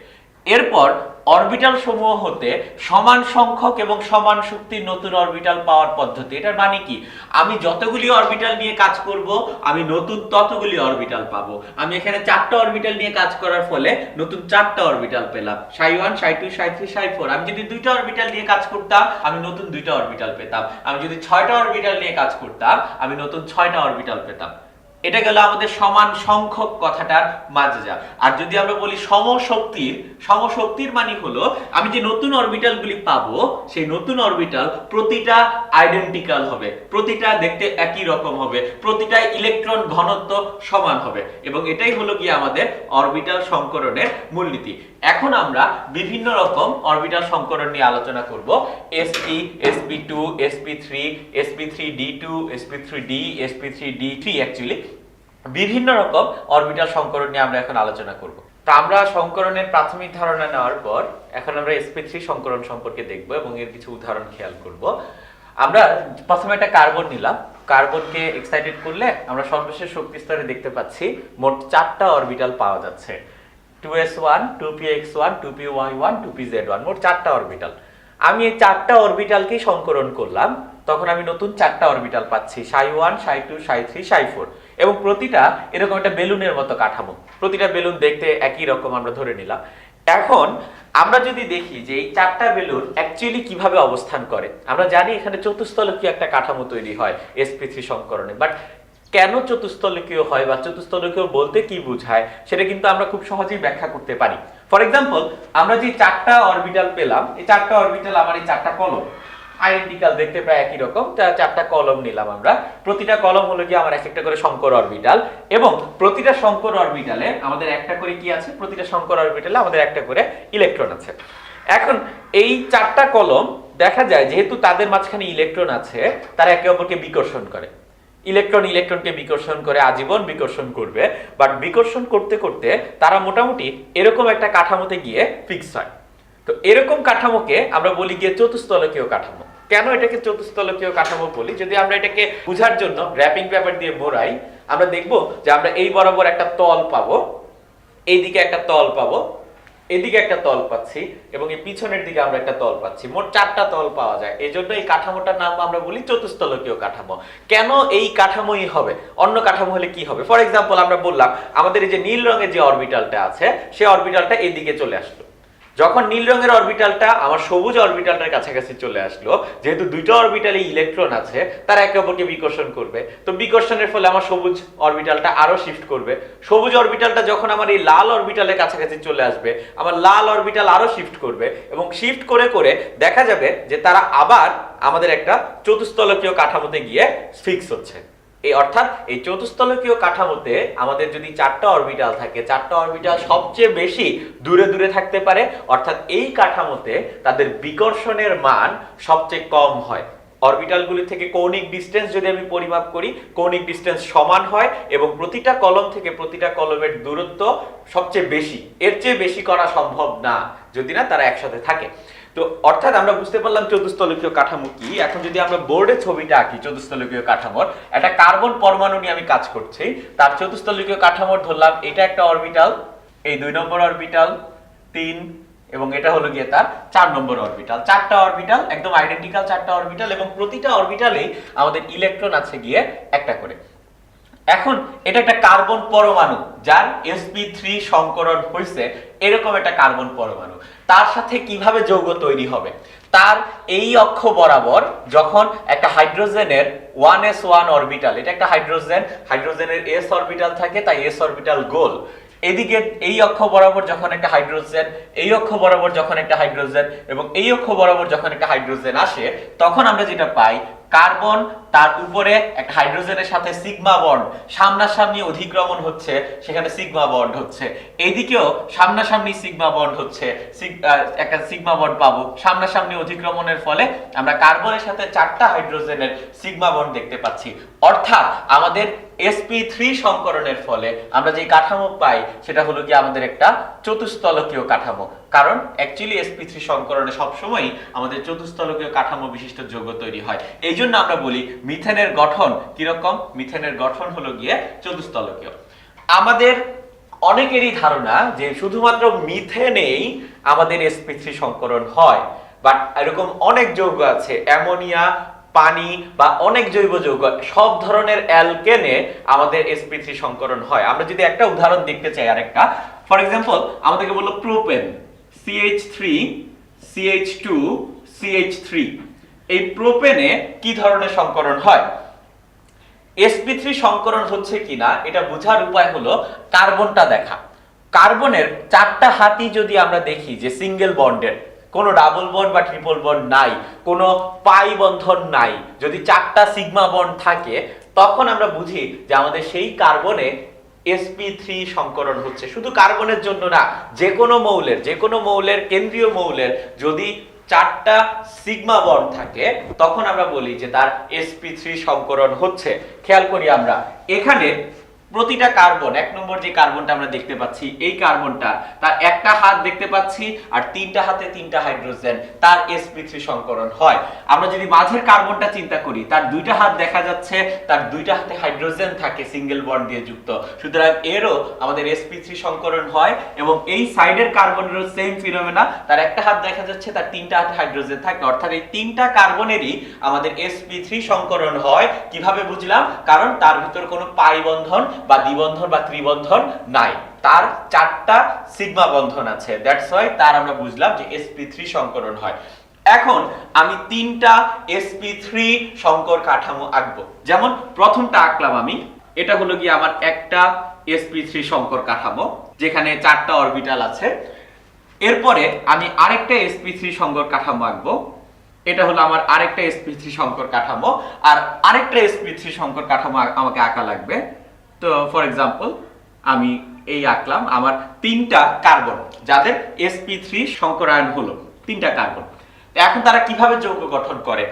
এরপর অরবিটাল সমূহ হতে সমান সংখ্যক এবং সমান শক্তির নতুন অরবিটাল পাওয়ার পদ্ধতি। এটার মানে কি, আমি যতগুলি অরবিটাল নিয়ে কাজ করব আমি নতুন ততগুলি অরবিটাল পাবো। আমি এখানে 4টা অরবিটাল নিয়ে কাজ করার ফলে নতুন 4টা অরবিটাল পেলাম, ψ1 ψ2 ψ3 ψ4। আমি যদি 2টা অরবিটাল নিয়ে কাজ করতাম আমি নতুন 2টা অরবিটাল পেতাম। আমি যদি 6টা অরবিটাল নিয়ে কাজ করতাম আমি নতুন 6টা অরবিটাল পেতাম। এটা গেল আমাদের সমান সংখ্যক কথাটার মাঝে যা। আর যদি আমরা বলি সমশক্তির, সমশক্তির মানে হলো আমি যে নতুন অরবিটালগুলি পাবো সেই নতুন অরবিটাল প্রতিটা আইডেন্টিক্যাল হবে, প্রতিটা দেখতে একই রকম হবে, প্রতিটা ইলেকট্রন ঘনত্ব সমান হবে। এবং এটাই হলো কি আমাদের অরবিটাল সংকরণের মূলনীতি। এখন আমরা বিভিন্ন রকম অরবিটাল সংকরণ নিয়ে আলোচনা করব। sp, sp2, sp3, sp3d2, sp3d, sp3d3, actually বিভিন্ন রকম অরবিটাল সংকরণ নিয়ে আমরা এখন আলোচনা করব। তো আমরা সংকরণের প্রাথমিক ধারণা নেওয়ার পর এখন আমরা sp3 সংকরণ সম্পর্কে দেখব এবং এর কিছু উদাহরণ খেয়াল করব। আমরা প্রথমে একটা কার্বন নিলাম। কার্বনকে এক্সাইটেড করলে আমরা সর্বশেষ শক্তি স্তরে দেখতে পাচ্ছি মোট 4টা অরবিটাল পাওয়া যাচ্ছে, 2s1, 2px1, 2py1, 2pz1, মোট 4টা অরবিটাল। আমি এই 4টা অরবিটালকেই সংকরণ করলাম, তখন আমি নতুন 4টা অরবিটাল পাচ্ছি, ψ1 ψ2 ψ3 ψ4। এবং প্রতিটা এরকম একটা বেলুনের মতো কাঠামো, প্রতিটা বেলুন দেখতে একই রকম আমরা ধরে নিলাম। এখন আমরা যদি দেখি যে এই 4টা বেলুন অ্যাকচুয়ালি কিভাবে অবস্থান করে, আমরা জানি এখানে চতুস্তলকীয় একটা কাঠামো তৈরি হয় sp3 সংকরণে। বাট কেন চতুস্তলকীয় হয় বা চতুস্তলকীয় বলতে কি বোঝায় সেটা কিন্তু আমরা খুব সহজেই ব্যাখ্যা করতে পারি। ফর এক্সাম্পল, আমরা যে 4টা অরবিটাল পেলাম, এই 4টা অরবিটাল আমার এই 4টা কলম, আইডেন্টিক্যাল দেখতে প্রায় একই রকম। 4টা কলম নিলাম আমরা, প্রতিটা কলম হলো কি আমার একটা করে সংকর অরবিটাল, এবং প্রতিটা সংকর অরবিটালে আমাদের একটা করে কি আছে, প্রতিটা সংকর অরবিটালে আমাদের একটা করে ইলেকট্রন আছে। এখন এই 4টা কলম দেখা যায় যেহেতু তাদের মাঝখানে ইলেকট্রন আছে, তারা একে অপরকে বিকর্ষণ করে। ইলেকট্রন ইলেকট্রনকে বিকর্ষণ করে, আজীবন বিকর্ষণ করবে। বাট বিকর্ষণ করতে করতে তারা মোটামুটি এরকম একটা কাঠামোতে গিয়ে ফিক্স হয়। তো এরকম কাঠামোকে আমরা বলি গিয়ে চতুস্তলকীয় কাঠামো। কেন এটাকে চতুস্তলকীয় কাঠামো বলি, যদি আমরা এটাকে বোঝার জন্য র্যাপিং পেপার দিয়ে মোড়াই, আমরা দেখব যে আমরা এই বরাবর একটা তল পাবো, এইদিকে একটা তল পাবো, এদিকে একটা তল পাচ্ছি, এবং এই পিছনের দিকে আমরা একটা তল পাচ্ছি। মোট 4টা তল পাওয়া যায়। এই জন্য এই কাঠামোটার নাম আমরা বলি চতুস্তলকীয় কাঠামো। কেন এই কাঠামোই হবে, অন্য কাঠামো হলে কি হবে? ফর এক্সাম্পল, আমরা বললাম আমাদের এই যে নীল রঙের যে অরবিটালটা আছে, সেই অরবিটালটা এদিকে চলে আসলো। যখন নীল রঙের অরবিটালটা আমার সবুজ অরবিটালটার কাছাকাছি চলে আসলো, যেহেতু 2টা অরবিটালে ইলেকট্রন আছে, তারা একে অপরকে বিকর্ষণ করবে। তো বিকর্ষণের ফলে আমার সবুজ অরবিটালটা আরো শিফট করবে। সবুজ অরবিটালটা যখন আমার এই লাল অরবিটালের কাছাকাছি চলে আসবে, আমার লাল অরবিটাল আরো শিফট করবে, এবং শিফট করে করে দেখা যাবে যে তারা আবার আমাদের একটা চতুস্তলকীয় কাঠামোতে গিয়ে ফিক্স হচ্ছে। এই অর্থাৎ এই চতুস্তলকীয় কাঠামোতে আমাদের যদি 4টা অরবিটাল থাকে, 4টা অরবিটাল সবচেয়ে বেশি দূরে দূরে থাকতে পারে, অর্থাৎ এই কাঠামোতে তাদের বিকর্ষণের মান সবচেয়ে কম হয়। অরবিটালগুলি থেকে কৌণিক ডিসটেন্স যদি আমি পরিমাপ করি, কৌণিক ডিসটেন্স সমান হয়, এবং প্রতিটা কলম থেকে প্রতিটা কলমের দূরত্ব সবচেয়ে বেশি, এর চেয়ে বেশি করা সম্ভব না যদি না তারা একসাথে থাকে। তো অর্থাৎ আমরা বুঝতে পারলাম চতুস্তলকীয় কাঠামো কি। এখন যদি আমরা বোর্ডে ছবিটা আঁকি চতুস্তলকীয় কাঠামোর, একটা কার্বন পরমাণু নিয়ে আমি কাজ করছি, তার চতুস্তলকীয় কাঠামোর ধরলাম এটা একটা অরবিটাল, এই 2 নম্বর অরবিটাল, 3 এবং এটা হলো গিয়ে তার 4 নম্বর অরবিটাল। 4টা অরবিটাল, একদম আইডেন্টিক্যাল 4টা অরবিটাল, এবং প্রতিটা অরবিটালেই আমাদের ইলেকট্রন আছে গিয়ে একটা করে। এখন এটা একটা কার্বন পরমাণু যার sp3 সংকরণ হয়েছে, এরকম একটা কার্বন পরমাণু। তার সাথে কিভাবে যৌগ তৈরি হবে, তার এই অক্ষ বরাবর যখন একটা হাইড্রোজেনের 1s1 অরবিটাল, এটা একটা হাইড্রোজেনের s অরবিটাল থাকে, তাই s অরবিটাল গোল। এদিকে এই অক্ষ বরাবর যখন একটা হাইড্রোজেন, এই অক্ষ বরাবর যখন একটা হাইড্রোজেন এবং এই অক্ষ বরাবর যখন একটা হাইড্রোজেন আসে, তখন আমরা যেটা পাই, কার্বন তার উপরে একটা হাইড্রোজেনের সাথে সিগমা বন্ড সামনাসামনি অধিক্রমণ হচ্ছে, সেখানে সিগমা বন্ড হচ্ছে। এইদিকেও সামনাসামনি সিগমা বন্ড হচ্ছে, একটা সিগমা বন্ড পাবো। সামনাসামনি অধিক্রমণের ফলে আমরা কার্বনের সাথে 4টা হাইড্রোজেনের সিগমা বন্ড দেখতে পাচ্ছি। অর্থাৎ আমাদের sp3 সংকরণের ফলে আমরা যে কাঠামো পাই সেটা হলো কি আমাদের একটা চতুস্তলকীয় কাঠামো। কারণ অ্যাকচুয়ালি sp3 সংকরণে সবসময় আমাদের চতুস্তলকীয় কাঠামো বিশিষ্ট যৌগ তৈরি হয়। এই জন্য আমরা বলি মিথেনের গঠন কিরকম, মিথেনের গঠন হলো গিয়ে চতুস্তলকীয়। আমাদের অনেকেরই ধারণা যে শুধুমাত্র মিথেনেই আমাদের sp3 সংকরণ হয়, বাট এরকম অনেক যৌগ আছে, অ্যামোনিয়া, পানি বা অনেক জৈব যৌগ, সব ধরনের অ্যালকেনে আমাদের sp3 সংকরণ হয়। আমরা যদি একটা উদাহরণ দেখতে চাই, আরেকটা ফর এক্সাম্পল আমাদেরকে বললো প্রোপেন, CH3 CH2 CH3, এই প্রোপেনে কি ধরনের সংকরণ হয়? sp3 সংকরণ হচ্ছে কিনা এটা বোঝার উপায় হলো কার্বনটা দেখা। কার্বনের 4টা হাতই যদি আমরা দেখি যে সিঙ্গেল বন্ডের, কোনো ডাবল বন্ড বা ট্রিপল বন্ড নাই, কোনো পাই বন্ধন নাই, যদি 4টা সিগমা বন্ড থাকে, তখন আমরা বুঝি যে আমাদের সেই কার্বনে sp3 সংকরণ হচ্ছে। শুধু কার্বনের জন্য না, যে কোনো মৌলের কেন্দ্রীয় মৌলের যদি 4টা সিগমা বন্ড থাকে, তখন আমরা বলি যে তার sp3 সংকরণ হচ্ছে। খেয়াল করি আমরা এখানে প্রতিটা কার্বন, 1 নম্বর যে কার্বনটা আমরা দেখতে পাচ্ছি, এই কার্বনটা তার একটা হাত দেখতে পাচ্ছি আর 3টা হাতে 3টা হাইড্রোজেন, তার sp3 সংকরণ হয়। আমরা যদি মাঝের কার্বনটা চিন্তা করি, তার 2টা হাত দেখা যাচ্ছে, তার 2টা হাতে হাইড্রোজেন থাকে সিঙ্গেল বন্ড দিয়ে যুক্ত, সুতরাং এরও আমাদের sp3 সংকরণ হয়। এবং এই সাইডের কার্বনেরও সেম ফিনোমেনা, তার একটা হাত দেখা যাচ্ছে, তার 3টা হাতে হাইড্রোজেন থাকে, অর্থাৎ এই 3টা কার্বনেরই আমাদের sp3 সংকরণ হয়। কিভাবে বুঝলাম? কারণ তার ভিতর কোনো পাই বন্ধন বা দ্বিবন্ধন বা ত্রিবন্ধন নাই, তার 4টা সিগমা বন্ধন আছে, দ্যাটস হোয়াই তার আমরা বুঝলাম যে sp3 সংকরণ হয়। এখন আমি 3টা sp3 সংকর কাঠামো আঁকবো। যেমন প্রথমটা আঁকলাম আমি, এটা হলো কি আমার একটা sp3 সংকর কাঠামো যেখানে 4টা অরবিটাল আছে। এরপরে আমি আরেকটা sp3 সংকর কাঠামো আঁকবো, এটা হলো আমার আরেকটা sp3 সংকর কাঠামো, আর আরেকটা sp3 সংকর কাঠামো আমাকে আঁকা লাগবে। তো ফর এক্সাম্পল আমি এই আঁকলাম আমার 3টা কার্বন যাদের sp3 সংকরায়ন হলো, 3টা কার্বন। এখন তারা কিভাবে যৌগ গঠন করে?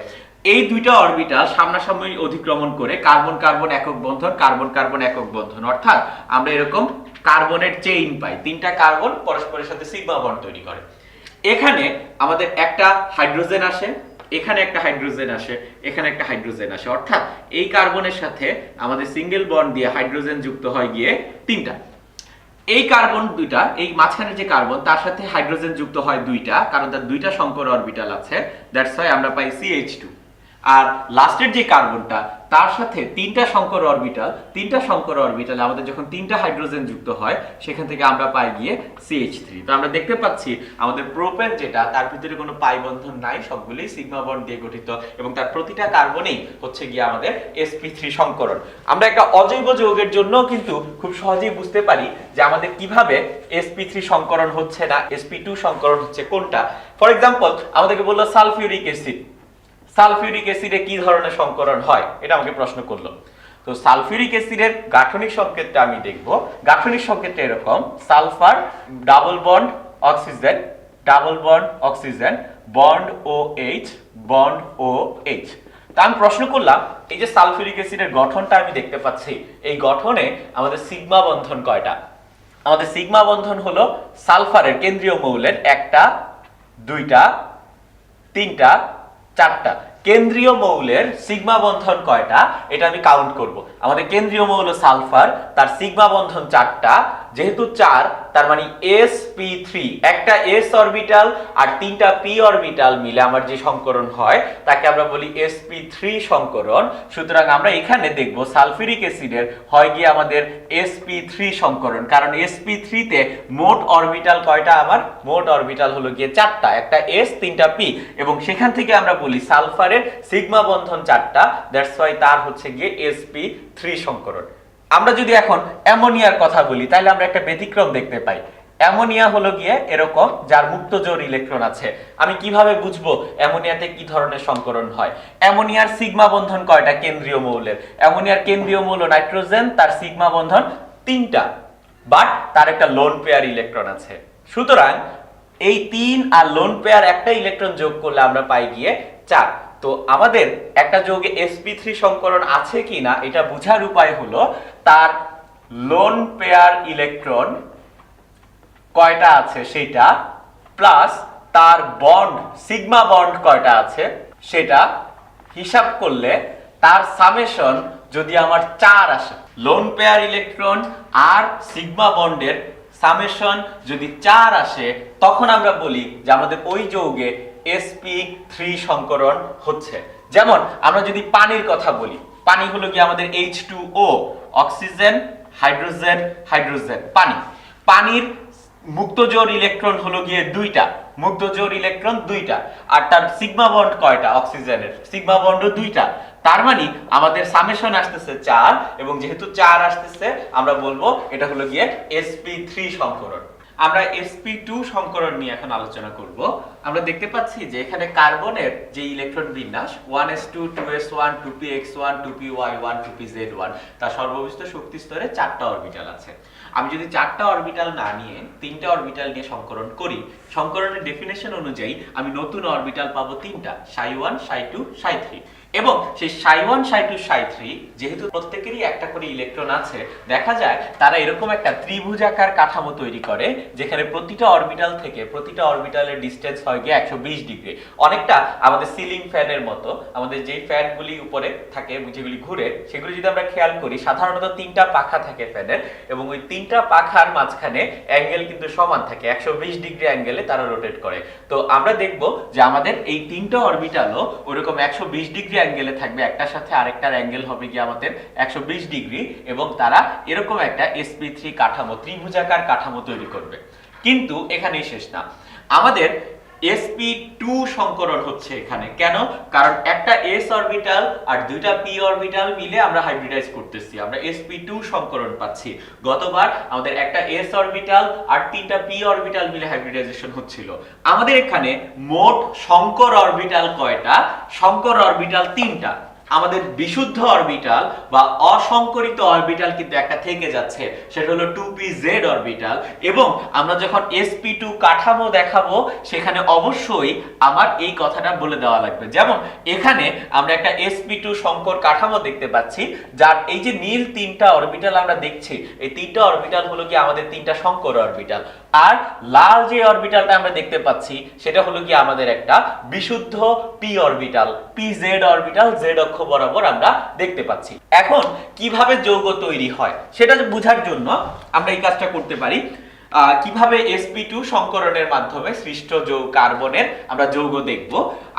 এই 2টা অরবিটাল সামনাসামনি অধিক্রমণ করে কার্বন কার্বন একক বন্ধন, কার্বন কার্বন একক বন্ধন, অর্থাৎ আমরা এরকম কার্বনের চেইন পাই। 3টা কার্বন পরস্পরের সাথে সিগমা বন্ড তৈরি করে। এখানে আমাদের একটা হাইড্রোজেন আসে, এখানে একটা হাইড্রোজেন আসে, এখানে একটা হাইড্রোজেন আসে, অর্থাৎ এই কার্বনের সাথে আমাদের সিঙ্গেল বন্ড দিয়ে হাইড্রোজেন যুক্ত হয় গিয়ে 3টা। এই কার্বন 2টা, এই মাঝখানে যে কার্বন তার সাথে হাইড্রোজেন যুক্ত হয় 2টা, কারণ তার 2টা সংকর অরবিটাল আছে, দ্যাটস হোয়াই আমরা পাই CH2। আর লাস্টের যে কার্বনটা তার সাথে 3টা সংকর অরবিটাল, 3টা সংকর অরবিটালে আমাদের যখন 3টা হাইড্রোজেন যুক্ত হয়, সেখান থেকে আমরা পাই গিয়ে CH3। তো আমরা দেখতে পাচ্ছি আমাদের প্রোপেন যেটা, তার ভিতরে কোনো পাই বন্ধন নাই, সবগুলোই সিগমা বন্ড দিয়ে গঠিত, এবং তার প্রতিটা কার্বনেই হচ্ছে গিয়ে আমাদের sp3 সংকরণ। আমরা একটা অজৈব যৌগের জন্য কিন্তু খুব সহজেই বুঝতে পারি যে আমাদের কিভাবে sp3 সংকরণ হচ্ছে না sp2 সংকরণ হচ্ছে কোনটা। ফর এক্সাম্পল আমাদেরকে বললো সালফিউরিক অ্যাসিড, সালফিউরিক অ্যাসিডে কি ধরনের সংকরণ হয়, এটা আমাকে প্রশ্ন করলো। তো সালফিউরিক অ্যাসিডের গাঠনিক সংকেতটা আমি দেখব। গাঠনিক সংকেতটা এরকম, sulphur double bond oxygen, double bond oxygen, bond OH, bond OH। তা আমি প্রশ্ন করলাম, এই যে সালফিউরিক অ্যাসিডের গঠনটা আমি দেখতে পাচ্ছি, এই গঠনে আমাদের সিগমা বন্ধন কয়টা? আমাদের সিগমা বন্ধন হলো সালফারের কেন্দ্রীয় মৌলের 1টা 2টা তিনটা, চারটা। কেন্দ্রীয় মৌলের সিগমা বন্ধন কয়টা এটা আমি কাউন্ট করব। আমাদের কেন্দ্রীয় মৌল সালফার, তার সিগমা বন্ধন 4টা, যেহেতু 4 তার মানে sp3, একটা s অরবিটাল আর 3টা p অরবিটাল মিলে আমার যে সংকরণ হয় তাকে আমরা বলি sp3 সংকরণ। সুতরাং আমরা এখানে দেখব সালফিউরিক অ্যাসিডের হয় গিয়ে আমাদের sp3 সংকরণ, কারণ sp3 তে মোট অরবিটাল কয়টা, আমার মোট অরবিটাল হলো গিয়ে 4টা, একটা s 3টা p, এবং সেখান থেকে আমরা বলি সালফারের সিগমা বন্ধন 4টা, দ্যাটস ওয়াই তার হচ্ছে গিয়ে sp3 সংকরণ। আমরা যদি এখন অ্যামোনিয়ার কথা বলি তাহলে আমরা একটা ব্যতিক্রম দেখতে পাই। অ্যামোনিয়া হলো গিয়ে এরকম, যার মুক্ত জোড় ইলেকট্রন আছে। আমি কিভাবে বুঝবো অ্যামোনিয়াতে কি ধরনের সংকরণ হয়? অ্যামোনিয়ার সিগমা বন্ধন কয়টা কেন্দ্রীয় মৌলের? অ্যামোনিয়ার কেন্দ্রীয় মৌল নাইট্রোজেন, তার সিগমা বন্ধন 3টা, বাট তার একটা লোন পেয়ার ইলেকট্রন আছে। সুতরাং এই 3 আর লোন পেয়ার একটা ইলেকট্রন যোগ করলে আমরা পাই গিয়ে 4। তো আমাদের একটা যৌগে sp3 সংকরণ আছে কিনা এটা বোঝার উপায় হলো তার লোন পেয়ার ইলেকট্রন কয়টা আছে সেটা, প্লাস তার বন্ড সিগমা বন্ড কয়টা আছে সেটা হিসাব করলে তার সামেশন যদি আমার 4 আসে, লোন পেয়ার ইলেকট্রন আর সিগমা বন্ডের সামেশন যদি 4 আসে, তখন আমরা বলি যে আমাদের ওই যৌগে sp3 সংকরণ হচ্ছে। যেমন আমরা যদি পানির কথা বলি, পানি হলো কি আমাদের H2O, অক্সিজেন হাইড্রোজেন হাইড্রোজেন, পানি। পানির মুক্ত জোড় ইলেকট্রন হলো গিয়ে 2টা, মুক্ত জোড় ইলেকট্রন 2টা, আর তার সিগমা বন্ড কয়টা? অক্সিজেনের সিগমা বন্ডও 2টা। তার মানে আমাদের সামেশন আসতেছে 4, এবং যেহেতু 4 আসতেছে আমরা বলবো এটা হলো গিয়ে sp3 সংকরণ। আমরা sp2 সংকরণ নিয়ে এখন আলোচনা করব। আমরা দেখতে পাচ্ছি যে এখানে কার্বনের যে ইলেকট্রন বিন্যাস 1s2 2s1 2px1 2py1 2pz1, তার সর্ববিষ্ট শক্তি স্তরে 4টা অরবিটাল আছে। আমি যদি 4টা অরবিটাল না নিয়ে 3টা অরবিটাল নিয়ে সংকরণ করি, সংকরণের ডেফিনেশন অনুযায়ী আমি নতুন অরবিটাল পাবো 3টা, ψ1 ψ2 ψ3। এবং সেই ψ1 ψ2 ψ3 যেহেতু প্রত্যেকেরই একটা করে ইলেকট্রন আছে, দেখা যায় তারা এরকম একটা ত্রিভুজাকার কাঠামো তৈরি করে যেখানে প্রতিটা অরবিটাল থেকে প্রতিটা অরবিটালের ডিসটেন্স হয় গিয়ে 120 ডিগ্রি, অনেকটা আমাদের সিলিং ফ্যানের মতো। আমাদের যেই ফ্যানগুলি উপরে থাকে যেগুলি ঘুরে, সেগুলি যদি আমরা খেয়াল করি সাধারণত 3টা পাখা থাকে ফ্যানের, এবং ওই 3টা পাখার মাঝখানে অ্যাঙ্গেল কিন্তু সমান থাকে, 120 ডিগ্রি অ্যাঙ্গেলে তারা রোটেট করে। তো আমরা দেখব যে আমাদের এই 3টা অরবিটালও ওরকম 120 ডিগ্রি অ্যাঙ্গেলে থাকবে, একটার সাথে আরেকটার অ্যাঙ্গেল হবে গিয়ে আমাদের 120 ডিগ্রি, এবং তারা এরকম একটা sp3 কাঠামো, ত্রিভুজাকার কাঠামো তৈরি করবে। কিন্তু এখানেই শেষ না, আমাদের sp2 সংকরণ হচ্ছে এখানে। কেন? কারণ একটা s অরবিটাল আর 2টা p অরবিটাল মিলে আমরা হাইব্রিডাইজ করতেছি, আমরা sp2 সংকরণ পাচ্ছি। গতবার আমাদের একটা s অরবিটাল আর 3টা p অরবিটাল মিলে হাইব্রিডাইজেশন হচ্ছিল। আমাদের এখানে মোট সংকর অরবিটাল কয়টা? সংকর অরবিটাল 3টা। আমাদের বিশুদ্ধ অরবিটাল বা অসংকরিত অরবিটাল কিন্তু একটা থেকে যাচ্ছে, সেটা হলো 2pz অরবিটাল। এবং আমরা যখন sp2 কাঠামো দেখাবো সেখানে অবশ্যই আমার এই কথাটা বলে দেওয়া লাগবে। যেমন এখানে আমরা একটা sp2 সংকর কাঠামো দেখতে পাচ্ছি, যার এই যে নীল 3টা অরবিটাল আমরা দেখছি, এই 3টা অরবিটাল হলো কি আমাদের 3টা সংকর অরবিটাল, আর লাল যে অরবিটালটা আমরা দেখতে পাচ্ছি সেটা হলো কি আমাদের একটা বিশুদ্ধ p orbital, pz orbital z অক্ষ বরাবর আমরা দেখতে পাচ্ছি। এখন কিভাবে যৌগ তৈরি হয় সেটা বোঝার জন্য আমরা এই কাজটা করতে পারি। কিভাবে sp2 সংকরণের মাধ্যমে সৃষ্ট যৌগ কার্বনের আমরা যৌগ দেখব।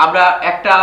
আমরা একটা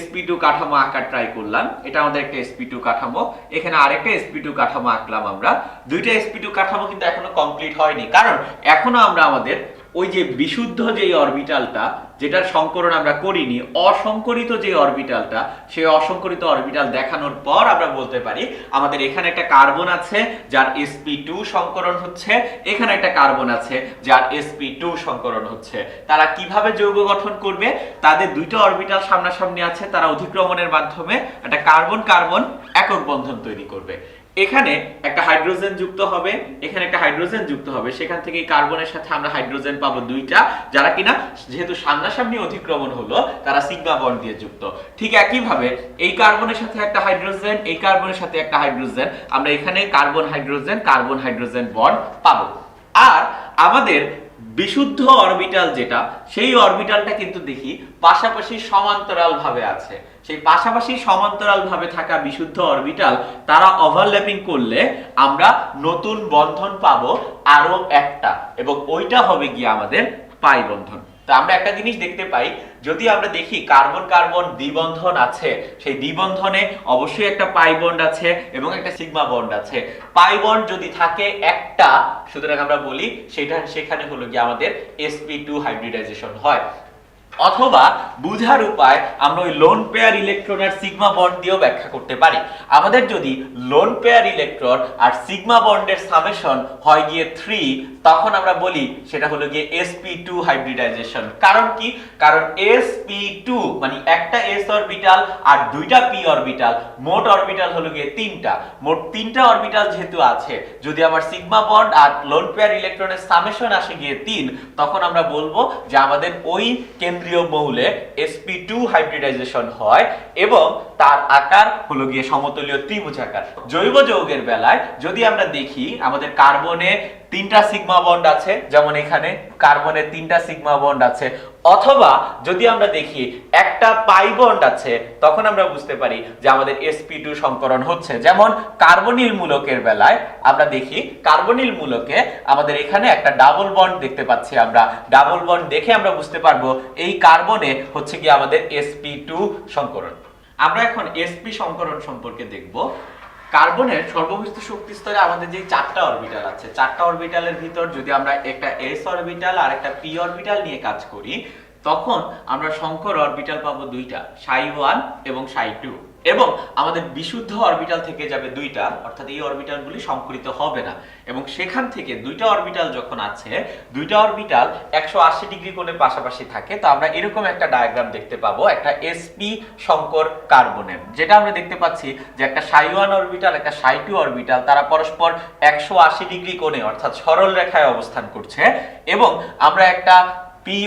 sp2 কাঠামো আঁকার ট্রাই করলাম, এটা আমাদের একটা sp2 কাঠামো, এখানে আরেকটা sp2 কাঠামো আঁকলাম আমরা। দুইটা sp2 কাঠামো কিন্তু এখনো কমপ্লিট হয়নি, কারণ এখনো আমরা আমাদের ওই যে বিশুদ্ধ যে অরবিটালটা যেটার সংকরণ আমরা করিনি, অসংকরিত যে অরবিটালটা, সেই অসংকরিত অরবিটাল দেখানোর পর আমরা বলতে পারি আমাদের এখানে একটা কার্বন আছে যার sp2 সংকরণ হচ্ছে, এখানে একটা কার্বন আছে যার sp2 সংকরণ হচ্ছে। তারা কিভাবে যৌগ গঠন করবে? তাদের 2টা অরবিটাল সামনাসামনি আছে, তারা অধিক্রমণের মাধ্যমে একটা কার্বন কার্বন একক বন্ধন তৈরি করবে। এখানে একটা হাইড্রোজেন যুক্ত হবে, এখানে একটা হাইড্রোজেন যুক্ত হবে, সেখান থেকে এই কার্বনের সাথে আমরা হাইড্রোজেন পাবো 2টা, যারা কিনা যেহেতু সামনাসামনি অধিক্রমণ হলো তারা সিগমা বন্ড দিয়ে যুক্ত। ঠিক একই ভাবে এই কার্বনের সাথে একটা হাইড্রোজেন, এই কার্বনের সাথে একটা হাইড্রোজেন, আমরা এখানে কার্বন হাইড্রোজেন বন্ড পাবো। আর আমাদের বিশুদ্ধ অরবিটাল যেটা, সেই অরবিটালটা কিন্তু দেখি পাশাপাশি সমান্তরাল ভাবে আছে। সেই পাশাপাশি সমান্তরাল ভাবে থাকা বিশুদ্ধ অরবিটাল তারা ওভারল্যাপিং করলে আমরা নতুন বন্ধন পাবো আরো একটা, এবং ওইটা হবে গিয়ে আমাদের পাই বন্ধন। তো আমরা একটা জিনিস দেখতে পাই, যদি আমরা দেখি কার্বন কার্বন দ্বিবন্ধন আছে, সেই দ্বিবন্ধনে অবশ্যই একটা পাই বন্ড আছে এবং একটা সিগমা বন্ড আছে। পাই বন্ড যদি থাকে একটা, সুতরাং আমরা বলি সেখানে হলো গিয়ে আমাদের sp2 হাইব্রিডাইজেশন হয়। অথবা বুঝার উপায় আমরা ওই লোন পেয়ার ইলেকট্রন আর সিগমা বন্ড দিয়েও ব্যাখ্যা করতে পারি। আমাদের যদি লোন পেয়ার ইলেকট্রন আর সিগমা বন্ডের সামেশন হয় গিয়ে 3, তখন আমরা বলি সেটা হলো গিয়ে sp2 হাইব্রিডাইজেশন। কারণ কি? কারণ sp2 মানে একটা s অরবিটাল আর দুইটা p অরবিটাল, মোট অরবিটাল হলো গিয়ে 3টা। মোট 3টা অরবিটাল যেহেতু আছে, যদি আমার সিগমা বন্ড আর লোন পেয়ার ইলেকট্রনের সামেশন আসে গিয়ে 3, তখন আমরা বলবো যে আমাদের ওই কেন্দ্রীয় মৌলে sp2 হাইব্রিডাইজেশন হয় এবং তার আকার হলো গিয়ে সমতলীয় ত্রিভুজাকার। জৈব যৌগের বেলায় যদি আমরা দেখি আমাদের কার্বনে 3টা সিগমা বন্ড আছে, যেমন এখানে কার্বনে 3টা সিগমা বন্ড আছে, অথবা যদি আমরা দেখি একটা পাই বন্ড আছে, তখন আমরা বুঝতে পারি যে আমাদের sp2 সংকরণ হচ্ছে। যেমন কার্বনিল মূলকের বেলায় আমরা দেখি কার্বনিল মূলকে আমাদের এখানে একটা ডাবল বন্ড দেখতে পাচ্ছি। আমরা ডাবল বন্ড দেখে আমরা বুঝতে পারবো এই কার্বনে হচ্ছে কি আমাদের sp2 সংকরণ। আমরা এখন sp সংকরণ সম্পর্কে দেখব। কার্বনের সর্ববৃহৎ শক্তি স্তরে আমাদের যে 4টা অরবিটাল আছে, 4টা অরবিটালের ভিতর যদি আমরা একটা s অরবিটাল আর একটা p অরবিটাল নিয়ে কাজ করি, তখন আমরা সংকর অরবিটাল পাবো 2টা, ψ1 এবং ψ2, এবং আমাদের বিশুদ্ধ অরবিটাল থেকে যাবে 2টা, অর্থাৎ এই অরবিটালগুলি সংকরিত হবে না। এবং সেখান থেকে 2টা অরবিটাল যখন আছে, 2টা অরবিটাল 180 ডিগ্রি কোণে পাশাপাশি থাকে। তো আমরা এরকম একটা ডায়াগ্রাম দেখতে পাবো একটা sp সংকর কার্বনের, যেটা আমরা দেখতে পাচ্ছি যে একটা ψ1 অরবিটাল একটা ψ2 অরবিটাল তারা পরস্পর 180 ডিগ্রি কোণে অর্থাৎ সরল রেখায় অবস্থান করছে, এবং আমরা একটা py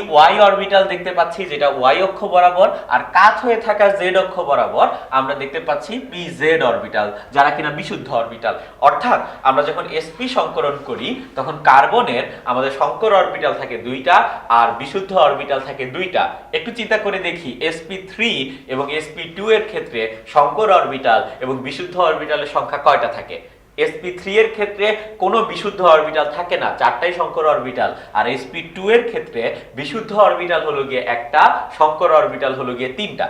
অরবিটাল দেখতে পাচ্ছি যেটা y অক্ষ বরাবর, আর কাত হয়ে থাকা z অক্ষ বরাবর আমরা দেখতে পাচ্ছি pz অরবিটাল, যারা কিনা বিশুদ্ধ অরবিটাল। অর্থাৎ আমরা যখন sp সংকরণ করি তখন কার্বনের আমাদের সংকর অরবিটাল থাকে 2টা আর বিশুদ্ধ অরবিটাল থাকে 2টা। একটু চিন্তা করে দেখি sp3 এবং sp2 এর ক্ষেত্রে সংকর অরবিটাল এবং বিশুদ্ধ অরবিটালের সংখ্যা কয়টা থাকে? sp3 এর ক্ষেত্রে কোনো বিশুদ্ধ অরবিটাল থাকে না, 4টাই সংকর অরবিটাল। আর sp2 এর ক্ষেত্রে বিশুদ্ধ অরবিটাল হলো গিয়ে একটা, সংকর অরবিটাল হলো গিয়ে 3টা।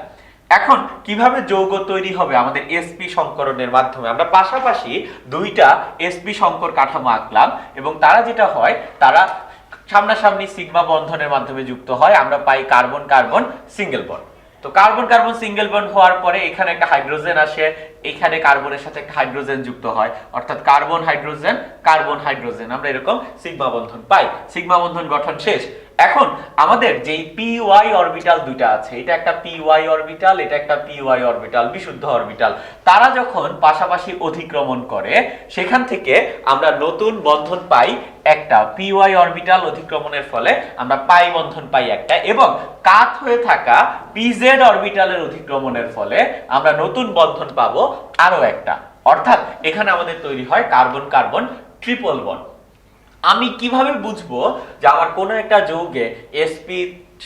এখন কিভাবে যৌগ তৈরি হবে আমাদের sp সংকরণের মাধ্যমে? আমরা পাশাপাশি 2টা sp সংকর কাঠামো আঁকলাম, এবং তারা যেটা হয় তারা সামনাসামনি সিগমা বন্ধনের মাধ্যমে যুক্ত হয়। আমরা পাই কার্বন কার্বন সিঙ্গেল বন্ড। তো কার্বন কার্বন সিঙ্গেল বন্ড হওয়ার পরে এখানে একটা হাইড্রোজেন আসে, এখানে কার্বনের সাথে একটা হাইড্রোজেন যুক্ত হয়, অর্থাৎ কার্বন হাইড্রোজেন, আমরা এরকম সিগমা বন্ধন পাই। সিগমা বন্ধন গঠন শেষ। এখন আমাদের যেই py অরবিটাল 2টা আছে, এটা একটা py অরবিটাল, এটা একটা py অরবিটাল, বিশুদ্ধ অরবিটাল, তারা যখন পাশাপাশি অতিক্রমণ করে সেখান থেকে আমরা নতুন বন্ধন পাই একটা। py অরবিটাল অতিক্রমণের ফলে আমরা পাই বন্ধন পাই একটা, এবং কাত হয়ে থাকা pz অরবিটালের অতিক্রমণের ফলে আমরা নতুন বন্ধন পাবো আরো একটা। অর্থাৎ এখানে আমাদের তৈরি হয় কার্বন কার্বন ট্রিপল বন্ড। আমি কিভাবে বুঝবো যে আমার কোনো একটা যৌগে sp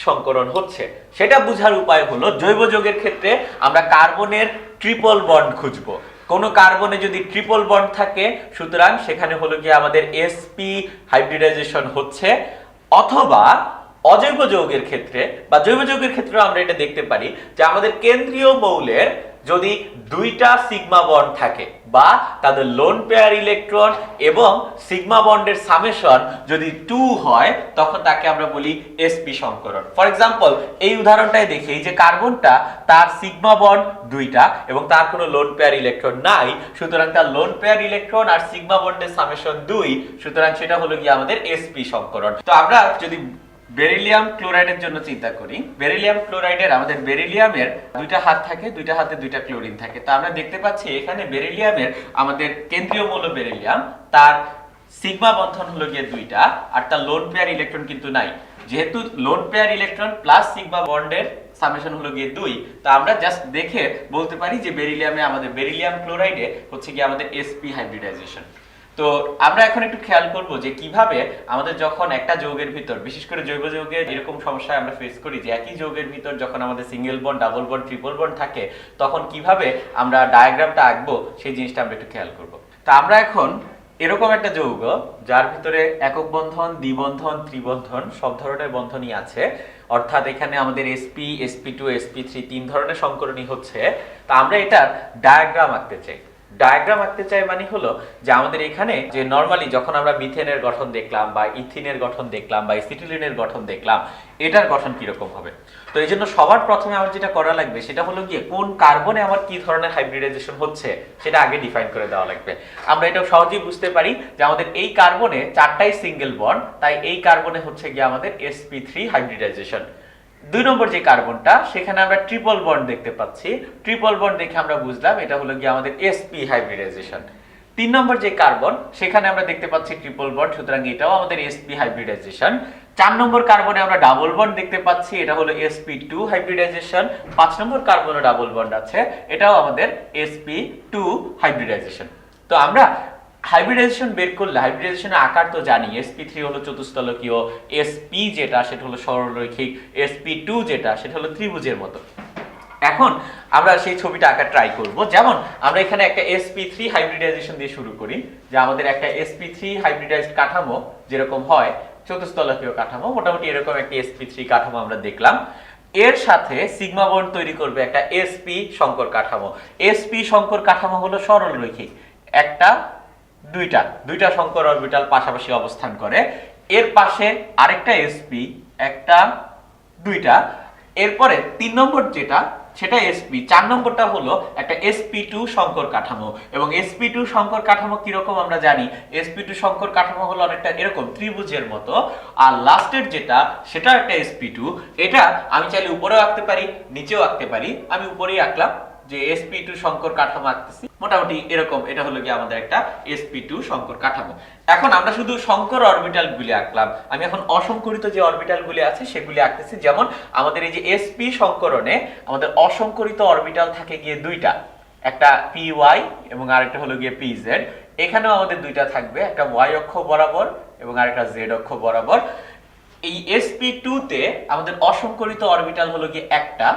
সংকরণ হচ্ছে? সেটা বোঝার উপায় হলো জৈব যৌগের ক্ষেত্রে আমরা কার্বনের ট্রিপল বন্ড খুঁজবো। কোনো কার্বনে যদি ট্রিপল বন্ড থাকে, সুতরাং সেখানে হলো গিয়ে আমাদের sp হাইব্রিডাইজেশন হচ্ছে। অথবা অজৈব যৌগের ক্ষেত্রে বা জৈব যৌগের ক্ষেত্রে আমরা এটা দেখতে পারি যে আমাদের কেন্দ্রীয় মৌলের যদি 2টা সিগমা বন্ড থাকে বা তাদের লোন পেয়ার ইলেকট্রন এবং সিগমা বন্ডের সামেশন যদি 2 হয়, তখন তাকে আমরা বলি sp সংকরণ। ফর এক্সাম্পল এই উদাহরণটাই দেখি, এই যে কার্বনটা তার সিগমা বন্ড 2টা এবং তার কোনো লোন পেয়ার ইলেকট্রন নাই, সুতরাং তার লোন পেয়ার ইলেকট্রন আর সিগমা বন্ডের সামেশন 2, সুতরাং সেটা হলো গিয়ে আমাদের sp সংকরণ। তো আমরা যদি বেরিলিয়াম ক্লোরাইডের জন্য চিন্তা করি, বেরিলিয়াম ক্লোরাইডের আমাদের বেরিলিয়ামের 2টা হাত থাকে, 2টা হাতে 2টা ক্লোরিন থাকে। তো আমরা দেখতে পাচ্ছি এখানে বেরিলিয়ামের আমাদের কেন্দ্রীয় মৌল বেরিলিয়াম, তার সিগমা বন্ধন হলো গিয়ে 2টা আর তার লোন পেয়ার ইলেকট্রন কিন্তু নাই। যেহেতু lone pair electron plus sigma বন্ডের সামেশন হলো গিয়ে 2, তা আমরা জাস্ট দেখে বলতে পারি যে বেরিলিয়ামে আমাদের বেরিলিয়াম ক্লোরাইডে হচ্ছে গিয়ে আমাদের sp হাইব্রিডাইজেশন। তো আমরা এখন একটু খেয়াল করব যে কিভাবে আমাদের যখন একটা যৌগের ভিতর, বিশেষ করে জৈব যৌগে এরকম সমস্যা আমরা ফেস করি যে একই যৌগের ভিতর যখন আমাদের single bond, double bond, triple bond থাকে, তখন কিভাবে আমরা ডায়াগ্রামটা আঁকবো সেই জিনিসটা আমরা একটু খেয়াল করব। তো আমরা এখন এরকম একটা যৌগ যার ভিতরে একক বন্ধন, দ্বিবন্ধন, ত্রিবন্ধন সব ধরনের বন্ধনই আছে, অর্থাৎ এখানে আমাদের sp, sp2, sp3 তিন ধরনের সংকরণই হচ্ছে। তা আমরা এটার ডায়াগ্রাম আঁকতে চাই। ডায়াগ্রাম আঁকতে চাই মানে হলো যে আমাদের এখানে যে নরমালি যখন আমরা মিথেনের গঠন দেখলাম বা ইথিনের গঠন দেখলাম বা এসিটিলিনের গঠন দেখলাম, এটার গঠন কিরকম হবে। তো এই জন্য সবার প্রথমে আমার যেটা করা লাগবে সেটা হলো গিয়ে কোন কার্বনে আমার কি ধরনের হাইব্রিডাইজেশন হচ্ছে সেটা আগে ডিফাইন করে দেওয়া লাগবে। আমরা এটা সহজেই বুঝতে পারি যে আমাদের এই কার্বনে চারটাই সিঙ্গেল বন্ড, তাই এই কার্বনে হচ্ছে গিয়ে আমাদের sp3 হাইব্রিডাইজেশন। 2 নম্বর যে কার্বনটা, সেখানে আমরা ট্রিপল বন্ড দেখতে পাচ্ছি। ট্রিপল বন্ড দেখে আমরা বুঝলাম এটা হলো গিয়ে আমাদের sp হাইব্রিডাইজেশন। 3 নম্বর যে কার্বন, সেখানে আমরা দেখতে পাচ্ছি ট্রিপল বন্ড, সুতরাং এটাও আমাদের sp হাইব্রিডাইজেশন। 4 নম্বর কার্বনে আমরা ডাবল বন্ড দেখতে পাচ্ছি, এটা হলো sp2 হাইব্রিডাইজেশন। 5 নম্বর কার্বনে ডাবল বন্ড আছে, এটাও আমাদের sp2 হাইব্রিডাইজেশন। তো আমরা হাইব্রিডাইজেশন বের করলে হাইব্রিডাইজেশনের আকার তো জানি, sp3 হলো চতুস্তলকীয়, sp যেটা সেটা হলো সরলরৈখিক, sp2 যেটা সেটা হলো ত্রিভুজের মতো। এখন আমরা সেই ছবিটা আঁকা ট্রাই করব। যেমন আমরা এখানে একটা sp3 হাইব্রিডাইজেশন দিয়ে শুরু করি, যে আমাদের একটা sp3 হাইব্রিডাইজড কাঠামো যেরকম হয় চতুস্তলকীয় কাঠামো, মোটামুটি এরকম একটা sp3 কাঠামো আমরা দেখলাম। এর সাথে সিগমা বন্ড তৈরি করবে একটা sp সংকর কাঠামো। sp সংকর কাঠামো হলো সরলরৈখিক, একটা দুইটা সংকর অরবিটাল পাশাপাশি অবস্থান করে। এর পাশে আরেকটা sp, একটা দুইটা। এরপরে 3 নম্বর যেটা সেটা sp, 4 নম্বরটা হলো একটা sp2 সংকর কাঠামো। এবং sp2 সংকর কাঠামো কিরকম আমরা জানি, sp2 সংকর কাঠামো হলো অনেকটা এরকম ত্রিভুজের মতো। আর লাস্টের যেটা সেটা একটা sp2, এটা আমি চাইলে উপরেও আঁকতে পারি, নিচেও আঁকতে পারি। আমি উপরেই আঁকলাম যে sp2 সংকর কাঠামো আঁকতেছি, মোটামুটি এরকম। এটা হলো কি আমাদের একটা sp2 সংকর কাঠামো। এখন আমরা শুধু সংকর অরবিটাল গুলি আঁকলাম, আমি এখন অসংকরিত যে অরবিটাল গুলি আছে সেগুলি আঁকতেছি। যেমন আমাদের এই যে sp সংকরণে আমাদের অসংকরিত অরবিটাল থাকে গিয়ে দুইটা, একটা py এবং আরেকটা হলো গিয়ে pz। এখানেও আমাদের দুইটা থাকবে, একটা y অক্ষ বরাবর এবং আরেকটা z অক্ষ বরাবর। এই sp2 তে আমাদের অসংকরিত অরবিটাল হলো গিয়ে একটা,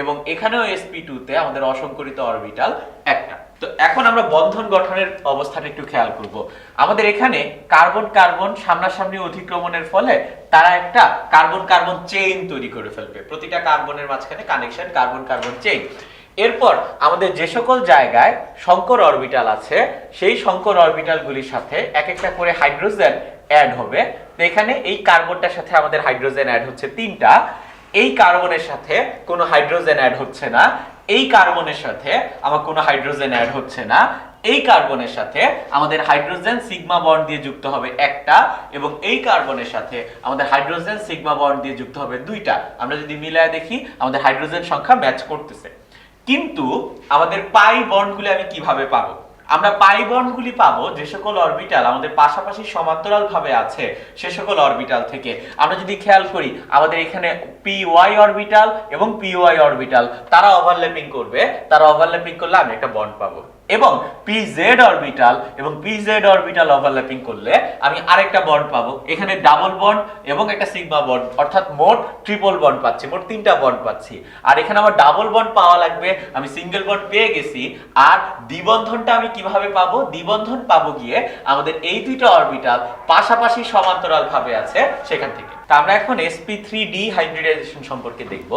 এবং এখানেও sp2 তে আমাদের অসংকরিত অরবিটাল একটা। তো এখন আমরা বন্ধন গঠনের অবস্থাটা একটু খেয়াল করব। আমাদের এখানে কার্বন কার্বন সামনাসামনি অধিক্রমণের ফলে তারা একটা কার্বন কার্বন চেইন তৈরি করে ফেলবে, প্রতিটা কার্বনের মাঝখানে কানেকশন কার্বন কার্বন চেইন। এরপর আমাদের যে সকল জায়গায় সংকর অরবিটাল আছে সেই সংকর অরবিটালগুলির সাথে এক একটা করে হাইড্রোজেন অ্যাড হবে। তো এখানে এই কার্বনটার সাথে আমাদের হাইড্রোজেন অ্যাড হচ্ছে 3টা, এই কার্বনের সাথে কোনো হাইড্রোজেন অ্যাড হচ্ছে না, এই কার্বনের সাথে আমার কোনো হাইড্রোজেন অ্যাড হচ্ছে না, এই কার্বনের সাথে আমাদের হাইড্রোজেন সিগমা বন্ড দিয়ে যুক্ত হবে একটা, এবং এই কার্বনের সাথে আমাদের হাইড্রোজেন সিগমা বন্ড দিয়ে যুক্ত হবে দুইটা। আমরা যদি মিলায় দেখি আমাদের হাইড্রোজেন সংখ্যা ম্যাচ করতেছে। কিন্তু আমাদের পাই বন্ডগুলি আমি কিভাবে পাবো? আমরা পাই বন্ডগুলি পাবো যে সকল অরবিটাল আমাদের পাশাপাশি সমান্তরাল ভাবে আছে সে সকল অরবিটাল থেকে। আমরা যদি খেয়াল করি আমাদের এখানে py অরবিটাল এবং py অরবিটাল তারা ওভারল্যাপিং করবে, তারা ওভারল্যাপিং করলে আমি একটা বন্ড পাবো। এবং pz অরবিটাল এবং pz অরবিটাল ওভারল্যাপিং করলে আমি আরেকটা বন্ড পাবো। এখানে ডাবল বন্ড এবং একটা সিগমা বন্ড, অর্থাৎ মোট ট্রিপল বন্ড পাচ্ছি, মোট 3টা বন্ড পাচ্ছি। আর এখানে আমার ডাবল বন্ড পাওয়া লাগবে, আমি সিঙ্গেল বন্ড পেয়ে গেছি। আর দ্বিবন্ধনটা আমি কিভাবে পাবো? দ্বিবন্ধন পাবো গিয়ে আমাদের এই দুইটা অরবিটাল পাশাপাশি সমান্তরাল ভাবে আছে সেখান থেকে। তা আমরা এখন sp3d হাইব্রিডাইজেশন সম্পর্কে দেখব,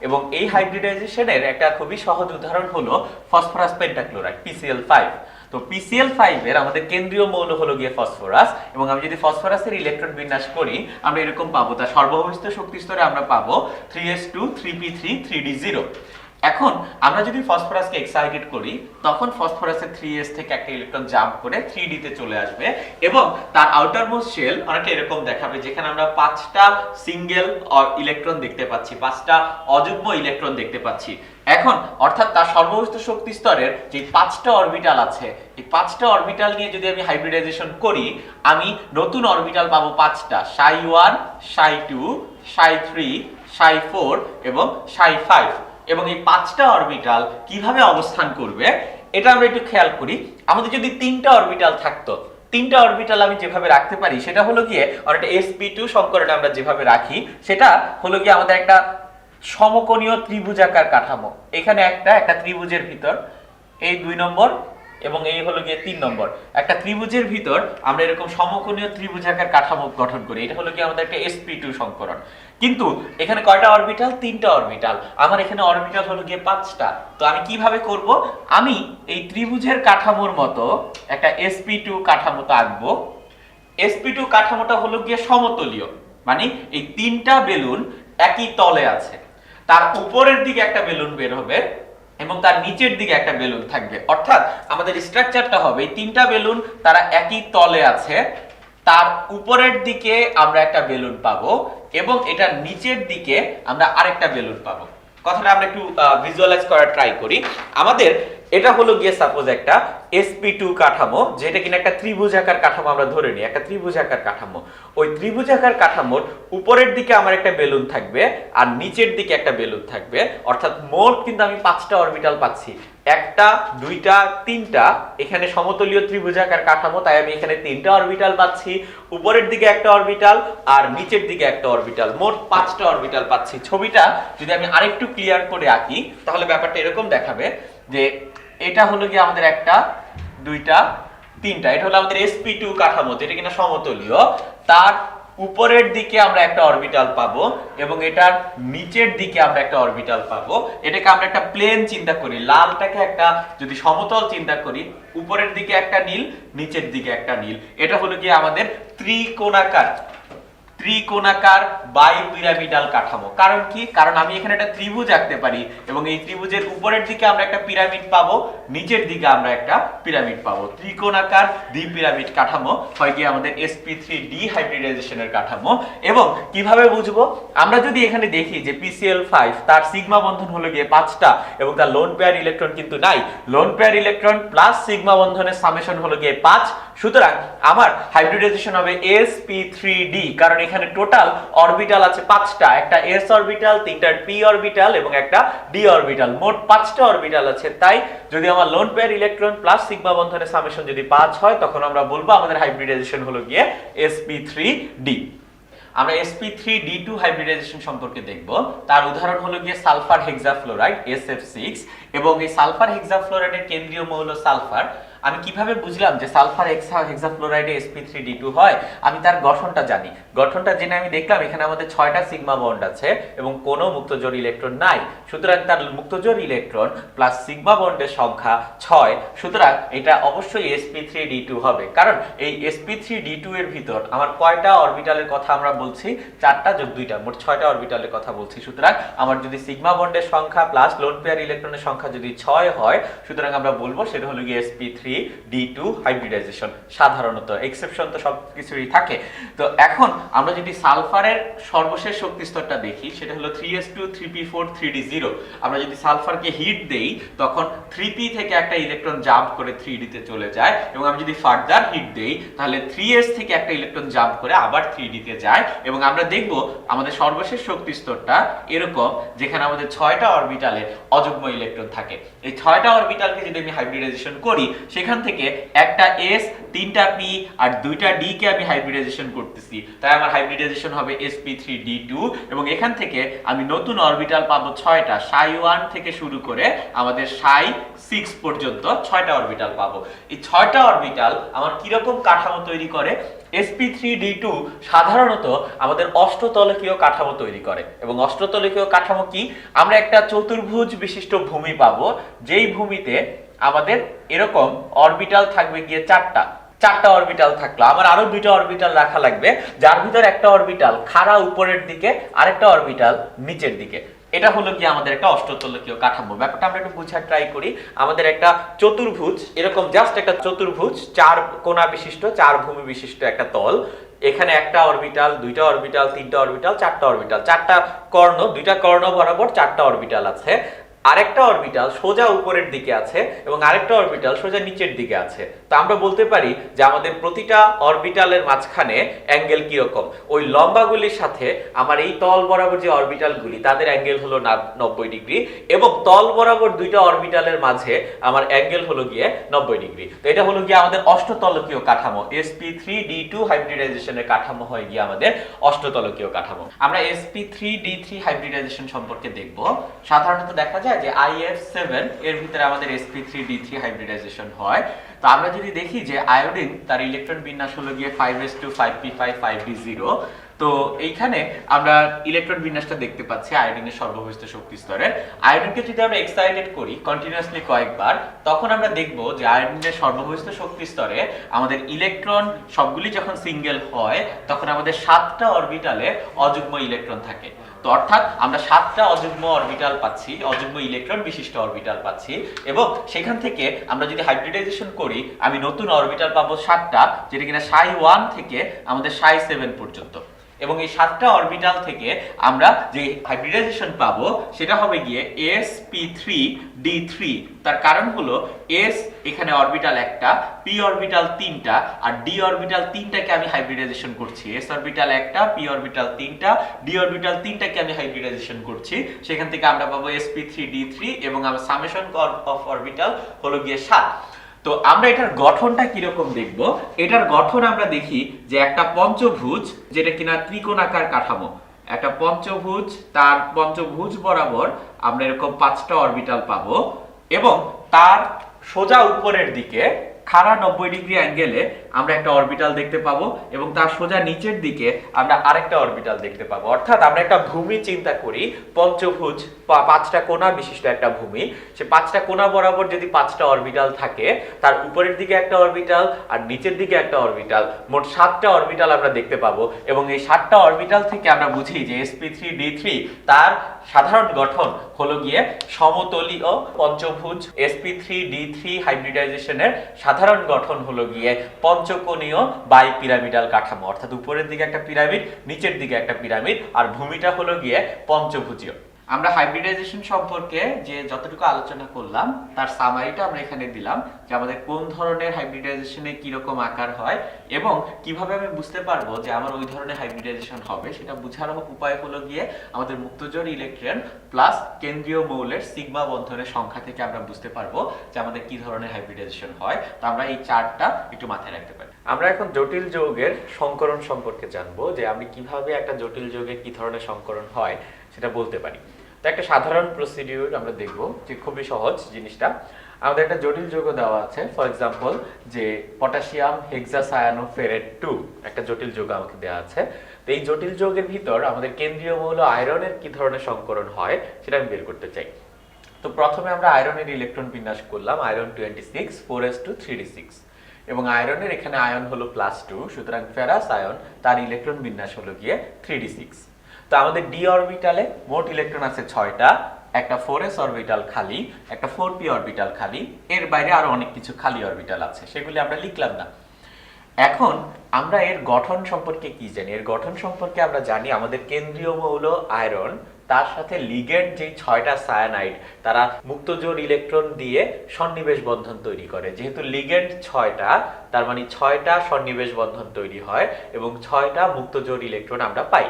এবং এই হাইব্রিডাইজেশনের একটা খুবই সহজ উদাহরণ হলো ফসফরাস পেন্টাক্লোরাইড PCl5। তো PCl5 এর আমাদের কেন্দ্রীয় মৌল হলো গিয়ে ফসফরাস, এবং আমি যদি ফসফরাসের ইলেকট্রন বিন্যাস করি আমরা এরকম পাবো। তার সর্বভৌমিক শক্তি স্তরে আমরা পাবো 3s2 3p3 3d0। এখন আমরা যদি ফসফরাসকে এক্সাইটেড করি তখন ফসফরাসের 3s থেকে একটা ইলেকট্রন জাম্প করে 3d তে চলে আসবে, এবং তার আউটার মোস্ট শেল অনেকটা এরকম দেখাবে, যেখানে আমরা 5টা সিঙ্গেল ইলেকট্রন দেখতে পাচ্ছি, 5টা অযুগ্ম ইলেকট্রন দেখতে পাচ্ছি। এখন অর্থাৎ তার সর্বভৌমিক শক্তি স্তরের যে 5টা অরবিটাল আছে, এই 5টা অরবিটাল নিয়ে যদি আমি হাইব্রিডাইজেশন করি আমি নতুন অরবিটাল পাবো 5টা, ψ1 ψ2 ψ3 ψ4 এবং ψ5। এবং এই 5টা অরবিটাল কিভাবে অবস্থান করবে এটা আমরা একটু খেয়াল করি। আমাদের যদি 3টা অরবিটাল থাকতো, তিনটা অরবিটাল আমি যেভাবে রাখতে পারি সেটা হলো গিয়ে অনেকটা sp2 সমীকরণে আমরা যেভাবে রাখি সেটা হলো গিয়ে আমাদের একটা সমকোণীয় ত্রিভুজাকার কাঠামো। এখানে একটা ত্রিভুজের ভিতর এই 2 নম্বর এবং এই হলো গিয়ে 3 নম্বর, একটা ত্রিভুজের ভিতর আমরা এরকম সমকোণীয় ত্রিভুজাকার কাঠামো গঠন করি। এটা হলো গিয়ে আমাদের একটা sp2 সমীকরণ। কিন্তু এখানে কয়টা অরবিটাল? 3টা অরবিটাল। আমার এখানে অরবিটাল হলো গিয়ে 5টা। তো আমি কিভাবে করব? আমি এই ত্রিভুজের কাঠামোর মতো একটা sp2 কাঠামো তো আঁকবো। sp2 কাঠামোটা হলো গিয়ে সমতলীয়, মানে এই 3টা বেলুন একই তলে আছে। তার উপরের দিকে একটা বেলুন বের হবে এবং তার নিচের দিকে একটা বেলুন থাকবে। অর্থাৎ আমাদের স্ট্রাকচারটা হবে এই 3টা বেলুন তারা একই তলে আছে, তার উপরের দিকে আমরা একটা বেলুন পাবো এবং এটার নিচের দিকে আমরা আরেকটা বেলুন পাবো। কথাটা আমরা একটু ভিজুয়ালাইজ করার ট্রাই করি। আমাদের এটা হলো গিয়ে সাপোজ একটা sp2 কাঠামো, যেটা কিনা একটা ত্রিভুজাকার কাঠামো আমরা ধরে নিই, একটা ত্রিভুজাকার কাঠামো। ওই ত্রিভুজাকার কাঠামোর উপরের দিকে আমার একটা বেলুন থাকবে আর নিচের দিকে একটা বেলুন থাকবে। অর্থাৎ মোট কিন্তু আমি 5টা অরবিটাল পাচ্ছি। 1টা 2টা 3টা, এখানে সমতলীয় ত্রিভুজাকার কাঠামো, তাই আমি এখানে 3টা অরবিটাল পাচ্ছি। উপরের দিকে একটা অরবিটাল আর নিচের দিকে একটা অরবিটাল, মোট 5টা অরবিটাল পাচ্ছি। ছবিটা যদি আমি আরেকটু ক্লিয়ার করে আঁকি তাহলে ব্যাপারটা এরকম দেখাবে যে এটা হলো গিয়ে আমাদের 1টা 2টা 3টা, এটা হলো আমাদের sp2 কাঠামো যেটা কিনা সমতলীয়। তার উপরের দিকে আমরা একটা অরবিটাল পাবো এবং এটার নিচের দিকে আমরা একটা অরবিটাল পাবো। এটাকে আমরা একটা প্লেন চিন্তা করি, লালটাকে একটা যদি সমতল চিন্তা করি, উপরের দিকে একটা নীল, নিচের দিকে একটা নীল। এটা হলো গিয়ে আমাদের ত্রিকোণাকার বাইপিরামিডাল কাঠামো। কারণ কি? কারণ আমি এখানে একটা ত্রিভুজ আঁকতে পারি এবং এই ত্রিভুজের উপরের দিকে আমরা একটা পিরামিড পাবো, নিচের দিকে আমরা একটা পিরামিড পাবো। ত্রিকোণাকার দ্বিপিরামিড কাঠামো হয় কি আমাদের sp3d হাইব্রিডাইজেশনের কাঠামো। এবং কিভাবে বুঝবো? আমরা যদি এখানে দেখি যে pCl5 তার সিগমা বন্ধন হলো গিয়ে 5টা এবং তার লোন পেয়ার ইলেকট্রন কিন্তু নাই। Lone pair electron plus sigma বন্ধনের সামেশন হলো গিয়ে 5। সুতরাং আমার হাইব্রিডাইজেশন হবে sp3d, কারণ এখানে টোটাল অরবিটাল আছে 5টা, একটা s অরবিটাল, 3টা p অরবিটাল এবং একটা d অরবিটাল, মোট 5টা অরবিটাল আছে। তাই যদি আমার lone pair electron plus sigma বন্ধনের সামেশন যদি 5 হয় তখন আমরা বলবো আমাদের হাইব্রিডাইজেশন হলো গিয়ে sp3d। আমরা sp3d2 হাইব্রিডাইজেশন সম্পর্কে দেখব। তার উদাহরণ হলো গিয়ে সালফার হেক্সাফ্লোরাইড SF6 এবং এই সালফার হেক্সাফ্লোরাইডের কেন্দ্রীয় মৌল সালফার। আমি কিভাবে বুঝলাম যে সালফার হেক্সাফ্লোরাইডে sp3d2 হয়? আমি তার গঠনটা জানি। গঠনটা জেনে আমি দেখলাম এখানে আমাদের 6টা সিগমা বন্ড আছে এবং কোনো মুক্তজোড় ইলেকট্রন নাই। সুতরাং তার মুক্তজোড় ইলেকট্রন প্লাস সিগমা বন্ডের সংখ্যা 6। সুতরাং এটা অবশ্যই sp3d2 হবে, কারণ এই sp3d2 এর ভিতর আমার কয়টা অরবিটালের কথা আমরা বলছি? 4টা যোগ 2টা, মোট 6টা অরবিটালের কথা বলছি। সুতরাং আমার যদি সিগমা বন্ডের সংখ্যা প্লাস লোন পেয়ার ইলেকট্রনের সংখ্যা যদি 6 হয়, সুতরাং আমরা বলবো সেটা হলো গিয়ে sp3d2 হাইব্রিডাইজেশন। সাধারণত এক্সেপশন তো সবকিছুই থাকে। তো এখন আমরা যদি সালফারের সর্বশেষ শক্তি স্তরটা দেখি সেটা হলো 3s2 3p4 3d0। আমরা যদি সালফারকে হিট দেই তখন 3p থেকে একটা ইলেকট্রন জাম্প করে 3d তে চলে যায় এবং আমি যদি ফার্দার হিট দেই তাহলে 3s থেকে একটা ইলেকট্রন জাম্প করে আবার 3d তে যায় এবং আমরা দেখব আমাদের সর্বশেষ শক্তি স্তরটা এরকম, যেখানে আমাদের 6টা অরবিটালে অযুগ্ম ইলেকট্রন থাকে। এই 6টা অরবিটালকে যদি আমি হাইব্রিডাইজেশন করি সেখান থেকে একটা s, 3টা p আর 2টা d কে আমি হাইব্রিডাইজেশন করতেছি, তাই আমার হাইব্রিডাইজেশন হবে sp3d2 এবং এখান থেকে আমি নতুন অরবিটাল পাবো 6টা, ψ1 থেকে শুরু করে আমাদের ψ6 পর্যন্ত 6টা অরবিটাল পাবো। এই 6টা অরবিটাল আমার কিরকম কাঠামো তৈরি করে? sp3d2 সাধারণত আমাদের অষ্টতলকীয় কাঠামো তৈরি করে। এবং অষ্টতলকীয় কাঠামো কি? আমরা একটা চতুর্ভুজ বিশিষ্ট ভূমি পাবো, যেই ভূমিতে আমাদের এরকম অরবিটাল থাকবে গিয়ে 4টা অরবিটাল থাকলো। আমার আরো 2টা অরবিটাল রাখা লাগবে, যার ভিতর একটা অরবিটাল খাড়া উপরের দিকে, আরেকটা অরবিটাল নিচের দিকে। এটা হলো কি আমাদের একটা অষ্টতলকীয় কাঠামো। ব্যাপারটা আমরা একটু বোঝার ট্রাই করি। আমাদের একটা চতুর্ভুজ, এরকম জাস্ট একটা চতুর্ভুজ, 4 কোণা বিশিষ্ট, 4 ভূমি বিশিষ্ট একটা তল। এখানে একটা অরবিটাল, 2টা অরবিটাল, 3টা অরবিটাল, 4টা অরবিটাল, 4টা কর্ণ, 2টা কর্ণ বরাবর 4টা অরবিটাল আছে। আরেকটা অরবিটাল সোজা উপরের দিকে আছে এবং আরেকটা অরবিটাল সোজা নিচের দিকে আছে। তো আমরা বলতে পারি যে আমাদের প্রতিটা অরবিটালের মাঝখানে অ্যাঙ্গেল কিরকম, ওই লম্বাগুলির সাথে আমার এই তল বরাবর যে অরবিটালগুলি তাদের অ্যাঙ্গেল হলো 90 ডিগ্রি, এবং তল বরাবর দুইটা অরবিটালের মাঝে আমার অ্যাঙ্গেল হলো গিয়ে 90 ডিগ্রি। তো এটা হলো গিয়ে আমাদের অষ্টতলকীয় কাঠামো। sp3d2 হাইব্রিডাইজেশনের কাঠামো হয় গিয়ে আমাদের অষ্টতলকীয় কাঠামো। আমরা sp3d3 হাইব্রিডাইজেশন সম্পর্কে দেখব। সাধারণত দেখা যায় যে IF7 এর ভিতরে আমাদের sp3d3 হাইব্রিডাইজেশন হয়। তো আমরা যদি দেখি যে আয়োডিন তার ইলেকট্রন বিন্যাস হলো গিয়ে 5s2 5p5 5d0। তো এইখানে আমরা ইলেকট্রন বিন্যাসটা দেখতে পাচ্ছি আয়োডিনের সর্ববহিস্থ শক্তি স্তরের। আয়োডিনকে যদি আমরা এক্সাইটেড করি কন্টিনিউয়াসলি কয়েকবার, তখন আমরা দেখব যে আয়োডিনের সর্ববহিস্থ শক্তি স্তরে আমাদের ইলেকট্রন সবগুলি যখন সিঙ্গেল হয় তখন আমাদের 7টা অরবিটালে অযুগ্ম ইলেকট্রন থাকে। তো অর্থাৎ আমরা 7টা অযুগ্ম অরবিটাল পাচ্ছি, অযুগ্ম ইলেকট্রন বিশিষ্ট অরবিটাল পাচ্ছি, এবং সেখান থেকে আমরা যদি হাইব্রিডাইজেশন করি আমি নতুন অরবিটাল পাবো 7টা, যেটা কিনা ψ1 থেকে আমাদের ψ7 পর্যন্ত। এবং এই 7টা অরবিটাল থেকে আমরা যে হাইব্রিডাইজেশন পাবো সেটা হবে গিয়ে sp3d3। তার কারণ হলো s এখানে অরবিটাল একটা, p অরবিটাল 3টা, আর d অরবিটাল 3টাকে আমি হাইব্রিডাইজেশন করছি। s অরবিটাল একটা, p অরবিটাল 3টা, d অরবিটাল 3টাকে আমি হাইব্রিডাইজেশন করছি। সেখান থেকে আমরা পাবো sp3d3, এবং আমার সামেশন অফ অরবিটাল হলো গিয়ে 7। তো আমরা এটার গঠনটা কিরকম দেখব। এটার গঠন আমরা দেখি যে একটা পঞ্চভুজ, যেটা কিনা ত্রিকোণাকার কাঠামো, একটা পঞ্চভুজ, তার পঞ্চভুজ বরাবর আমরা এরকম 5টা অরবিটাল পাবো, এবং তার সোজা উপরের দিকে খাড়া 90 ডিগ্রি অ্যাঙ্গেলে আমরা একটা অরবিটাল দেখতে পাবো, এবং তার সোজা নিচের দিকে আমরা আরেকটা অরবিটাল দেখতে পাবো। অর্থাৎ আমরা একটা ভূমি চিন্তা করি, পঞ্চভুজ 5টা কোণা বিশিষ্ট একটা ভূমি। সে 5টা কোণা বরাবর যদি 5টা অরবিটাল থাকে, তার উপরের দিকে একটা অরবিটাল আর নিচের দিকে একটা অরবিটাল, মোট 7টা অরবিটাল আমরা দেখতে পাবো। এবং এই 7টা অরবিটাল থেকে আমরা বুঝি যে sp3d3 তার সাধারণ গঠন হলো গিয়ে সমতলীয় পঞ্চভুজ। sp3d3 হাইব্রিডাইজেশনের সাধারণ গঠন হলো গিয়ে পঞ্চকোণীয় বাই পিরামিডাল কাঠামো, অর্থাৎ উপরের দিকে একটা পিরামিড, নিচের দিকে একটা পিরামিড, আর ভূমিটা হলো গিয়ে পঞ্চভুজীয়। আমরা হাইব্রিডাইজেশন সম্পর্কে যে যতটুকু আলোচনা করলাম তার সামারিটা আমরা এখানে দিলাম, যে আমাদের কোন ধরনের হাইব্রিডাইজেশনে কিরকম আকার হয় এবং কিভাবে আমি বুঝতে পারবো যে আমার ওই ধরনের হাইব্রিডাইজেশন হবে। সেটা বোঝার উপায় হলো গিয়ে আমাদের মুক্তজোড় ইলেকট্রন প্লাস কেন্দ্রীয় মৌলের সিগমা বন্ধনের সংখ্যা থেকে আমরা বুঝতে পারবো যে আমাদের কি ধরনের হাইব্রিডাইজেশন হয়। তো আমরা এই চার্টটা একটু মাথায় রাখতে পারি। আমরা এখন জটিল যৌগের সংকরণ সম্পর্কে জানবো, যে আমি কিভাবে একটা জটিল যৌগে কি ধরনের সংকরণ হয় সেটা বলতে পারি। তো একটা সাধারণ প্রসিডিউর আমরা দেখব, যে খুবই সহজ জিনিসটা। আমাদের একটা জটিল যৌগ দেওয়া আছে, ফর এক্সাম্পল যে পটাশিয়াম হেক্সাসায়ানোফেরেট 2 একটা জটিল যৌগ আমাকে দেওয়া আছে। তো এই জটিল যৌগের ভিতর আমাদের কেন্দ্রীয় মৌল আয়রনের কি ধরনের সংকরণ হয় সেটা আমি বের করতে চাই। তো প্রথমে আমরা আয়রনের ইলেকট্রন বিন্যাস করলাম, আয়রন 26 4s2 3d6, এবং আয়রনের এখানে আয়ন হলো +2, সুতরাং ফেরাস আয়ন তার ইলেকট্রন বিন্যাস হলো গিয়ে 3d6। তো আমাদের d অরবিটালে মোট ইলেকট্রন আছে 6টা, একটা 4s অরবিটাল খালি, একটা 4p অরবিটাল খালি, এর বাইরে আরো অনেক কিছু খালি অরবিটাল আছে, সেগুলি আমরা লিখলাম না। এখন আমরা এর গঠন সম্পর্কে কি জানি? এর গঠন সম্পর্কে আমরা জানি আমাদের কেন্দ্রীয় মৌল আয়রন, তার সাথে লিগেন্ড যে 6টা সায়ানাইড, তারা মুক্তজোড় ইলেকট্রন দিয়ে সন্নিবেশ বন্ধন তৈরি করে। যেহেতু লিগেন্ড 6টা, তার মানে 6টা সন্নিবেশ বন্ধন তৈরি হয় এবং 6টা মুক্তজোড় ইলেকট্রন আমরা পাই।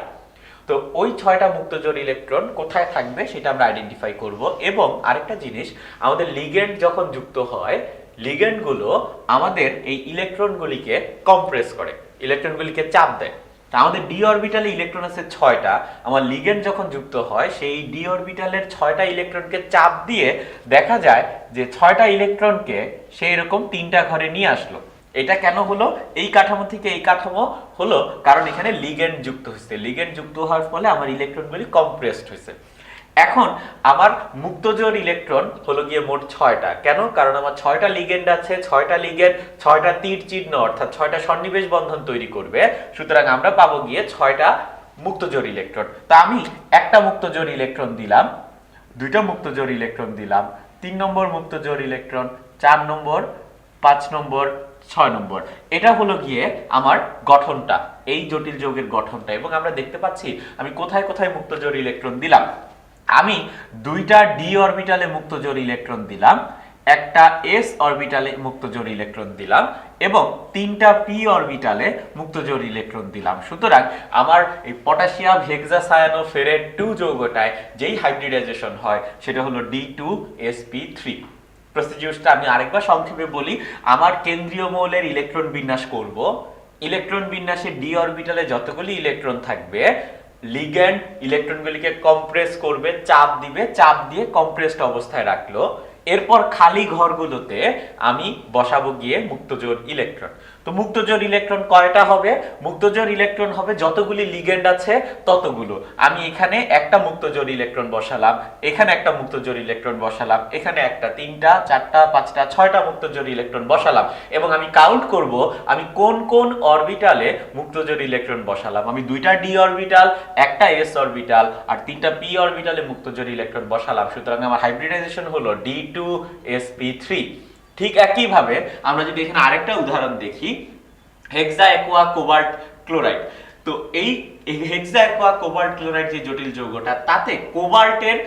তো ওই 6টা মুক্তজোড় ইলেকট্রন কোথায় থাকবে সেটা আমরা আইডেন্টিফাই করব। এবং আরেকটা জিনিস, আমাদের লিগেন্ড যখন যুক্ত হয়, লিগেন্ডগুলো আমাদের এই ইলেকট্রনগুলিকে কম্প্রেস করে, ইলেকট্রনগুলিকে চাপ দেয়। তা আমাদের ডি অরবিটালে ইলেকট্রন আছে 6টা, আমার লিগেন্ড যখন যুক্ত হয় সেই ডি অরবিটালের 6টা ইলেকট্রনকে চাপ দিয়ে দেখা যায় যে 6টা ইলেকট্রনকে সেই রকম 3টা ঘরে নিয়ে আসলো। এটা কেন হলো? এই কাঠামো থেকে এই কাঠামো হলো কারণ এখানে লিগেন্ড যুক্ত হয়েছে। লিগেন্ড যুক্ত হওয়ার ফলে আমার ইলেকট্রনগুলি কম্প্রেসড হয়েছে। এখন আমার মুক্তজোড় ইলেকট্রন হলো গিয়ে মোট 6টা। কেন? কারণ আমার 6টা লিগেন্ড আছে, 6টা লিগেন্ড 6টা তীর চিহ্ন অর্থাৎ 6টা সন্নিবেশ বন্ধন তৈরি করবে। সুতরাং আমরা পাবো গিয়ে 6টা মুক্তজোড় ইলেকট্রন। তা আমি একটা মুক্তজোড় ইলেকট্রন দিলাম, 2টা মুক্তজোড় ইলেকট্রন দিলাম, 3 নম্বর মুক্তজোড় ইলেকট্রন, 4 নম্বর, 5 নম্বর, 6 নম্বর। এটা হলো গিয়ে আমার গঠনটা, এই জটিল যৌগের গঠনটা। এবং আমরা দেখতে পাচ্ছি আমি কোথায় কোথায় মুক্তজোড় ইলেকট্রন দিলাম। আমি 2টা ডি অরবিটালে মুক্তজোড় ইলেকট্রন দিলাম একটা s অরবিটালে মুক্ত জোড় ইলেকট্রন দিলাম এবং 3টা p অরবিটালে মুক্ত জোড় ইলেকট্রন দিলাম। সুতরাং আমার এই পটাশিয়াম হেক্সাসায়ানোফেরেট 2 যৌগটায় যেই হাইব্রিডাইজেশন হয় সেটা হলো D2sp3। প্রসিডিউরটা আমি আরেকবার সংক্ষেপে বলি। আমার কেন্দ্রীয় মৌলের ইলেকট্রন বিন্যাস করব। ইলেকট্রন বিন্যাসে d অরবিটালে যতগুলি ইলেকট্রন থাকবে, লিগ্যান্ড ইলেকট্রনগুলিকে কম্প্রেস করবে, চাপ দিবে, চাপ দিয়ে কম্প্রেসড অবস্থায় রাখলো। এরপর খালি ঘরগুলোতে আমি বসাবো গিয়ে মুক্তজোড় ইলেকট্রন। তো মুক্তজোড় ইলেকট্রন কয়টা হবে? মুক্তজোড় ইলেকট্রন হবে যতগুলি লিগ্যান্ড আছে ততগুলো। আমি এখানে একটা মুক্তজোড় ইলেকট্রন বসালাম, এখানে একটা মুক্তজোড় ইলেকট্রন বসালাম, এখানে একটা, 3টা, 4টা, 5টা, 6টা মুক্তজোড় ইলেকট্রন বসালাম এবং আমি কাউন্ট করব আমি কোন কোন অরবিটালে মুক্তজোড় ইলেকট্রন বসালাম। আমি 2টা d অরবিটাল, একটা s অরবিটাল আর 3টা p অরবিটালে মুক্তজোড় ইলেকট্রন বসালাম। সুতরাং আমার হাইব্রিডাইজেশন হলো D2sp3। ঠিক একই ভাবে আমরা যদি এখানে আরেকটা উদাহরণ দেখি, হেক্সা অ্যাকোয়া কোবাল্ট ক্লোরাইড। তো এই হেক্সা অ্যাকোয়া কোবাল্ট ক্লোরাইড যে জটিল যৌগটা, তাতে কোবাল্টের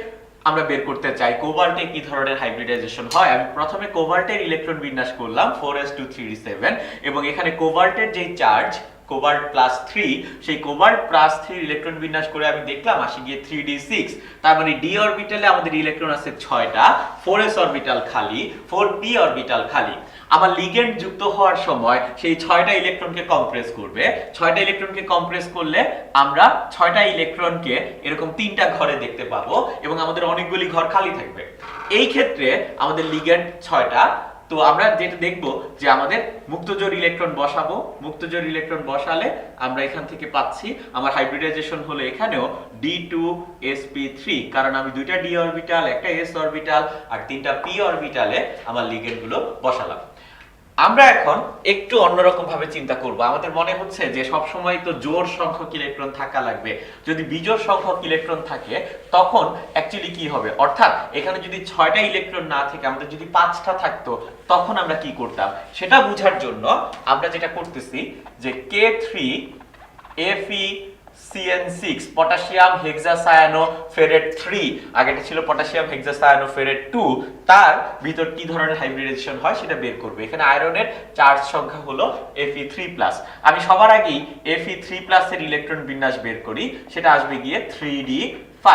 আমরা বের করতে চাই কোবাল্টে কি ধরনের হাইব্রিডাইজেশন হয়। আমি প্রথমে কোবাল্টের ইলেকট্রন বিন্যাস করলাম 4s2 3d7 এবং এখানে কোবাল্টের যে চার্জ কোবাল্ট +3, সেই কোবাল্ট +3 ইলেকট্রন বিন্যাস করে আমি দেখলাম আসি গিয়ে 3d6। তার মানে d অরবিটালে আমাদের ইলেকট্রন আছে 6টা, 4s অরবিটাল খালি, 4p অরবিটাল খালি। আমার লিগ্যান্ড যুক্ত হওয়ার সময় সেই 6টা ইলেকট্রনকে কম্প্রেস করবে। 6টা ইলেকট্রনকে কম্প্রেস করলে আমরা 6টা ইলেকট্রনকে এরকম 3টা ঘরে দেখতে পাবো এবং আমাদের অনেকগুলি ঘর খালি থাকবে। এই ক্ষেত্রে আমাদের লিগ্যান্ড 6টা। তো আমরা যেটা দেখব যে আমাদের মুক্তজোড় ইলেকট্রন বসাবো। মুক্তজোড় ইলেকট্রন বসালে আমরা এখান থেকে পাচ্ছি আমার হাইব্রিডাইজেশন হলো এখানেও D2sp3, কারণ আমি 2টা d অরবিটাল, একটা s অরবিটাল আর 3টা p অরবিটালে আমার লিগ্যান্ড গুলো বসালাম। আমরা এখন একটু অন্যরকম ভাবে চিন্তা করব। আমাদের মনে হচ্ছে যে সব সময় তো জোড় সংখ্যক ইলেকট্রন থাকা লাগবে। যদি বিজোড় সংখ্যক ইলেকট্রন থাকে তখন অ্যাকচুয়ালি কি হবে? অর্থাৎ এখানে যদি 6টা ইলেকট্রন না থেকে আমাদের যদি 5টা থাকতো তখন আমরা কি করতাম সেটা বোঝার জন্য আমরা যেটা করতেছি যে K3FeCN6 পটাশিয়াম হেক্সাসায়ানোফেরেট 3, আগেটা ছিল পটাশিয়াম হেক্সাসায়ানোফেরেট 2, তার ভিতর কি ধরনের হাইব্রিডাইজেশন হয় সেটা বের করব। এখানে আয়রনের চার্জ সংখ্যা হলো Fe3+। আমি সবার আগেই Fe3+ এর ইলেকট্রন বিন্যাস বের করি, সেটা আসবে গিয়ে 3d5।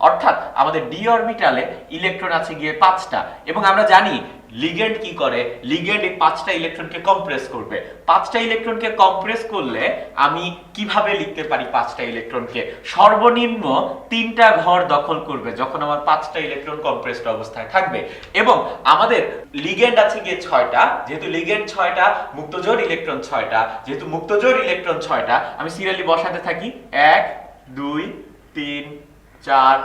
অর্থাৎ আমাদের d অরবিটালে ইলেকট্রন আছে গিয়ে 5টা এবং আমরা জানি লিগ্যান্ড কি করে, লিগ্যান্ড এই 5টা ইলেকট্রনকে কম্প্রেস করবে। 5টা ইলেকট্রনকে কম্প্রেস করলে আমি কিভাবে লিখতে পারি 5টা ইলেকট্রনকে? সর্বনিম্ন 3টা ঘর দখল করবে যখন আমার 5টা ইলেকট্রন কম্প্রেসড অবস্থায় থাকবে এবং আমাদের লিগ্যান্ড আছে গিয়ে 6টা। যেহেতু লিগ্যান্ড 6টা, মুক্তজোড় ইলেকট্রন 6টা, যেহেতু মুক্তজোড় ইলেকট্রন 6টা, আমি সিরিয়ালি বসাতে থাকি 1 2 3 4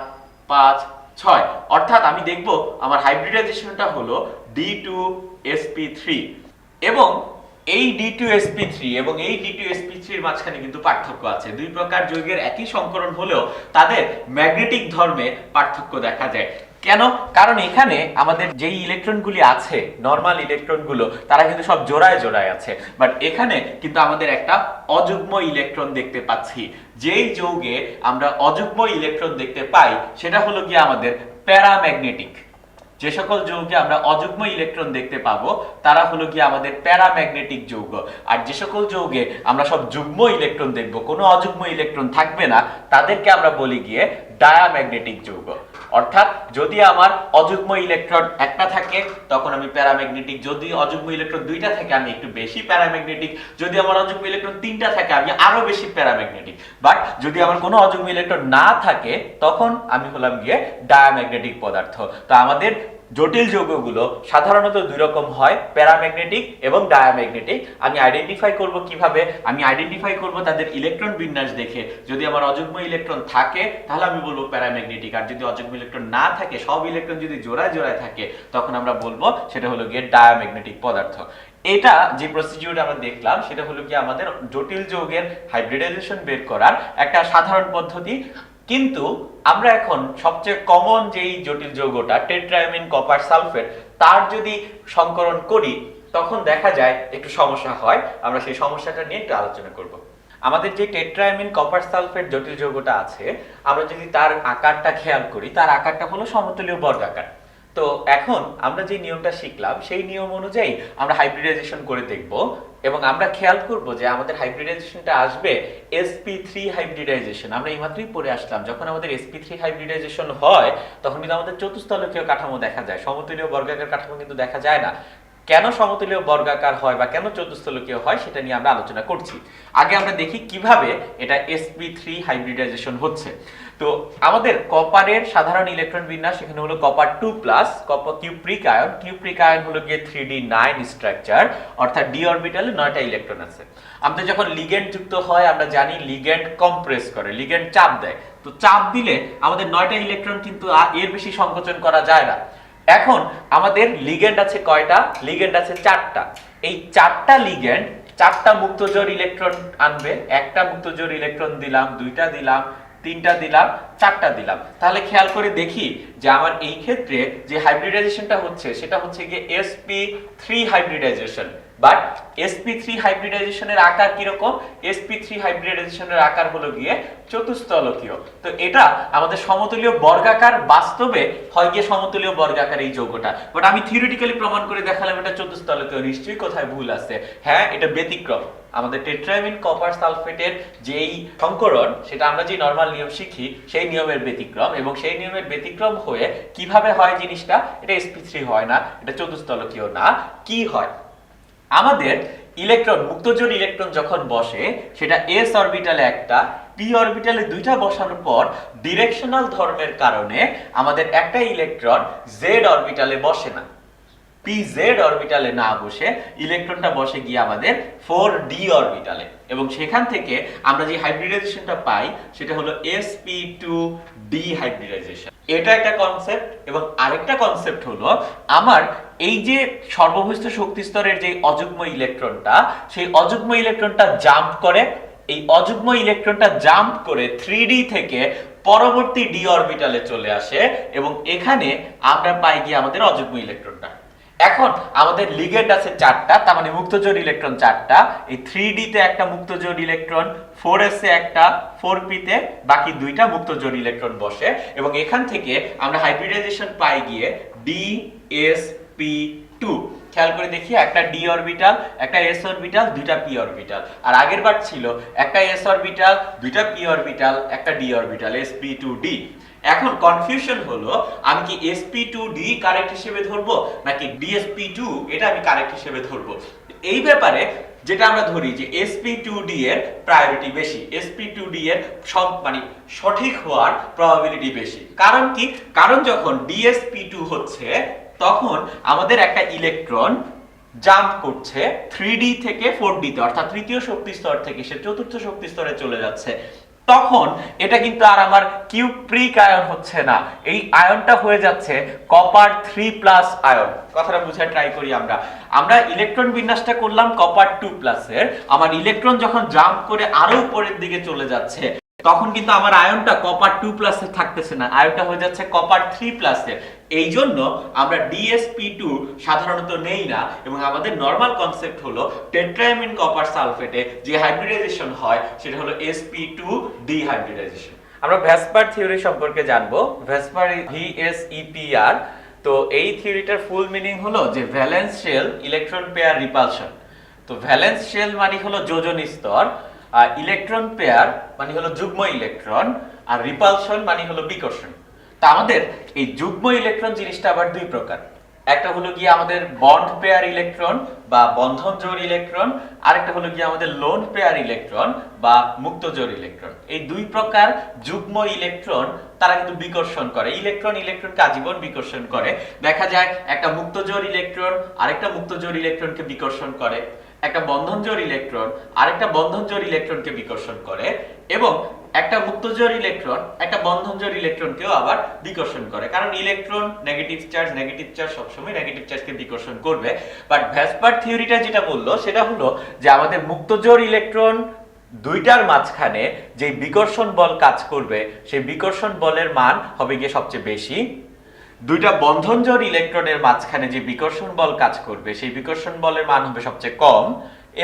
5 6। অর্থাৎ আমি দেখব আমার হাইব্রিডাইজেশনটা হলো D2sp3 এবং এই D2sp3 এবং এই D2sp3 এর মাঝখানে কিন্তু পার্থক্য আছে। দুই প্রকার যৌগের একই সংকরণ হলেও তাদের ম্যাগনেটিক ধর্মে পার্থক্য দেখা যায়। কেন? কারণ এখানে আমাদের যেই ইলেকট্রনগুলি আছে, নরমাল ইলেকট্রনগুলো, তারা কিন্তু সব জোড়ায় জোড়ায় আছে, বাট এখানে কিন্তু আমাদের একটা অযুগ্ম ইলেকট্রন দেখতে পাচ্ছি। যেই যৌগে আমরা অযুগ্ম ইলেকট্রন দেখতে পাই সেটা হলো গিয়ে আমাদের প্যারাম্যাগনেটিক। যে সকল যৌগে আমরা অযুগ্ম ইলেকট্রন দেখতে পাবো তারা হলো গিয়ে আমাদের প্যারাম্যাগনেটিক যৌগ, আর যে সকল যৌগে আমরা সব যুগ্ম ইলেকট্রন দেখব, কোনো অযুগ্ম ইলেকট্রন থাকবে না, তাদেরকে আমরা বলি গিয়ে ডায়াম্যাগনেটিক যৌগ। অর্থাৎ যদি আমার অযুগ্ম ইলেকট্রন একটা থাকে তখন আমি প্যারাম্যাগনেটিক, যদি অযুগ্ম ইলেকট্রন 2টা থাকে আমি একটু বেশি প্যারাম্যাগনেটিক, যদি আমার অযুগ্ম ইলেকট্রন 3টা থাকে আমি আরো বেশি প্যারাম্যাগনেটিক, বাট যদি আমার কোনো অযুগ্ম ইলেকট্রন না থাকে তখন আমি হলাম গিয়ে ডায়াম্যাগনেটিক পদার্থ। তো আমাদের জটিল যৌগগুলো সাধারণত দুই রকম হয়, প্যারাম্যাগনেটিক এবং ডায়াম্যাগনেটিক। আমি আইডেন্টিফাই করব কিভাবে? আমি আইডেন্টিফাই করব তাদের ইলেকট্রন বিন্যাস দেখে। যদি আমার অযুগ্ম ইলেকট্রন থাকে তাহলে আমি বলবো প্যারাম্যাগনেটিক, আর যদি অযুগ্ম ইলেকট্রন না থাকে, সব ইলেকট্রন যদি জোড়ায় জোড়ায় থাকে, তখন আমরা বলবো সেটা হলো গিয়ে ডায়াম্যাগনেটিক পদার্থ। এটা যে প্রসিডিউর আমরা দেখলাম সেটা হলো কি আমাদের জটিল যৌগের হাইব্রিডাইজেশন বের করার একটা সাধারণ পদ্ধতি। কিন্তু আমরা এখন সবচেয়ে কমন যেই জটিল যৌগটা টেট্রাঅ্যামিন কপার সালফেট, তার যদি সংকরণ করি তখন দেখা যায় একটু সমস্যা হয়। আমরা সেই সমস্যাটা নিয়ে একটু আলোচনা করব। আমাদের যে টেট্রাঅ্যামিন কপার সালফেট জটিল যৌগটা আছে, আমরা যদি তার আকারটা খেয়াল করি, তার আকারটা হলো সমতলীয় বর্গাকার। তো এখন আমরা যে নিয়মটা শিখলাম সেই নিয়ম অনুযায়ী আমরা হাইব্রিডাইজেশন করে দেখব এবং আমরা খেয়াল করব যে আমাদের হাইব্রিডাইজেশনটা আসবে sp3 হাইব্রিডাইজেশন। আমরা এইমাত্রই পড়ে আসলাম যখন আমাদের sp3 হাইব্রিডাইজেশন হয় তখন কিন্তু আমাদের চতুস্তলকীয় কাঠামো দেখা যায়, সমতুলীয় বর্গাকার কাঠামো কিন্তু দেখা যায় না। কেন সমতুলীয় বর্গাকার হয় বা কেন চতুস্তলকীয় হয় সেটা নিয়ে আমরা আলোচনা করছি। আগে আমরা দেখি কিভাবে এটা sp3 হাইব্রিডাইজেশন হচ্ছে। তো আমাদের কপারের সাধারণ ইলেকট্রন বিন্যাস এখানে হলো কপার 2+, কপার কিউপ্রিক আয়ন হলো গিয়ে 3d9 স্ট্রাকচার, অর্থাৎ d অরবিটালে 9টা ইলেকট্রন আছে। আমাদের যখন লিগ্যান্ড যুক্ত হয় আমরা জানি লিগ্যান্ড কম্প্রেস করে, লিগ্যান্ড চাপ দেয়। তো চাপ দিলে আমাদের 9টা ইলেকট্রন কিন্তু এর বেশি সংকোচন করা যায় না। এখন আমাদের লিগ্যান্ড আছে কয়টা? লিগ্যান্ড আছে 4টা। এই 4টা লিগ্যান্ড 4টা মুক্তজোড় ইলেকট্রন আনবে। একটা মুক্তজোড় ইলেকট্রন দিলাম, 2টা দিলাম, 3টা দিলাম, 4টা দিলাম। তাহলে খেয়াল করে দেখি যে আমার এই ক্ষেত্রে যে হাইব্রিডাইজেশনটা হচ্ছে সেটা হচ্ছে গিয়ে sp3 হাইব্রিডাইজেশন। বাট sp3 হাইব্রিডাইজেশনের আকার কি রকম? sp3 হাইব্রিডাইজেশনের আকার হলো গিয়ে চতুস্তলকীয়। তো এটা আমাদের সমতুলীয় বর্গাকার, বাস্তবে হয় গিয়ে সমতুলীয় বর্গাকার এই যৌগটা, বাট আমি থিওরিটিক্যালি প্রমাণ করে দেখালাম এটা চতুস্তলকীয়। নিশ্চয়ই কোথায় ভুল আছে? হ্যাঁ, এটা ব্যতিক্রম। আমাদের টেট্রামিন কপার সালফেটের যেই সংকরণ সেটা আমরা যে নরমাল নিয়ম শিখি সেই নিয়মের ব্যতিক্রম, এবং সেই নিয়মের ব্যতিক্রম হয়ে কিভাবে হয় জিনিসটা? এটা sp3 হয় না, এটা চতুস্তলকীয় না। কি হয়? আমাদের ইলেকট্রন, মুক্তজোড় ইলেকট্রন যখন বসে সেটা s অরবিটালে একটা, p অরবিটালে 2টা বসানোর পর ডিরেকশনাল ধর্মের কারণে আমাদের একটা ইলেকট্রন z অরবিটালে বসে না। pz অরবিটালে না বসে ইলেকট্রনটা বসে গিয়ে আমাদের 4d অরবিটালে, এবং সেখান থেকে আমরা যে হাইব্রিডাইজেশনটা পাই সেটা হলো sp2d হাইব্রিডাইজেশন। এটা একটা কনসেপ্ট। এবং আরেকটা কনসেপ্ট হলো আমার এই যে সর্বভৌস্থ শক্তি স্তরের যে অযুগ্ম ইলেকট্রনটা, সেই অযুগ্ম ইলেকট্রনটা জাম্প করে, এই অযুগ্ম ইলেকট্রনটা জাম্প করে 3d থেকে পরবর্তী d অরবিটালে চলে আসে, এবং এখানে আমরা পাই গিয়ে আমাদের অযুগ্ম ইলেকট্রনটা। এখন আমাদের লিগ্যান্ড আছে 4টা, তার মানে মুক্তজোড় ইলেকট্রন 4টা। এই 3d তে একটা মুক্তজোড় ইলেকট্রন, 4s এ একটা, 4p তে বাকি 2টা মুক্তজোড় ইলেকট্রন বসে, এবং এখান থেকে আমরা হাইব্রিডাইজেশন পাই গিয়ে dsp2। খেয়াল করে দেখি, একটা d অরবিটাল, একটা s অরবিটাল, 2টা p অরবিটাল। আর আগের বার ছিল একটা s অরবিটাল, 2টা p অরবিটাল, একটা d অরবিটাল, sp2d। এখন কনফিউশন হলো আমি কি sp2d কারেক্ট হিসেবে ধরবো নাকি dsp2 এটা আমি কারেক্ট হিসেবে ধরবো। এই ব্যাপারে যেটা আমরা ধরি যে sp2d এর প্রায়োরিটি বেশি, sp2d এর মানে সঠিক হওয়ার প্রবাবিলিটি বেশি। কারণ কি? কারণ যখন dsp2 হচ্ছে তখন আমাদের একটা ইলেকট্রন জাম্প করছে 3d থেকে 4d তে, অর্থাৎ তৃতীয় শক্তি স্তর থেকে সে চতুর্থ শক্তি স্তরে চলে যাচ্ছে। তখন এটা কিন্তু আর আমার কিউপ্রিক আয়ন হচ্ছে না, এই আয়নটা হয়ে যাচ্ছে কপার 3+ আয়ন। কথাটা বুঝায় ট্রাই করি আমরা ইলেকট্রন বিন্যাসটা করলাম কপার 2+ এর। আমার ইলেকট্রন যখন জাম্প করে আরো উপরের দিকে চলে যাচ্ছে তখন কিন্তু আমার আয়নটা কপার 2+ এর থাকতেছে না, আয়নটা হয়ে যাচ্ছে কপার 3+ এর। এই জন্য আমরা dsp2 সাধারণত নেই না, এবং আমাদের নরমাল কনসেপ্ট হলো টেট্রামিন কপার সালফেটে যে হাইব্রিডাইজেশন হয় সেটা হলো sp2d হাইব্রিডাইজেশন। আমরা ভ্যাসপার থিওরি সম্পর্কে জানবো। VSEPR VSEPR। তো এই থিওরিটার ফুল মিনিং হলো যে valence shell electron pair repulsion. তো ভ্যালেন্স শেল মানে হলো যোজন স্তর, আর ইলেকট্রন পেয়ার মানে হলো যুগ্ম ইলেকট্রন, আর রিপালশন মানে হলো বিকর্ষণ। তা আমাদের এই যুগ্ম ইলেকট্রন জিনিসটা আবার দুই প্রকার। একটা হলো গিয়ে আমাদের বন্ড পেয়ার ইলেকট্রন বা বন্ধন জোড় ইলেকট্রন, আরেকটা হলো গিয়ে আমাদের লোন পেয়ার ইলেকট্রন বা মুক্ত জোড় ইলেকট্রন। এই দুই প্রকার যুগ্ম ইলেকট্রন তারা কিন্তু বিকর্ষণ করে, ইলেকট্রনকে আজীবন বিকর্ষণ করে। দেখা যায় একটা মুক্ত জোড় ইলেকট্রন আরেকটা মুক্ত জোড় ইলেকট্রনকে বিকর্ষণ করে, একটা বন্ধন জোড় ইলেকট্রন আরেকটা বন্ধন জোড় ইলেকট্রনকে বিকর্ষণ করে, এবং একটা মুক্ত জোড় ইলেকট্রন একটা বন্ধন জোড় ইলেকট্রনকেও আবার বিকর্ষণ করে। কারণ ইলেকট্রন নেগেটিভ চার্জ সবসময় নেগেটিভ চার্জকে বিকর্ষণ করবে। বাট ভ্যাসপার থিওরিটা যেটা বললো সেটা হলো যে আমাদের মুক্ত জোড় ইলেকট্রন দুইটার মাঝখানে যে বিকর্ষণ বল কাজ করবে সেই বিকর্ষণ বলের মান হবে গিয়ে সবচেয়ে বেশি, দুইটা বন্ধন জোড় ইলেকট্রনের মাঝখানে যে বিকর্ষণ বল কাজ করবে সেই বিকর্ষণ বলের মান হবে সবচেয়ে কম,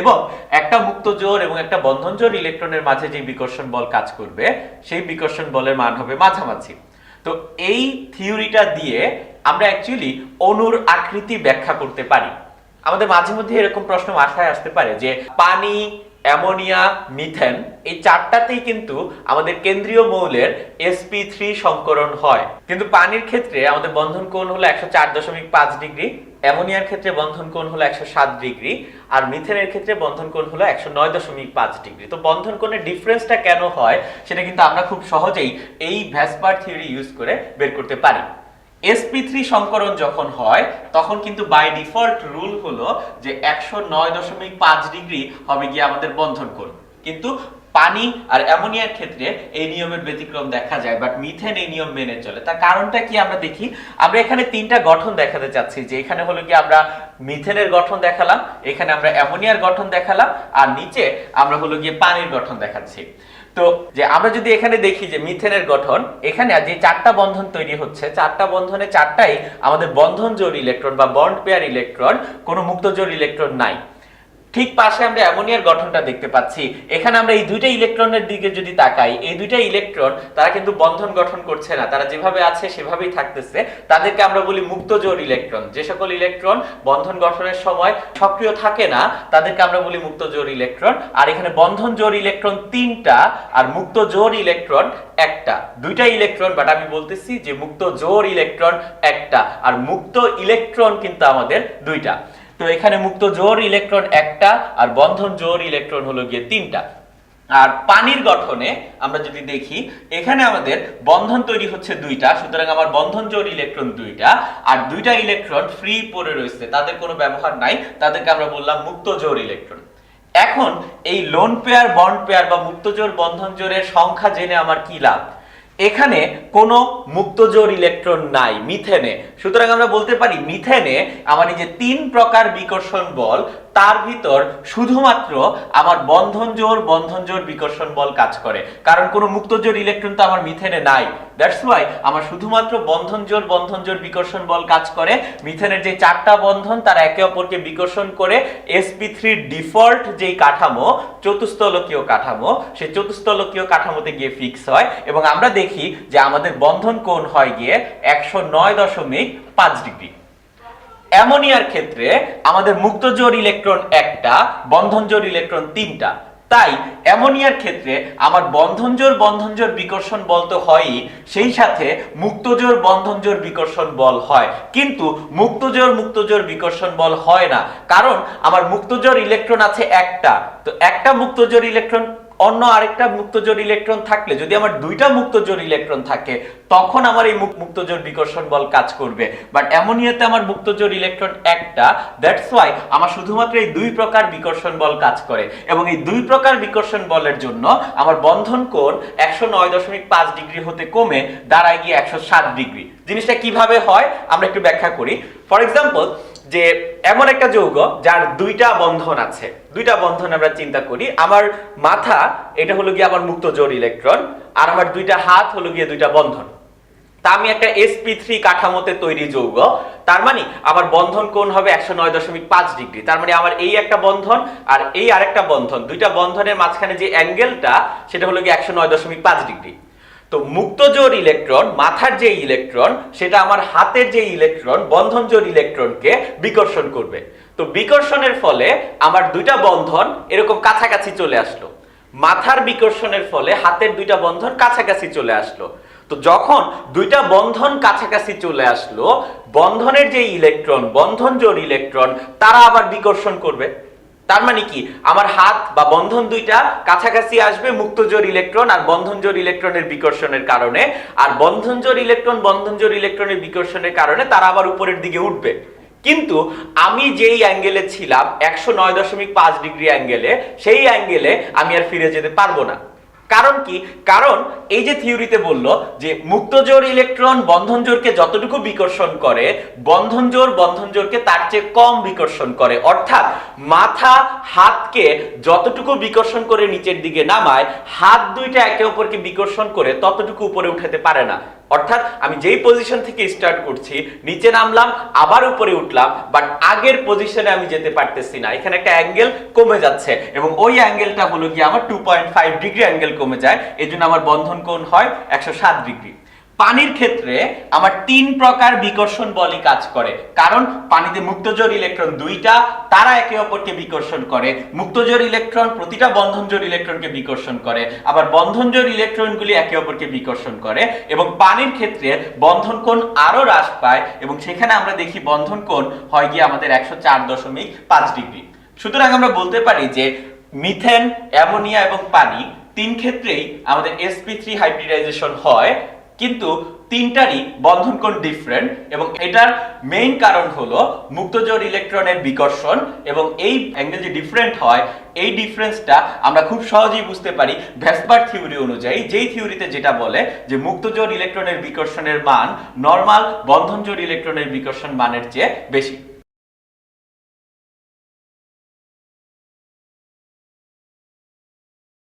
এবং একটা মুক্ত জোড় এবং একটা বন্ধন জোড় ইলেকট্রনের মাঝে যে বিকর্ষণ বল কাজ করবে সেই বিকর্ষণ বলের মান হবে মাঝামাঝি। তো এই থিওরিটা দিয়ে আমরা অ্যাকচুয়ালি অণুর আকৃতি ব্যাখ্যা করতে পারি। আমাদের মাঝে মধ্যে এরকম প্রশ্ন মাথায় আসতে পারে যে পানি, অ্যামোনিয়া, মিথেন এই চারটাতেই কিন্তু আমাদের কেন্দ্রীয় মৌলের sp3 সংকরণ হয়, কিন্তু পানির ক্ষেত্রে আমাদের বন্ধন কোণ হলো 104.5 ডিগ্রি, অ্যামোনিয়ার ক্ষেত্রে বন্ধন কোণ হলো 107 ডিগ্রি, আর মিথেনের ক্ষেত্রে বন্ধন কোণ হলো 109.5 ডিগ্রি। তো বন্ধন কোণের ডিফারেন্সটা কেন হয় সেটা কিন্তু আমরা খুব সহজেই এই ভ্যাসপার থিওরি ইউজ করে বের করতে পারি। sp3 সংকরণ যখন হয় তখন কিন্তু বাই ডিফল্ট রুল হলো যে 109.5 ডিগ্রি হবে গিয়ে আমাদের বন্ধন কোণ, কিন্তু পানি আর অ্যামোনিয়ার ক্ষেত্রে এই নিয়মের ব্যতিক্রম দেখা যায়, বাট মিথেন এই নিয়ম মেনে চলে। তার কারণটা কি আমরা দেখি। আমরা এখানে তিনটা গঠন দেখাতে চাচ্ছি, যে এখানে হলো কি আমরা মিথেনের গঠন দেখালাম, এখানে আমরা অ্যামোনিয়ার গঠন দেখালাম, আর নিচে আমরা হলো গিয়ে পানির গঠন দেখাচ্ছি। তো যে আমরা যদি এখানে দেখি যে মিথেনের গঠন, এখানে যে চারটা বন্ধন তৈরি হচ্ছে, চারটা বন্ধনে চারটাই আমাদের বন্ধন জোড় ইলেকট্রন বা বন্ড পেয়ার ইলেকট্রন, কোনো মুক্ত জোড় ইলেকট্রন নাই। ঠিক পাশে আমরা অ্যামোনিয়ার গঠনটা দেখতে পাচ্ছি, এখানে আমরা এই দুইটা ইলেকট্রনের দিকে যদি তাকাই, এই দুইটা ইলেকট্রন তারা কিন্তু বন্ধন গঠন করছে না, তারা যেভাবে আছে সেভাবেই থাকতেছে, তাদেরকে আমরা বলি মুক্ত জোড় ইলেকট্রন। যে সকল ইলেকট্রন বন্ধন গঠনের সময় সক্রিয় থাকে না তাদেরকে আমরা বলি মুক্ত জোড় ইলেকট্রন। আর এখানে বন্ধন জোড় ইলেকট্রন তিনটা আর মুক্ত জোড় ইলেকট্রন একটা, দুইটা ইলেকট্রন, বাট আমি বলতেছি যে মুক্ত জোড় ইলেকট্রন একটা আর মুক্ত ইলেকট্রন কিন্তু আমাদের দুইটা। তো এখানে মুক্ত জোড় ইলেকট্রন একটা আর বন্ধন জোড় ইলেকট্রন হলো গিয়ে তিনটা। আর পানির গঠনে আমরা যদি দেখি, এখানে আমাদের বন্ধন তৈরি হচ্ছে দুইটা, সুতরাং আমার বন্ধন জোড় ইলেকট্রন দুইটা, আর দুইটা ইলেকট্রন ফ্রি পড়ে রয়েছে, তাদের কোনো ব্যবহার নাই, তাদেরকে আমরা বললাম মুক্ত জোড় ইলেকট্রন। এখন এই লোন পেয়ার, বন্ড পেয়ার বা মুক্ত জোড় বন্ধন জোড়ের সংখ্যা জেনে আমার কি লাভ। এখানে কোনো মুক্ত জোড় ইলেকট্রন নাই মিথেনে, সুতরাং আমরা বলতে পারি মিথেনে আমার এই যে তিন প্রকার বিকর্ষণ বল, তার ভিতর শুধুমাত্র আমার বন্ধন জোড় বিকর্ষণ বল কাজ করে, কারণ কোনো মুক্ত জোড় ইলেকট্রন তো আমার মিথেনে নাই। দ্যাটস ওয়াই আমার শুধুমাত্র বন্ধন জোড় বিকর্ষণ বল কাজ করে। মিথেনের যে চারটা বন্ধন তারা একে অপরকে বিকর্ষণ করে sp3 ডিফল্ট যেই কাঠামো, চতুস্তলকীয় কাঠামো, সেই চতুস্তলকীয় কাঠামোতে গিয়ে ফিক্স হয়, এবং আমরা দেখি যে আমাদের বন্ধন কোণ হয় গিয়ে 109.5 ডিগ্রি। অ্যামোনিয়ার ক্ষেত্রে আমাদের মুক্ত জোড় ইলেকট্রন একটা, বন্ধন জোড় ইলেকট্রন তিনটা, তাই অ্যামোনিয়ার ক্ষেত্রে আমার বন্ধন জোড় বিকর্ষণ বল তো হয়ই, সেই সাথে মুক্ত জোড় বিকর্ষণ বল হয়, কিন্তু মুক্ত জোড় বিকর্ষণ বল হয় না, কারণ আমার মুক্ত জোড় ইলেকট্রন আছে একটা। তো একটা মুক্ত জোড় ইলেকট্রন অন্য আরেকটা মুক্ত জোড় ইলেকট্রন থাকলে, যদি আমার দুইটা মুক্ত জোড় ইলেকট্রন থাকে তখন আমার এই মুক্ত জোড় বিকর্ষণ বল কাজ করবে, বাট অ্যামোনিয়াতে আমার মুক্ত জোড় ইলেকট্রন একটা, দ্যাটস ওয়াই আমার শুধুমাত্র এই দুই প্রকার বিকর্ষণ বল কাজ করে, এবং এই দুই প্রকার বিকর্ষণ বলের জন্য আমার বন্ধন কোণ 109.5 ডিগ্রি হতে কমে দাঁড়ায় গিয়ে 107 ডিগ্রি। জিনিসটা কিভাবে হয় আমরা একটু ব্যাখ্যা করি। ফর এক্সাম্পল, যে এমন একটা যৌগ যার দুইটা বন্ধন আছে, দুইটা বন্ধন আমরা চিন্তা করি, আমার মাথা এটা হলো গিয়ে আমার মুক্ত জোড় ইলেকট্রন, আর আমার দুইটা হাত হলো গিয়ে দুইটা বন্ধন। তা আমি একটা sp3 কাঠামোতে তৈরি যৌগ, তার মানে আমার বন্ধন কোণ হবে 109.5 ডিগ্রি। তার মানে আমার এই একটা বন্ধন আর এই আরেকটা বন্ধন, দুইটা বন্ধনের মাঝখানে যে অ্যাঙ্গেলটা সেটা হলো গিয়ে 109.5 ডিগ্রি। তো মুক্ত জোড় ইলেকট্রন, মাথার যে ইলেকট্রন, সেটা আমার হাতের যে ইলেকট্রন, বন্ধন জোড় ইলেকট্রনকে বিকর্ষণ করবে। তো বিকর্ষণের ফলে আমার দুইটা বন্ধন এরকম কাছাকাছি চলে আসলো, মাথার বিকর্ষণের ফলে হাতের দুইটা বন্ধন কাছাকাছি চলে আসলো। তো যখন দুইটা বন্ধন কাছাকাছি চলে আসলো, বন্ধনের যে ইলেকট্রন, বন্ধন জোড় ইলেকট্রন, তারা আবার বিকর্ষণ করবে। তার মানে কি, আমার হাত বা বন্ধন দুইটা কাছাকাছি আসবে মুক্ত জোড় ইলেকট্রন আর বন্ধন জোড় ইলেকট্রনের বিকর্ষণের কারণে, আর বন্ধন জোড় ইলেকট্রনের বিকর্ষণের কারণে তারা আবার উপরের দিকে উঠবে। কিন্তু আমি যেই অ্যাঙ্গেলে ছিলাম 109.5 ডিগ্রি অ্যাঙ্গেলে, সেই অ্যাঙ্গেলে আমি আর ফিরে যেতে পারবো না। কারণ কি, কারণ এই যে থিওরিতে বললো যে মুক্ত জোড় ইলেকট্রন বন্ধন জোড়কে যতটুকু বিকর্ষণ করে, বন্ধন জোড়কে তার চেয়ে কম বিকর্ষণ করে, অর্থাৎ মাথা হাতকে যতটুকু বিকর্ষণ করে নিচের দিকে নামায়, হাত দুইটা একে অপরকে বিকর্ষণ করে ততটুকু উপরে উঠাতে পারে না। অর্থাৎ আমি যেই পজিশন থেকে স্টার্ট করছি, নিচে নামলাম আবার উপরে উঠলাম, বাট আগের পজিশনে আমি যেতে পারতেছি না, এখানে একটা অ্যাঙ্গেল কমে যাচ্ছে, এবং ওই অ্যাঙ্গেলটা হলো গিয়ে আমার 2.5 ডিগ্রি অ্যাঙ্গেল কমে যায়, এজন্য আমার বন্ধন কোণ হয় 107 ডিগ্রি। পানির ক্ষেত্রে আমার 3 প্রকার বিকর্ষণ বলই কাজ করে, কারণ পানিতে মুক্তজোর ইলেকট্রন দুইটা, তারা একে অপরকে বিকর্ষণ করে। মুক্তজোর ইলেকট্রন প্রতিটা বন্ধনজোর ইলেকট্রনকে বিকর্ষণ করে, আবার বন্ধনজোর ইলেকট্রনগুলি একে অপরকে বিকর্ষণ করে, এবং পানির ক্ষেত্রে বন্ধন কোণ আরো হ্রাস পায় এবং সেখানে আমরা দেখি বন্ধন কোণ হয় গিয়ে আমাদের 104.5 ডিগ্রি। সুতরাং আমরা বলতে পারি যে মিথেন, অ্যামোনিয়া এবং পানি 3 ক্ষেত্রেই আমাদের sp3 হাইব্রিডাইজেশন হয়, কিন্তু তিনটারই বন্ধন কোণ ডিফারেন্ট, এবং এটার মেইন কারণ হলো মুক্তজোর ইলেকট্রনের বিকর্ষণ। এবং এই অ্যাঙ্গেল যে ডিফারেন্ট হয়, এই ডিফারেন্সটা আমরা খুব সহজেই বুঝতে পারি ভেসপার থিওরি অনুযায়ী, যেই থিওরিতে যেটা বলে যে মুক্তজোর ইলেকট্রনের বিকর্ষণের মান নরমাল বন্ধনজোর ইলেকট্রনের বিকর্ষণ মানের চেয়ে বেশি।